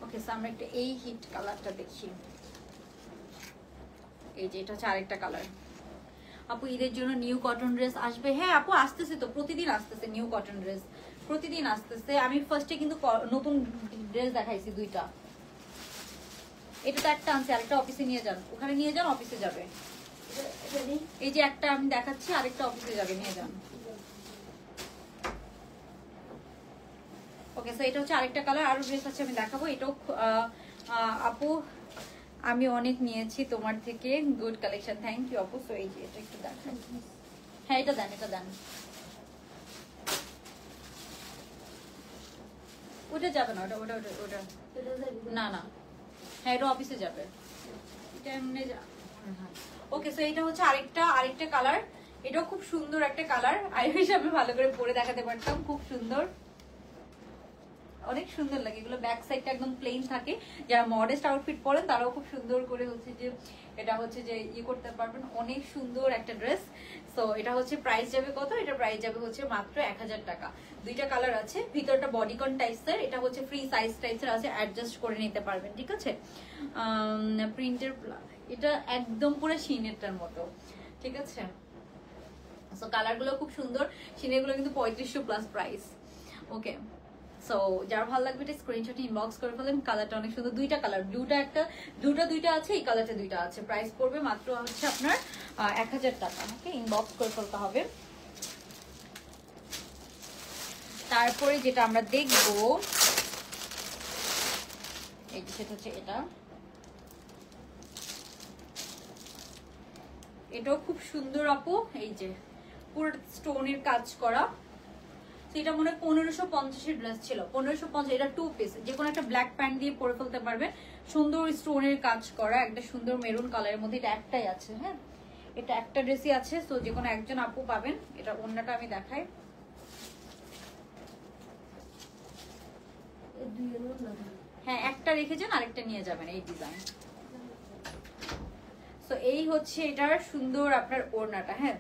ওকে, সো আমরা একটা এই হিট কালারটা দেখি। এই যে এটা হচ্ছে আরেকটা কালার। আপু ঈদের জন্য নিউ কটন ড্রেস আসবে? হ্যাঁ আপু, আসতেছে তো, প্রতিদিন আসতেছে নিউ কটন ড্রেস, প্রতিদিন আসতেছে। আমি ফার্স্টে কিন্তু নতুন ড্রেস দেখাইছি দুইটা। এটা তো একটা আনছে, আরেকটা অফিসে নিয়ে যান, ওখানে নিয়ে যান, অফিসে যাবে। এই যে একটা আমি দেখাচ্ছি, আরেকটা অফিসে যাবে, নিয়ে যান। ওকে, সো এটা হচ্ছে আরেকটা কালার, আরো ড্রেস আছে আমি দেখাবো। এটাও আপু আমি অনেক নিয়েছি তোমার থেকে, গুড কালেকশন, থ্যাংক ইউ আপু। সো এই যে এটা একটু দেখান, হ্যাঁ এটা দেন, এটা দেন। ওটা যাবে না, ওটা ওটা ওটা ওটা না না, হ্যাঁ এটা অফিসে যাবে, এটা এমনি ওকে। সো এটা হচ্ছে আরেকটা কালার, এটাও খুব সুন্দর একটা কালার। আই উইশ আমি ভালো করে পরে দেখাতে পারতাম, খুব সুন্দর, অনেক সুন্দর লাগে এগুলো। ব্যাক সাইডটা একদম প্লেন থাকে, যারা মডেস্ট আউটফিট পরেন তারাও খুব সুন্দর করে হচ্ছে যে এটা হচ্ছে যে ইয়ে করতে পারবেন, অনেক সুন্দর একটা ড্রেস। সো এটা হচ্ছে প্রাইস যাবে কত? এটা প্রাইস যাবে হচ্ছে মাত্র 1000 টাকা। দুইটা কালার আছে, ভিতরটা বডিকন টাইপসের, এটা হচ্ছে ফ্রি সাইজ টাইপসের আছে, অ্যাডজাস্ট করে নিতে পারবেন, ঠিক আছে। প্রিন্টের, এটা একদম পুরো শিনেরটার মতো, ঠিক আছে। সো কালারগুলো খুব সুন্দর, শিনেরগুলো কিন্তু 3500+ প্রাইস। ওকে, সো যার ভালো লাগবে এটা স্ক্রিনশট ইনবক্স করে ফেলেন। কালারটা অনেক সুন্দর, দুইটা কালার, দুইটা আছে, এই কালারটা দুইটা আছে। প্রাইস পড়বে মাত্র হচ্ছে আপনার 1000 টাকা। ওকে, ইনবক্স করে ফেলতে হবে। তারপরে যেটা আমরা দেখবো এই যে সেটা হচ্ছে এটাও খুব সুন্দর আপু, এই যে পুরো স্টোনের কাজ করা। এটা মনে হয় 1550 ড্রেস ছিল, 1550। এটা 2 পিস, যে কোনো একটা ব্ল্যাক প্যান্ট দিয়ে পরে ফেলতে পারবে, সুন্দর স্টোনের কাজ করা, একটা সুন্দর মেরুন কালারের মধ্যে। এটা একটাই আছে, হ্যাঁ এটা একটা ড্রেসই আছে। সো যে কোনো একজন আপু পাবেন। এটা অন্যটা আমি দেখাই, হ্যাঁ একটা রেখে যান, আরেকটা নিয়ে যাবেন, এই ডিজাইন। সো এই হচ্ছে এটার সুন্দর আপনার ওড়নাটা। হ্যাঁ,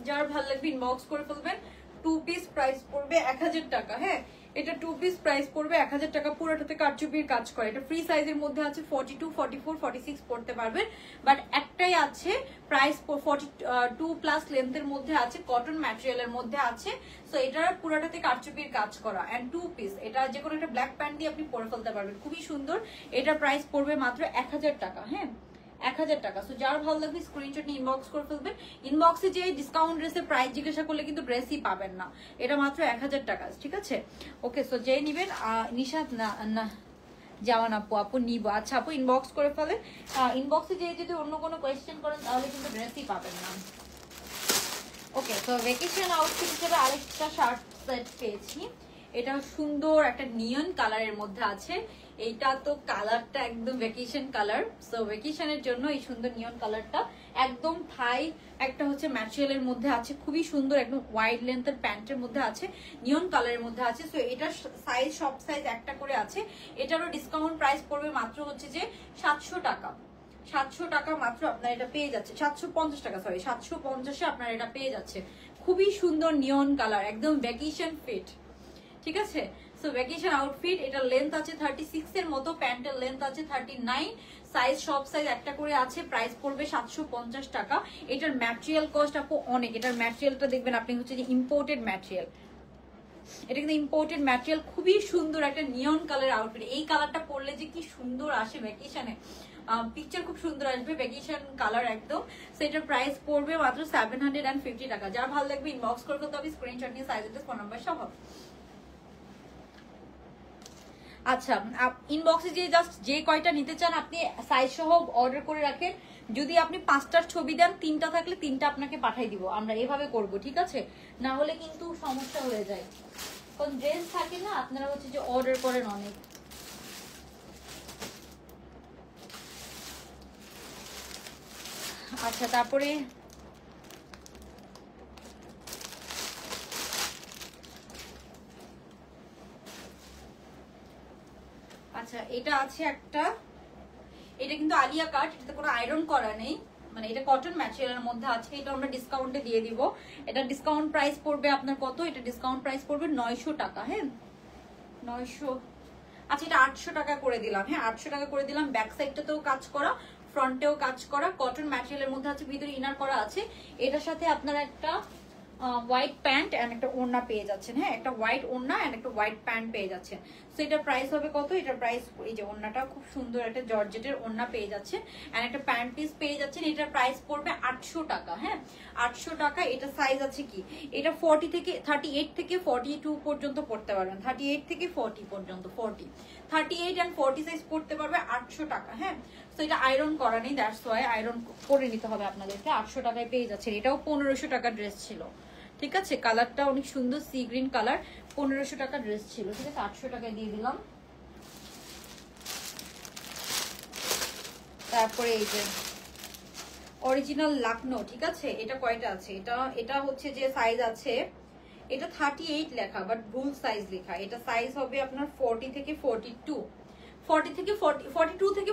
যার ভালো লাগবে ইনবক্স করে ফেলবেন। 2 পিস প্রাইস পড়বে 1000 টাকা। হ্যাঁ, এটা 2 পিস প্রাইস পড়বে 1000 টাকা। পুরোটাতে কারচুপির কাজ করে। এটা ফ্রি সাইজের মধ্যে আছে, 42, 44, 46 পড়তে পারবেন। বাট একটাই আছে প্রাইস 42 প্লাস লেন্থের মধ্যে আছে, কটন ম্যাটেরিয়ালের মধ্যে আছে। সো এটার পুরোটাতে কারচুপির কাজ করা এন্ড 2 পিস। এটা যে কোনো একটা ব্ল্যাক প্যান্ট দিয়ে আপনি পরে ফেলতে পারবেন, খুবই সুন্দর। এটার প্রাইস পড়বে মাত্র 1000 টাকা। হ্যাঁ, 1000 টাকা। সো যার ভালো লাগবে স্ক্রিনশট নিয়ে ইনবক্স করে ফেলবেন। ইনবক্সে যে ডিসকাউন্ট ড্রেসের প্রাইস জিজ্ঞাসা করলে কিন্তু ড্রেসই পাবেন না, এটা মাত্র 1000 টাকা। ঠিক আছে, ওকে। সো যে নিবেন, নিশাদ না যাওয়ান আপু নিব। আচ্ছা আপু ইনবক্স করে ফেলেন। ইনবক্সে যে যদি অন্য কোনো কোয়েশ্চেন করেন তাহলে কিন্তু ড্রেসই পাবেন না। ওকে, তো ভ্যাকেশন আউটফিট হিসেবে আরেকটা শার্ট সেট পেয়েছি। এটা সুন্দর একটা নিয়ন কালারের মধ্যে আছে। এইটা তো কালারটা একদম ভ্যাকেশন কালার। সো ভ্যাকেশনের জন্য এই সুন্দর নিয়ন কালারটা একদম থাই একটা হচ্ছে ম্যাটেরিয়ালের মধ্যে আছে, খুবই সুন্দর। একদম ওয়াইড লেন্থের প্যান্টের মধ্যে আছে, নিয়ন কালারের মধ্যে আছে। সো এটার সাইজ সব সাইজ একটা করে আছে। এটারও ডিসকাউন্ট প্রাইস পড়বে মাত্র হচ্ছে যে 700 টাকা। 700 টাকা মাত্র আপনার এটা পেয়ে যাচ্ছে। 750 টাকা, সরি 750-এ আপনার এটা পেয়ে যাচ্ছে। খুবই সুন্দর নিয়ন কালার, একদম ভ্যাকেশন ফিট। ঠিক আছে, সো ভ্যাকেশন আউটফিট। এটা লেন্থ আছে 36 এর মতো, প্যান্টের লেন্থ আছে 39, সাইজ সব সাইজ একটা করে আছে। প্রাইস পড়বে 750 টাকা। এটার ম্যাটেরিয়াল কস্ট আপু অনেক। এটার ম্যাটেরিয়ালটা দেখবেন আপনি হচ্ছে যে ইম্পোর্টেড ম্যাটেরিয়াল। এটা কিন্তু ইম্পোর্টেড ম্যাটেরিয়াল, খুবই সুন্দর একটা নিয়ন কালার আউটফিট। এই কালারটা পরলে যে কি সুন্দর আসে ভ্যাকেশনে, পিকচার খুব সুন্দর আসবে, ভ্যাকেশন কালার একদম। সো এটার প্রাইস পড়বে মাত্র 750 টাকা। যার ভালো লাগবে ইনবক্স করে ফেলতে হবে, স্ক্রিনশট নিয়ে সাইজ ফোন নাম্বার সহ। আচ্ছা, ইনবক্সে যে জাস্ট যে কয়টা নিতে চান আপনি সাইজ সহ অর্ডার করে রাখেন। যদি আপনি 5টার ছবি দেন, 3টা থাকলে 3টা আপনাকে পাঠিয়ে দিব। আমরা এভাবে করব, ঠিক আছে? না হলে কিন্তু সমস্যা হয়ে যায়, কারণ ড্রেস থাকে না, আপনারা হচ্ছে যে অর্ডার করেন অনেক। আচ্ছা, তারপরে আচ্ছা এটা আছে একটা, এটা কিন্তু আলিয়া কাট, এটাতে কোনো আয়রন করা নেই, মানে এটা কটন ম্যাটেরিয়ালের মধ্যে আছে। এটা আমরা ডিসকাউন্টে দিয়ে দিব। এটা ডিসকাউন্ট প্রাইস পড়বে আপনার কত? এটা ডিসকাউন্ট প্রাইস পড়বে 900 টাকা। হ্যাঁ, 900। আচ্ছা, এটা 800 টাকা করে দিলাম। হ্যাঁ, 800 টাকা করে দিলাম। ব্যাক সাইডটাতেও কাজ করা, ফ্রন্টেও কাজ করা, কটন ম্যাটেরিয়ালের মধ্যে আছে, ভিতরে ইনার করা আছে। এটার সাথে আপনারা একটা হোয়াইট প্যান্ট এন্ড একটা ওড়না পেয়ে যাচ্ছেন। হ্যাঁ, একটা হোয়াইট ওড়না এন্ড একটা হোয়াইট প্যান্ট পেয়ে যাচ্ছেন। সো এটার প্রাইস হবে কত? এটার প্রাইস, এই যে ওড়নাটা খুব সুন্দর একটা জর্জেটের ওড়না পেয়ে যাচ্ছেন এন্ড একটা প্যান্ট পিস পেয়ে যাচ্ছেন। এটার প্রাইস পড়বে 800 টাকা। হ্যাঁ, 800 টাকা। এটা সাইজ আছে কি, এটা 38 থেকে 42 পর্যন্ত পড়তে পারবেন। 38 থেকে 40 পর্যন্ত, 38 এন্ড 40 সাইজ পড়তে পারবে 800 টাকা। হ্যাঁ, তো এটা আয়রন করা নেই, দ্যাটস ওয়াই আয়রন করে নিতে হবে আপনাদেরকে। 800 টাকায় পেয়ে যাচ্ছেন। এটাও 1500 টাকা ড্রেস ছিল। ঠিক আছে, কালারটা অনেক সুন্দর, সি গ্রিন কালার, 1500 টাকা ড্রেস ছিল। ঠিক আছে, 800 টাকায় দিয়ে দিলাম। তারপরে এই যে অরিজিনাল লাকনো। ঠিক আছে, এটা কয়টা আছে? এটা হচ্ছে যে সাইজ আছে, এটা 38 লেখা বাট ভুল সাইজ লেখা। এটা সাইজ হবে আপনার 40 থেকে 42, 42 থেকে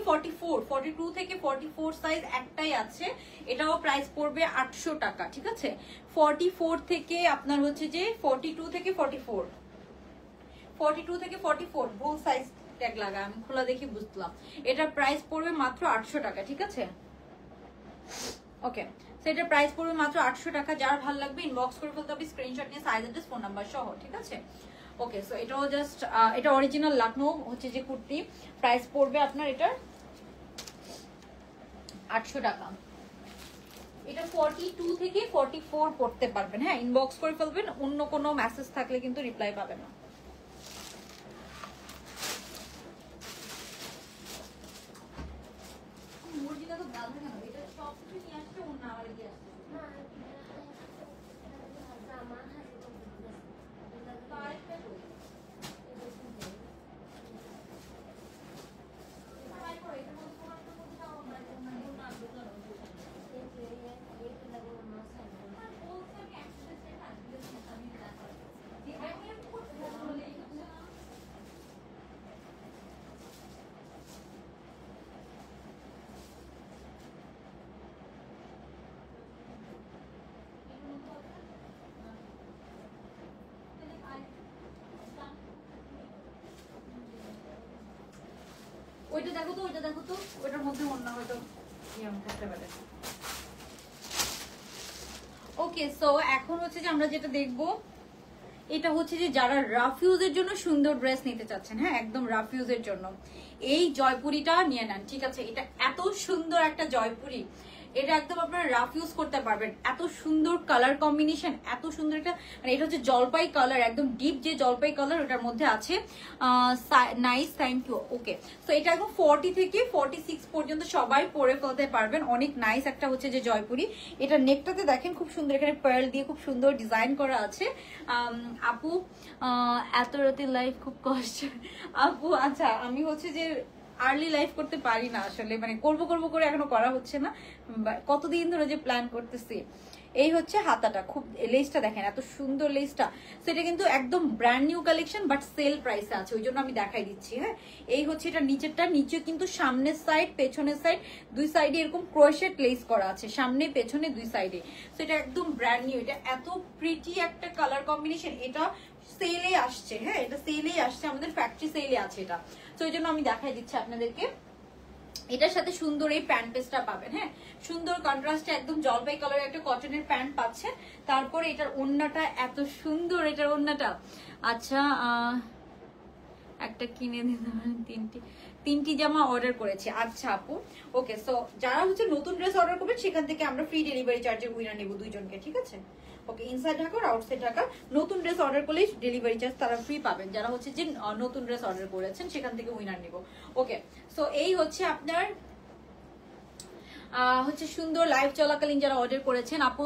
44, 42 থেকে 44 সাইজ একটাই আছে। এটাও প্রাইস পড়বে 800 টাকা। ঠিক আছে, 44 থেকে আপনার হচ্ছে যে 42 থেকে 44 ভুল সাইজ ট্যাগ লাগা, আমি খোলা দেখি বুঝলাম। এটার প্রাইস পড়বে মাত্র 800 টাকা। ঠিক আছে, ওকে। সো এটার প্রাইস পড়বে মাত্র 800 টাকা। যার ভালো লাগবে ইনবক্স করে ফেলতে হবে, স্ক্রিনশট নিয়ে সাইজ অ্যাড্রেস ফোন নাম্বার সহ। ঠিক আছে, ওকে। সো এটাও জাস্ট, এটা অরিজিনাল লাকনো হচ্ছে যে কুর্তি, প্রাইস পড়বে আপনার এটার 800 টাকা। এটা 42 থেকে 44 পড়তে পারবেন। হ্যাঁ, ইনবক্স করে ফেলবেন, অন্য কোনো মেসেজ থাকলে কিন্তু রিপ্লাই পাবেন না। মুরগিটা তো গাধা কেন? এটা সব কিছু নিয়ে আসছে, অন্য আবার দিয়ে আসছে। ওইটা দেখো তো, ওইটা দেখো তো, ওইটার মধ্যে অন্য হয়তো করতে পারে। ওকে, সো এখন হচ্ছে যে আমরা যেটা দেখবো, এটা হচ্ছে যে যারা রাফ ইউজের জন্য সুন্দর ড্রেস নিতে চাচ্ছেন, হ্যাঁ একদম রাফ ইউজের জন্য এই জয়পুরিটা নিয়ে নেন, ঠিক আছে? এটা এত সুন্দর একটা জয়পুরি, এটা একদম আপনারা রাফ ইউজ করতে পারবেন। এত সুন্দর কালার কম্বিনেশন, এত সুন্দর একটা, মানে এটা হচ্ছে জলপাই কালার, একদম ডিপ যে জলপাই কালার ওটার মধ্যে আছে। Nice, thank you. ওকে, তো এটা একদম 40 থেকে 46 পর্যন্ত সবাই পরে ফেলতে পারবেন। অনেক নাইস একটা হচ্ছে যে জয়পুরি। এটা নেকটাতে দেখেন খুব সুন্দর, এখানে পার্ল দিয়ে খুব সুন্দর ডিজাইন করা আছে। আপু এত রাতে লাইভ খুব কষ্ট। আপু আচ্ছা, আমি হচ্ছে যে আর্লি লাইফ করতে পারি না আসলে, মানে করবো করবো করে এখনো করা হচ্ছে না, কতদিন ধরে যে প্ল্যান করতেছি। এই হচ্ছে হাতাটা, খুব লেসটা দেখেন এত সুন্দর লেসটা। সেটা কিন্তু একদম brand new collection, but sale প্রাইসে আছে, ওই জন্য আমি দেখাই দিচ্ছি। হ্যাঁ, এই হচ্ছে এটা নিচেরটা, নিচে কিন্তু সামনের সাইড পেছনের সাইড দুই সাইডে এরকম ক্রোশেট লেস করা আছে, সামনে পেছনে দুই সাইডে। তো এটা একদম ব্র্যান্ড নিউ, এটা এত প্রিটি একটা কালার কম্বিনেশন। এটা সেলে আসছে, হ্যাঁ এটা সেলেই আসছে, আমাদের ফ্যাক্টরি সেলে আছে এটা। তো ওই জন্য আমি দেখাই দিচ্ছি আপনাদেরকে। এটার সাথে সুন্দর এই প্যান্ট পিসটা পাবেন, হ্যাঁ সুন্দর কন্ট্রাস্টে একদম জলপাই কালারের একটা কটনের প্যান্ট পাচ্ছেন। তারপরে এটার ওড়নাটা এত সুন্দর, এটার ওড়নাটা আচ্ছা একটা কিনে দিতে পারেন, তিনটি জামা অর্ডার করেছি। আচ্ছা আপু, ওকে, সো যারা হচ্ছে নতুন ড্রেস অর্ডার করবেন সেখান থেকে আমরা ফ্রি ডেলিভারি চার্জের উইনার নেব দুইজনকে, ঠিক আছে? ওকে, ইনসাইড ঢাকা আর আউটসাইড ঢাকা নতুন ড্রেস অর্ডার করলে ডেলিভারি চার্জ তারা ফ্রি পাবেন, যারা হচ্ছে যে নতুন ড্রেস অর্ডার করেছেন সেখান থেকে উইনার নিব। ওকে, সো এই হচ্ছে আপনার হচ্ছে সুন্দর লাইভ চলাকালীন যারা অর্ডার করেছেন। আপু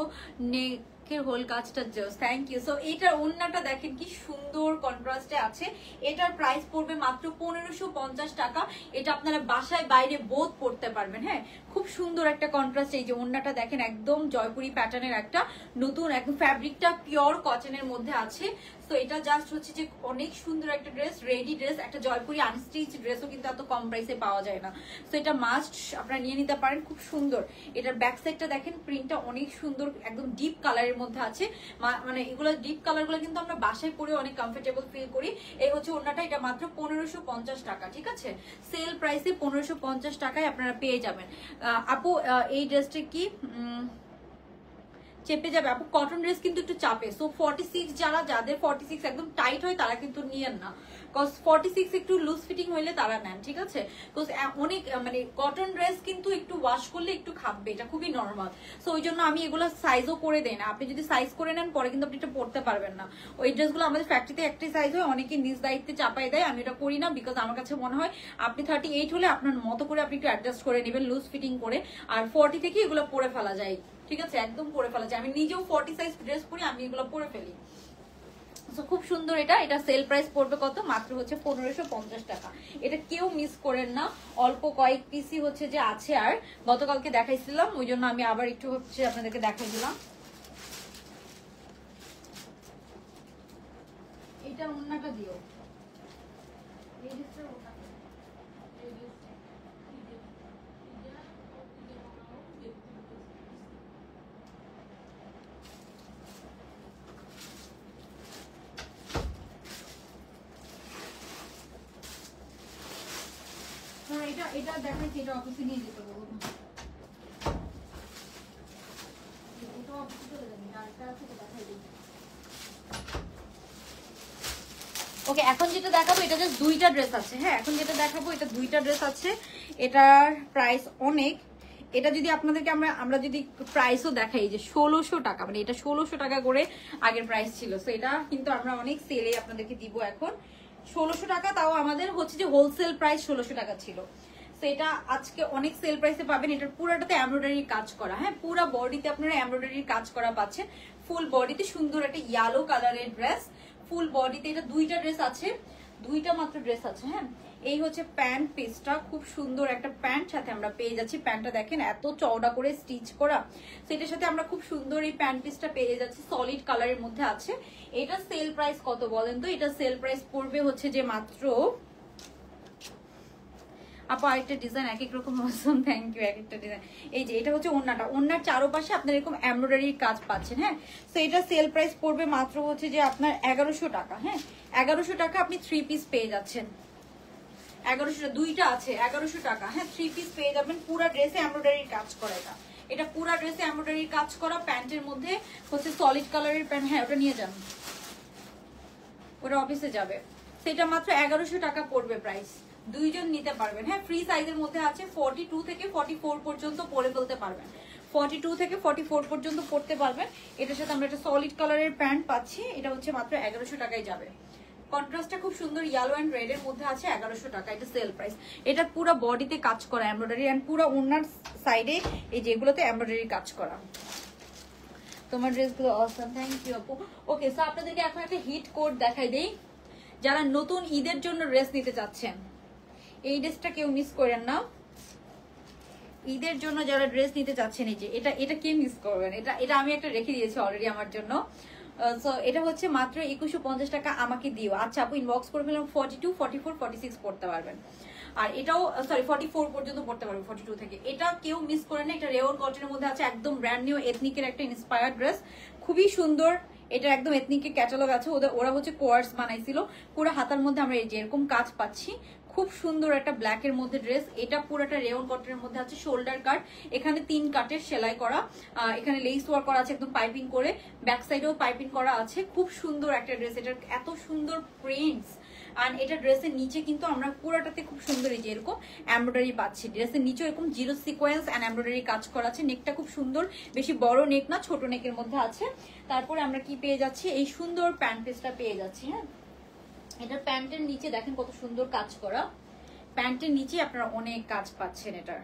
নেকের হোল কাজটা জাস্ট থ্যাংক ইউ। সো এটার ওড়নাটা দেখেন কি সুন্দর কন্ট্রাস্টে আছে। এটার প্রাইস পড়বে মাত্র 1550 টাকা। এটা আপনারা বাসায় বাইরে বোথ পড়তে পারবেন। হ্যাঁ, খুব সুন্দর একটা কন্ট্রাস্ট। এই যে ওড়নাটা দেখেন একদম জয়পুরি প্যাটার্নের একটা নতুন, একদম ফ্যাব্রিকটা পিওর কটনের মধ্যে আছে। তো এটা জাস্ট হচ্ছে যে অনেক সুন্দর একটা ড্রেস, রেডি ড্রেস, একটা জয়পুরি আনস্টিচ ড্রেসও কিন্তু এত কম প্রাইসে পাওয়া যায় না। তো এটা মাস্ট আপনারা নিয়ে নিতে পারেন, খুব সুন্দর। এটার ব্যাক সাইডটা দেখেন, প্রিন্টটা অনেক সুন্দর, একদম ডিপ কালারের মধ্যে আছে। মানে এগুলো ডিপ কালার গুলো কিন্তু আমরা বাসায় পরে অনেক কমফোর্টেবল ফিল করি। এই হচ্ছে ওড়নাটা, এটা মাত্র 1550 টাকা, ঠিক আছে? সেল প্রাইসে 1550 টাকায় আপনারা পেয়ে যাবেন। আপু এই ড্রেসটা কি চেপে যাবে? আপু কটন ড্রেস কিন্তু একটু চাপে, সো 46 যাদের 46 একদম টাইট হয় তারা কিন্তু নিয়েন না, কজ 46 একটু লুজ ফিটিং হইলে তারা নেন, ঠিক আছে? তো অনেক মানে কটন ড্রেস কিন্তু একটু ওয়াশ করলে একটু খাববে, এটা খুবই নর্মাল। সো ওই জন্য আমি এগুলো সাইজও করে দেই না। আপনি যদি সাইজ করে নেন পরে কিন্তু আপনি এটা পরতে পারবেন না। ওই ড্রেসগুলো আমাদের ফ্যাক্টরিতে একটাই সাইজ হয়, অনেকে নিজ দায়িত্বে চাপাই দেয়, আমি এটা করি না। বিকজ আমার কাছে মনে হয় আপনি 38 হলে আপনার মতো করে আপনি একটু অ্যাডজাস্ট করে নেবেন লুজ ফিটিং করে, আর 40 থেকে এগুলো পরে ফেলা যায়, ঠিক আছে? একদম পরে ফেলা যায়। আমি নিজেও 40 সাইজ ড্রেস পরি, আমি এগুলো পরে ফেলি। সো খুব সুন্দর এটা সেল প্রাইস পড়বে কত? মাত্র হচ্ছে 1550 টাকা। এটা কেউ মিস করেন না, অল্প কয়েক পিসই হচ্ছে যে আছে। আর গতকালকে দেখাইছিলাম, ওই জন্য আমি আবার একটু হচ্ছে আপনাদেরকে দেখাই দিলাম। এটা ওড়নাটা দিও, এটা দেখাচ্ছি, এটা অফিসে নিয়ে যেতে বলবো। ওকে, এখন যেটা দেখাবো এটা জাস্ট দুইটা ড্রেস আছে। হ্যাঁ, এখন যেটা দেখাবো এটা দুইটা ড্রেস আছে। এটার প্রাইস অনেক। এটা যদি আপনাদেরকে আমরা যদি প্রাইসও দেখাই যে 1600 টাকা, মানে এটা 1600 টাকা করে আগের প্রাইস ছিল। সো এটা কিন্তু আমরা অনেক সেলে আপনাদেরকে দিব এখন 1600 টাকা। তাও আমাদের হচ্ছে যে হোলসেল প্রাইস 1600 টাকা ছিল। তো এটা আজকে অনেক সেল প্রাইসে পাবেন। এটার পুরাটাতে এমব্রয়ডারি কাজ করা, হ্যাঁ পুরা বডিতে আপনারা এমব্রয়ডারি কাজ করা পাচ্ছেন। ফুল বডিতে সুন্দর একটা ইয়েলো কালারের ড্রেস, ফুল বডিতে। এটা দুইটা ড্রেস আছে, দুইটা মাত্র ড্রেস আছে। হ্যাঁ, এই হচ্ছে প্যান্ট পিসটা, খুব সুন্দর একটা প্যান্ট সাথে আমরা পেয়ে যাচ্ছি। প্যান্টটা দেখেন এত চওড়া করে স্টিচ করা, সেটার সাথে আমরা খুব সুন্দর এই প্যান্ট পিসটা পেয়ে যাচ্ছি, সলিড কালারের মধ্যে আছে। এটা সেল প্রাইস কত বলেন তো? এটা সেল প্রাইস পড়বে হচ্ছে যে মাত্র, আপু আরেকটা ডিজাইন এক এক রকম অসম, থ্যাংক ইউ। এক একটা ডিজাইন, এই যে এটা হচ্ছে ওড়নাটা, ওড়নার চারপাশে আপনার এরকম এমব্রয়ডারির কাজ পাচ্ছেন। হ্যাঁ, তো এটা সেল প্রাইস পড়বে মাত্র হচ্ছে যে আপনার 1100 টাকা। হ্যাঁ, 1100 টাকা আপনি 3 পিস পেয়ে যাচ্ছেন। 1100, দুইটা আছে 1100 টাকা। হ্যাঁ 3 পিস পেয়ে যাবেন, পুরো ড্রেসে এমব্রয়ডারির কাজ করা। এটা পুরো ড্রেসে এমব্রয়ডারির কাজ করা, প্যান্টের মধ্যে হচ্ছে সলিড কালারের প্যান্ট। হ্যাঁ ওটা নিয়ে যান, ওটা অফিসে যাবে। সেটা মাত্র 1100 টাকা পড়বে প্রাইস, দুইজন নিতে পারবেন। হ্যাঁ ফ্রি সাইজের মধ্যে আছে, 42 থেকে 44 পর্যন্ত পরে ফেলতে পারবেন, 42 থেকে 44 পর্যন্ত পড়তে পারবেন। এটার সাথে আমরা একটা সলিড কালারের প্যান্ট পাচ্ছি, এটা হচ্ছে মাত্র 1100 টাকায় যাবে। কন্ট্রাস্টটা খুব সুন্দর, ইয়েলো এন্ড রেড এর মধ্যে আছে, 1100 টাকা, এটা সেল প্রাইস। এটা পুরো বডিতে কাজ করা এমব্রয়ডারি, এন্ড পুরো ওনার সাইডে এই যেগুলোতে এমব্রয়ডারি কাজ করা। তোমার ড্রেসগুলো অসাম, থ্যাংক ইউ আপু। ওকে, সো আপনাদেরকে এখন একটা হিট কোড দেখাই দেই। যারা নতুন ঈদের জন্য ড্রেস নিতে চাচ্ছেন, এই ড্রেসটা কেউ মিস করেন না। ঈদের জন্য যারা ড্রেস নিতে চাচ্ছেন, এই যে এটা কে মিস করবেন, এটা আমি একটা রেখে দিয়েছি অলরেডি আমার জন্য। সো এটা হচ্ছে মাত্র 2150 টাকা, আমাকে দিও। আচ্ছা আপু ইনবক্স করে ফেলাম, 42, 44, 46 পড়তে পারবেন। আর এটাও সরি 44 পর্যন্ত পড়তে পারবেন, 42 থেকে। এটা কেউ মিস করে না, এটা রেওন কটনের মধ্যে আছে, একদম ব্র্যান্ড নিউ এথনিকের একটা ইন্সপায়ার্ড ড্রেস, খুবই সুন্দর। এটা একদম এথনিকের ক্যাটালগ আছে, ওরা হচ্ছে কোয়ার্স বানাইছিল। পুরো হাতার মধ্যে আমরা এই যে এরকম কাজ পাচ্ছি, খুব সুন্দর একটা ব্ল্যাক এর মধ্যে ড্রেস। এটা পুরোটা রেওন কটনের মধ্যে আছে, শোল্ডার কাট, এখানে 3 কাটের সেলাই করা, এখানে লেস ওয়ার্ক করা আছে একদম পাইপিং করে, ব্যাক সাইডেও পাইপিং করা আছে। খুব সুন্দর একটা ড্রেস, এটার এত সুন্দর প্রিন্টস। আর এটা ড্রেসের নিচে কিন্তু আমরা পুরোটাতে খুব সুন্দর এই যে এরকম এমব্রয়ডারি পাচ্ছি। ড্রেসের নিচে এরকম জিরো সিকোয়েন্স এন্ড এমব্রয়ডারি কাজ করা আছে। নেকটা খুব সুন্দর, বেশি বড় নেক না, ছোট নেকের মধ্যে আছে। তারপরে আমরা কি পেয়ে যাচ্ছি, এই সুন্দর প্যান্ট পিসটা পেয়ে যাচ্ছি। হ্যাঁ এটা প্যান্টের নিচে দেখেন কত সুন্দর কাজ করা, প্যান্টের নিচে আপনারা অনেক কাজ পাচ্ছেন। এটার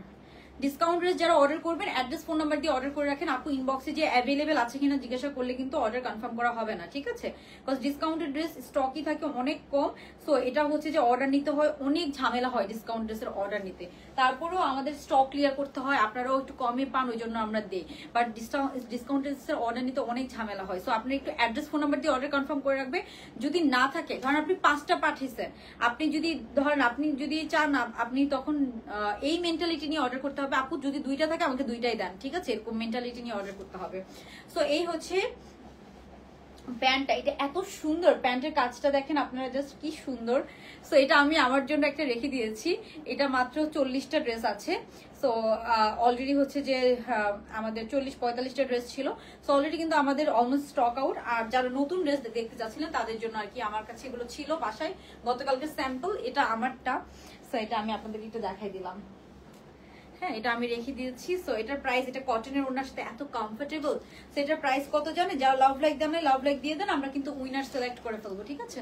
ডিসকাউন্ট ড্রেস যারা অর্ডার করবেন, অ্যাড্রেস ফোন নাম্বার দিয়ে অর্ডার করে রাখেন। আপু ইনবক্সে যে অ্যাভেলেবেল আছে কিনা জিজ্ঞাসা করলে কিন্তু অর্ডার কনফার্ম করা হবে না, ঠিক আছে? বিকজ ডিসকাউন্টেড ড্রেস স্টকই থাকে অনেক কম। সো এটা হচ্ছে যে অর্ডার নিতে হয়, অনেক ঝামেলা হয় ডিসকাউন্ট ড্রেসের অর্ডার নিতে। তারপরেও আমাদের স্টক ক্লিয়ার করতে হয়, আপনারাও একটু কমে পান, ওই জন্য আমরা দিই। বাট ডিসকাউন্ট ড্রেসের অর্ডার নিতে অনেক ঝামেলা হয়। সো আপনি একটু অ্যাড্রেস ফোন নাম্বার দিয়ে অর্ডার কনফার্ম করে রাখবে। যদি না থাকে, ধরেন আপনি 5টা পাঠিয়েছেন, আপনি যদি চান, আপনি তখন এই মেন্টালিটি নিয়ে অর্ডার করতে হবে, আপু যদি 2টা থাকে আমাকে 2টাই দেন, ঠিক আছে? এরকম মেন্টালিটি নিয়ে অর্ডার করতে হবে। সো এই হচ্ছে প্যান্টটা, এটা এত সুন্দর, প্যান্টের কাজটা দেখেন আপনারা, জাস্ট কি সুন্দর। সো এটা আমি আমার জন্য একটা রেখে দিয়েছি। এটা মাত্র 40টা ড্রেস আছে। সো অলরেডি হচ্ছে যে আমাদের 40-45টা ড্রেস ছিল। সো অলরেডি কিন্তু আমাদের অলমোস্ট স্টক আউট। আর যারা নতুন ড্রেস দেখতে চাচ্ছিলেন তাদের জন্য আর কি, আমার কাছে এগুলো ছিল বাসায়, গতকালকে স্যাম্পল, এটা আমারটা। সো এটা আমি আপনাদেরকে একটু দেখাই দিলাম। হ্যাঁ এটা আমি রেখে দিয়েছি। সো এটার প্রাইস, এটা কটনের ওনার সাথে এত কমফোর্টেবল। সো এটার প্রাইস কত জানে? যারা লাভ লাইক দেন, লাভ লাইক দিয়ে দেন, আমরা কিন্তু উইনার সিলেক্ট করে ফেলবো, ঠিক আছে?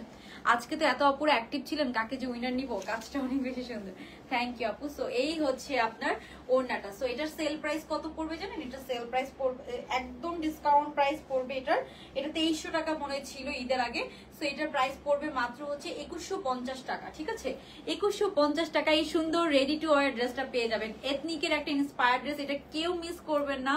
আজকে তো এত আপুরা অ্যাক্টিভ ছিলেন, কাকে যে উইনার নিব, কাজটা অনেক বেশি সুন্দর। থ্যাংক ইউ আপু। সো এই হচ্ছে আপনার ওড়নাটা। সো এটার সেল প্রাইস কত পড়বে জানেন? এটা সেল প্রাইস পড়বে একদম ডিসকাউন্ট প্রাইস পড়বে এটা 2300 টাকা মনে ছিল ঈদের আগে। সো এটার প্রাইস পড়বে মাত্র হচ্ছে 2150 টাকা, ঠিক আছে? 2150 টাকা এই সুন্দর রেডি টু ওয়্যার ড্রেসটা পেয়ে যাবেন। এথনিকের একটা ইন্সপায়ার্ড ড্রেস, এটা কেউ মিস করবেন না।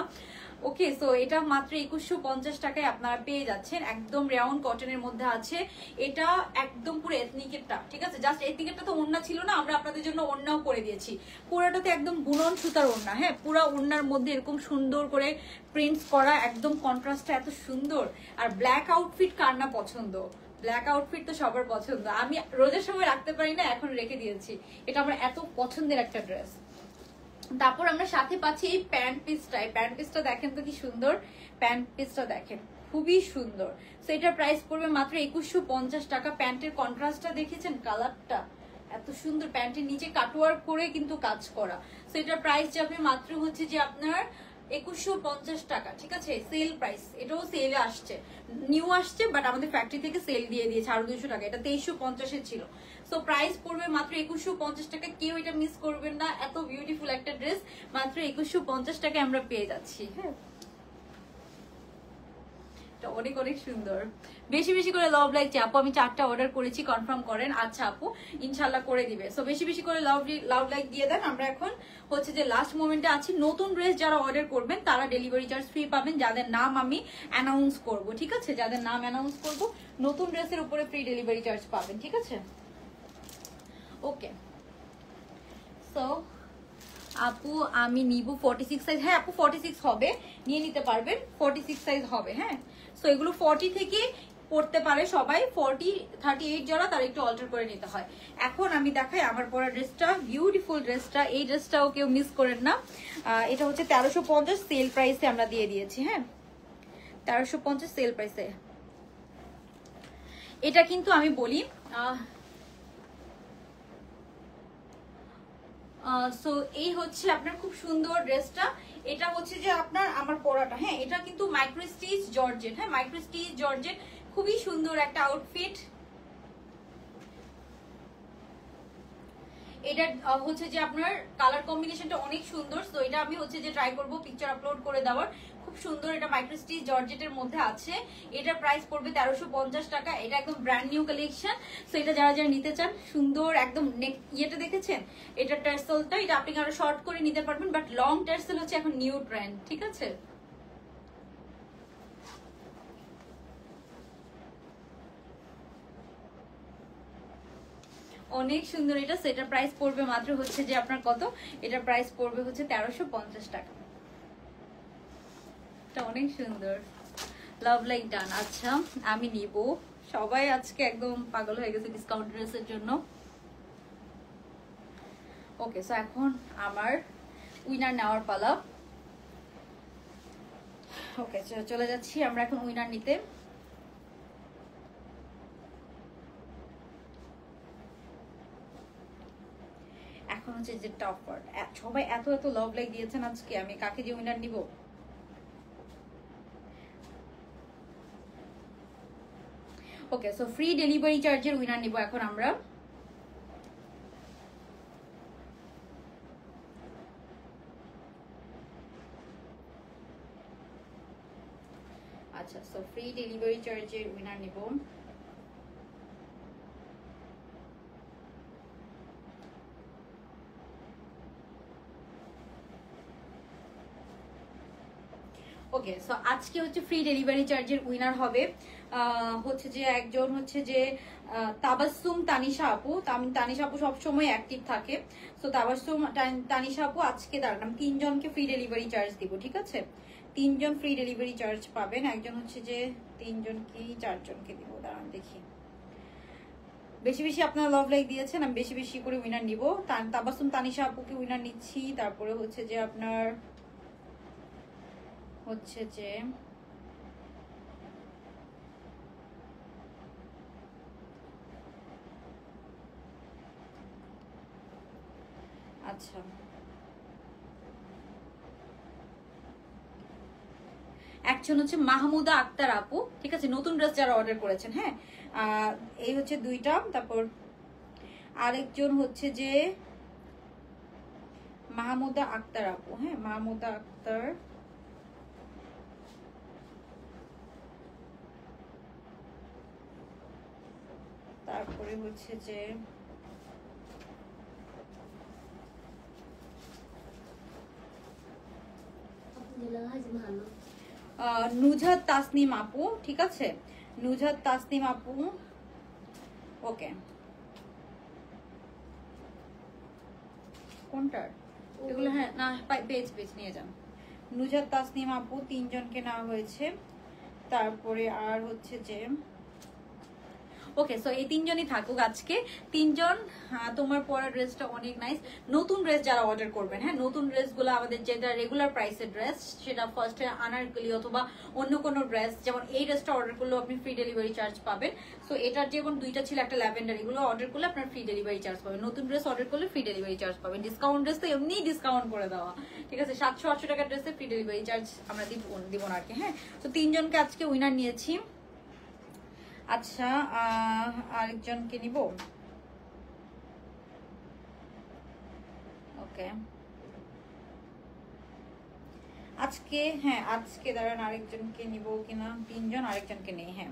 ওকে, সো এটা মাত্র 2150 টাকায় আপনারা পেয়ে যাচ্ছেন, একদম রেওন কটনের মধ্যে আছে। এটা একদম পুরো এথনিকেরটা, ঠিক আছে? জাস্ট এথনিকেরটা তো ওড়না ছিল না, আমরা আপনাদের জন্য ওড়নাও করে দিয়েছি। পুরোটাতে একদম বুনন সুতার ওড়না। হ্যাঁ পুরো ওড়নার মধ্যে এরকম সুন্দর করে প্রিন্টস করা, একদম কন্ট্রাস্টটা এত সুন্দর। আর ব্ল্যাক আউটফিট কার না পছন্দ? ব্ল্যাক আউটফিট তো সবার পছন্দ। আমি রোজের সময় রাখতে পারি না, এখন রেখে দিয়েছি। এটা আমার এত পছন্দের একটা ড্রেস। তারপর আমরা সাথে পাচ্ছি এই প্যান্ট পিসটা। এই প্যান্ট পিসটা দেখেন তো কি সুন্দর, প্যান্ট পিসটা দেখেন খুবই সুন্দর। সো এটার প্রাইস পড়বে মাত্র 2150 টাকা। প্যান্টের কন্ট্রাস্টটা দেখেছেন, কালারটা এত সুন্দর, প্যান্টের নিচে কাটওয়ার্ক করে কিন্তু কাজ করা। সো এটার প্রাইস যাবে মাত্র হচ্ছে যে আপনার 2150 টাকা, ঠিক আছে? সেল প্রাইস, এটাও সেলে আসছে, নিউ আসছে, বাট আমাদের ফ্যাক্টরি থেকে সেল দিয়ে দিয়েছে আরো 200 টাকা। এটা 2350 ছিল। সো প্রাইস পড়বে মাত্র 2150 টাকা। কেউ এটা মিস করবেন না, এত বিউটিফুল একটা ড্রেস মাত্র 2150 টাকায় আমরা পেয়ে যাচ্ছি। হ্যাঁ অনেক অনেক সুন্দর। বেশি বেশি করে লাভ লাইক আপু, আমি 4টা অর্ডার করেছি, কনফার্ম করেন। আচ্ছা আপু ইনশাল্লাহ করে দিবে। সো বেশি বেশি করে লাভ লাইক দিয়ে দেন। আমরা এখন হচ্ছে যে লাস্ট মোমেন্টে আছি। নতুন ড্রেস যারা অর্ডার করবেন তারা ডেলিভারি চার্জ ফ্রি পাবেন, যাদের নাম আমি অ্যানাউন্স করব, ঠিক আছে? যাদের নাম অ্যানাউন্স করব নতুন ড্রেসের উপরে ফ্রি ডেলিভারি চার্জ পাবেন, ঠিক আছে? ওকে, সো আপু আমি নিব 46 সাইজ। হ্যাঁ আপু 46 হবে, নিয়ে নিতে পারবেন, 46 সাইজ হবে। হ্যাঁ সো এগুলো 40 থেকে পড়তে পারে সবাই। 38 জোড়া, তার একটু অল্টার করে নিতে হয়। এখন আমি দেখাই আমার পরা ড্রেসটা, বিউটিফুল ড্রেসটা। এই ড্রেসটাও কেউ মিস করেন না। এটা হচ্ছে 1350 সেল প্রাইসে আমরা দিয়ে দিয়েছি। হ্যাঁ, 1350 সেল প্রাইসে। এটা কিন্তু আমি বলি সো এই হচ্ছে আপনার খুব সুন্দর ড্রেসটা। এটা হচ্ছে যে আপনার আমার পরাটা, হ্যাঁ এটা কিন্তু মাইক্রো স্টিচ জর্জেট। হ্যাঁ, মাইক্রো স্টিচ জর্জেট, খুবই সুন্দর একটা আউটফিট। এটা হচ্ছে যে আপনার কালার কম্বিনেশনটা অনেক সুন্দর। সো এটা আমি হচ্ছে যে ট্রাই করব পিকচার আপলোড করে দেওয়ার। খুব সুন্দর, এটা মাইক্রো স্টিচ জর্জেটের মধ্যে আছে। এটার প্রাইস পড়বে 1350 টাকা। এটা একদম ব্র্যান্ড নিউ কালেকশন। সো এটা যারা যারা নিতে চান, সুন্দর একদম ইয়েটা দেখেছেন, এটা টার্সেলটা, এটা আপনি আরো শর্ট করে নিতে পারবেন, বাট লং টার্সেল হচ্ছে এখন নিউ ট্রেন্ড, ঠিক আছে। অনেক সুন্দর এটা। সেটার প্রাইস পড়বে মাত্র হচ্ছে যে আপনার কত, এটার প্রাইস পড়বে হচ্ছে 1350 টাকা। এটা অনেক সুন্দর, লাভ লাইক ডান। আচ্ছা আমি নিব, সবাই আজকে একদম পাগল হয়ে গেছে ডিসকাউন্ট ড্রেসের জন্য। ওকে, সো এখন আমার উইনার নেওয়ার পালা। ওকে, চলে যাচ্ছি আমরা এখন উইনার নিতে। এখন হচ্ছে যে টপ পার্ট, সবাই এত এত লাভ লাইক দিয়েছেন আজকে, আমি কাকে যে উইনার নিব। ওকে, সো ফ্রি ডেলিভারি চার্জের উইনার নিব এখন আমরা। আচ্ছা, সো ফ্রি ডেলিভারি চার্জের উইনার নিব। ওকে, সো আজকে হচ্ছে ফ্রি ডেলিভারি চার্জের উইনার হবে হচ্ছে যে একজন হচ্ছে যে তাবাসসুম তানিশা আপু। তানিশা আপু সবসময় অ্যাক্টিভ থাকে। সো তাবাসসুম তানিশা আপু আজকে দাঁড়ান, 3 জনকে ফ্রি ডেলিভারি চার্জ দিব, ঠিক আছে। 3 জন ফ্রি ডেলিভারি চার্জ পাবেন। একজন হচ্ছে যে 3 জন কি 4 জনকে দিব, দাঁড়ান দেখি। বেশি বেশি আপনারা লাভ লাইক দিয়েছেন, আমি বেশি বেশি করে উইনার নিব। তাবাসসুম তানিশা আপুকে উইনার নিচ্ছি। তারপরে হচ্ছে যে আপনার হচ্ছে যে আচ্ছা একজন হচ্ছে মাহমুদা আক্তার আপু, ঠিক আছে, নতুন ড্রেস যারা অর্ডার করেছেন। হ্যাঁ, এই হচ্ছে 2টা। তারপর আরেকজন হচ্ছে যে মাহমুদা আক্তার আপু। হ্যাঁ, মাহমুদা আক্তার। তারপরে হচ্ছে যে নুজাত তাসনিম আপু, ঠিক আছে, নুজাত তাসনিম আপু। ওকে, কোনটার এগুলো? হ্যাঁ না, পেজ পেজ নিয়ে যান। নুজাত তাসনিম আপু 3 জনকে নেওয়া হয়েছে। তারপরে আর হচ্ছে যে ওকে, সো এই 3 জনই থাকুক আজকে। 3 জন। তোমার পরা ড্রেসটা অনেক নাইস। নতুন ড্রেস যারা অর্ডার করবেন, হ্যাঁ নতুন ড্রেসগুলো আমাদের যেটা রেগুলার প্রাইসের ড্রেস, সেটা ফার্স্টে আনারকলি অথবা অন্য কোনো ড্রেস, যেমন এই ড্রেসটা অর্ডার করলেও আপনি ফ্রি ডেলিভারি চার্জ পাবেন। সো এটার যেমন 2টা ছিল, একটা ল্যাভেন্ডার, এগুলো অর্ডার করলে আপনার ফ্রি ডেলিভারি চার্জ পাবেন। নতুন ড্রেস অর্ডার করলে ফ্রি ডেলিভারি চার্জ পাবেন। ডিসকাউন্ট ড্রেস তো এমনি ডিসকাউন্ট করে দেওয়া, ঠিক আছে। 700-800 টাকার ড্রেসে ফ্রি ডেলিভারি চার্জ আমরা দিব না আর কি। হ্যাঁ, তো 3 জনকে আজকে উইনার নিয়েছি। আচ্ছা, আরেকজনকে নিব। ওকে, আজকে হ্যাঁ আজকে দাঁড়ান, আরেকজনকে নিব কিনা। 3 জন, আরেকজনকে নেই। হ্যাঁ,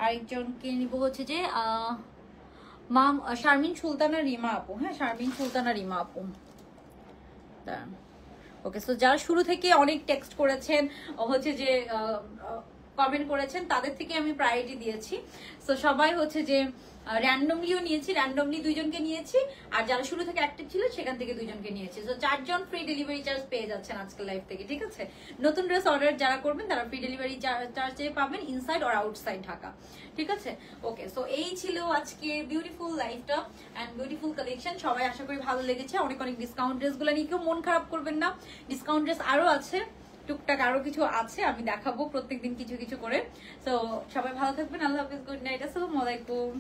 আরেকজনকে নিব হচ্ছে যে শারমিন সুলতানা রিমা আপু। হ্যাঁ, শারমিন সুলতানা রিমা আপু। ওকে, সো যারা শুরু থেকে অনেক টেক্সট করেছেন হচ্ছে যে কমেন্ট করেছেন তাদের থেকে আমি প্রায়োরিটি দিয়েছি। সো সবাই হচ্ছে যে র্যান্ডমলিও নিয়েছি, র্যান্ডমলি 2 জনকে নিয়েছি, আর যারা শুরু থেকে অ্যাক্টিভ ছিল সেখান থেকে 2 জনকে নিয়েছি। সো 4 জন ফ্রি ডেলিভারি চার্জ পেয়ে যাচ্ছেন আজকের লাইভ থেকে, ঠিক আছে? নতুন ড্রেস অর্ডার যারা করবেন তারা ফ্রি ডেলিভারি চার্জে পাবেন ইনসাইড অর আউটসাইড ঢাকা, ঠিক আছে? ওকে, সো এই ছিল আজকে বিউটিফুল লাইফটা এন্ড বিউটিফুল কালেকশন। সবাই আশা করি ভালো লেগেছে। অনেক অনেক ডিসকাউন্ট ড্রেসগুলো নিয়ে কেউ মন খারাপ করবেন না, ডিসকাউন্ট ড্রেস আরো আছে, টুকটাক আরো কিছু আছে, আমি দেখাবো প্রত্যেকদিন কিছু কিছু করে। তো সবাই ভালো থাকবেন, আল্লাহ হাফিজ, গুড নাইট, আসসালামু আলাইকুম।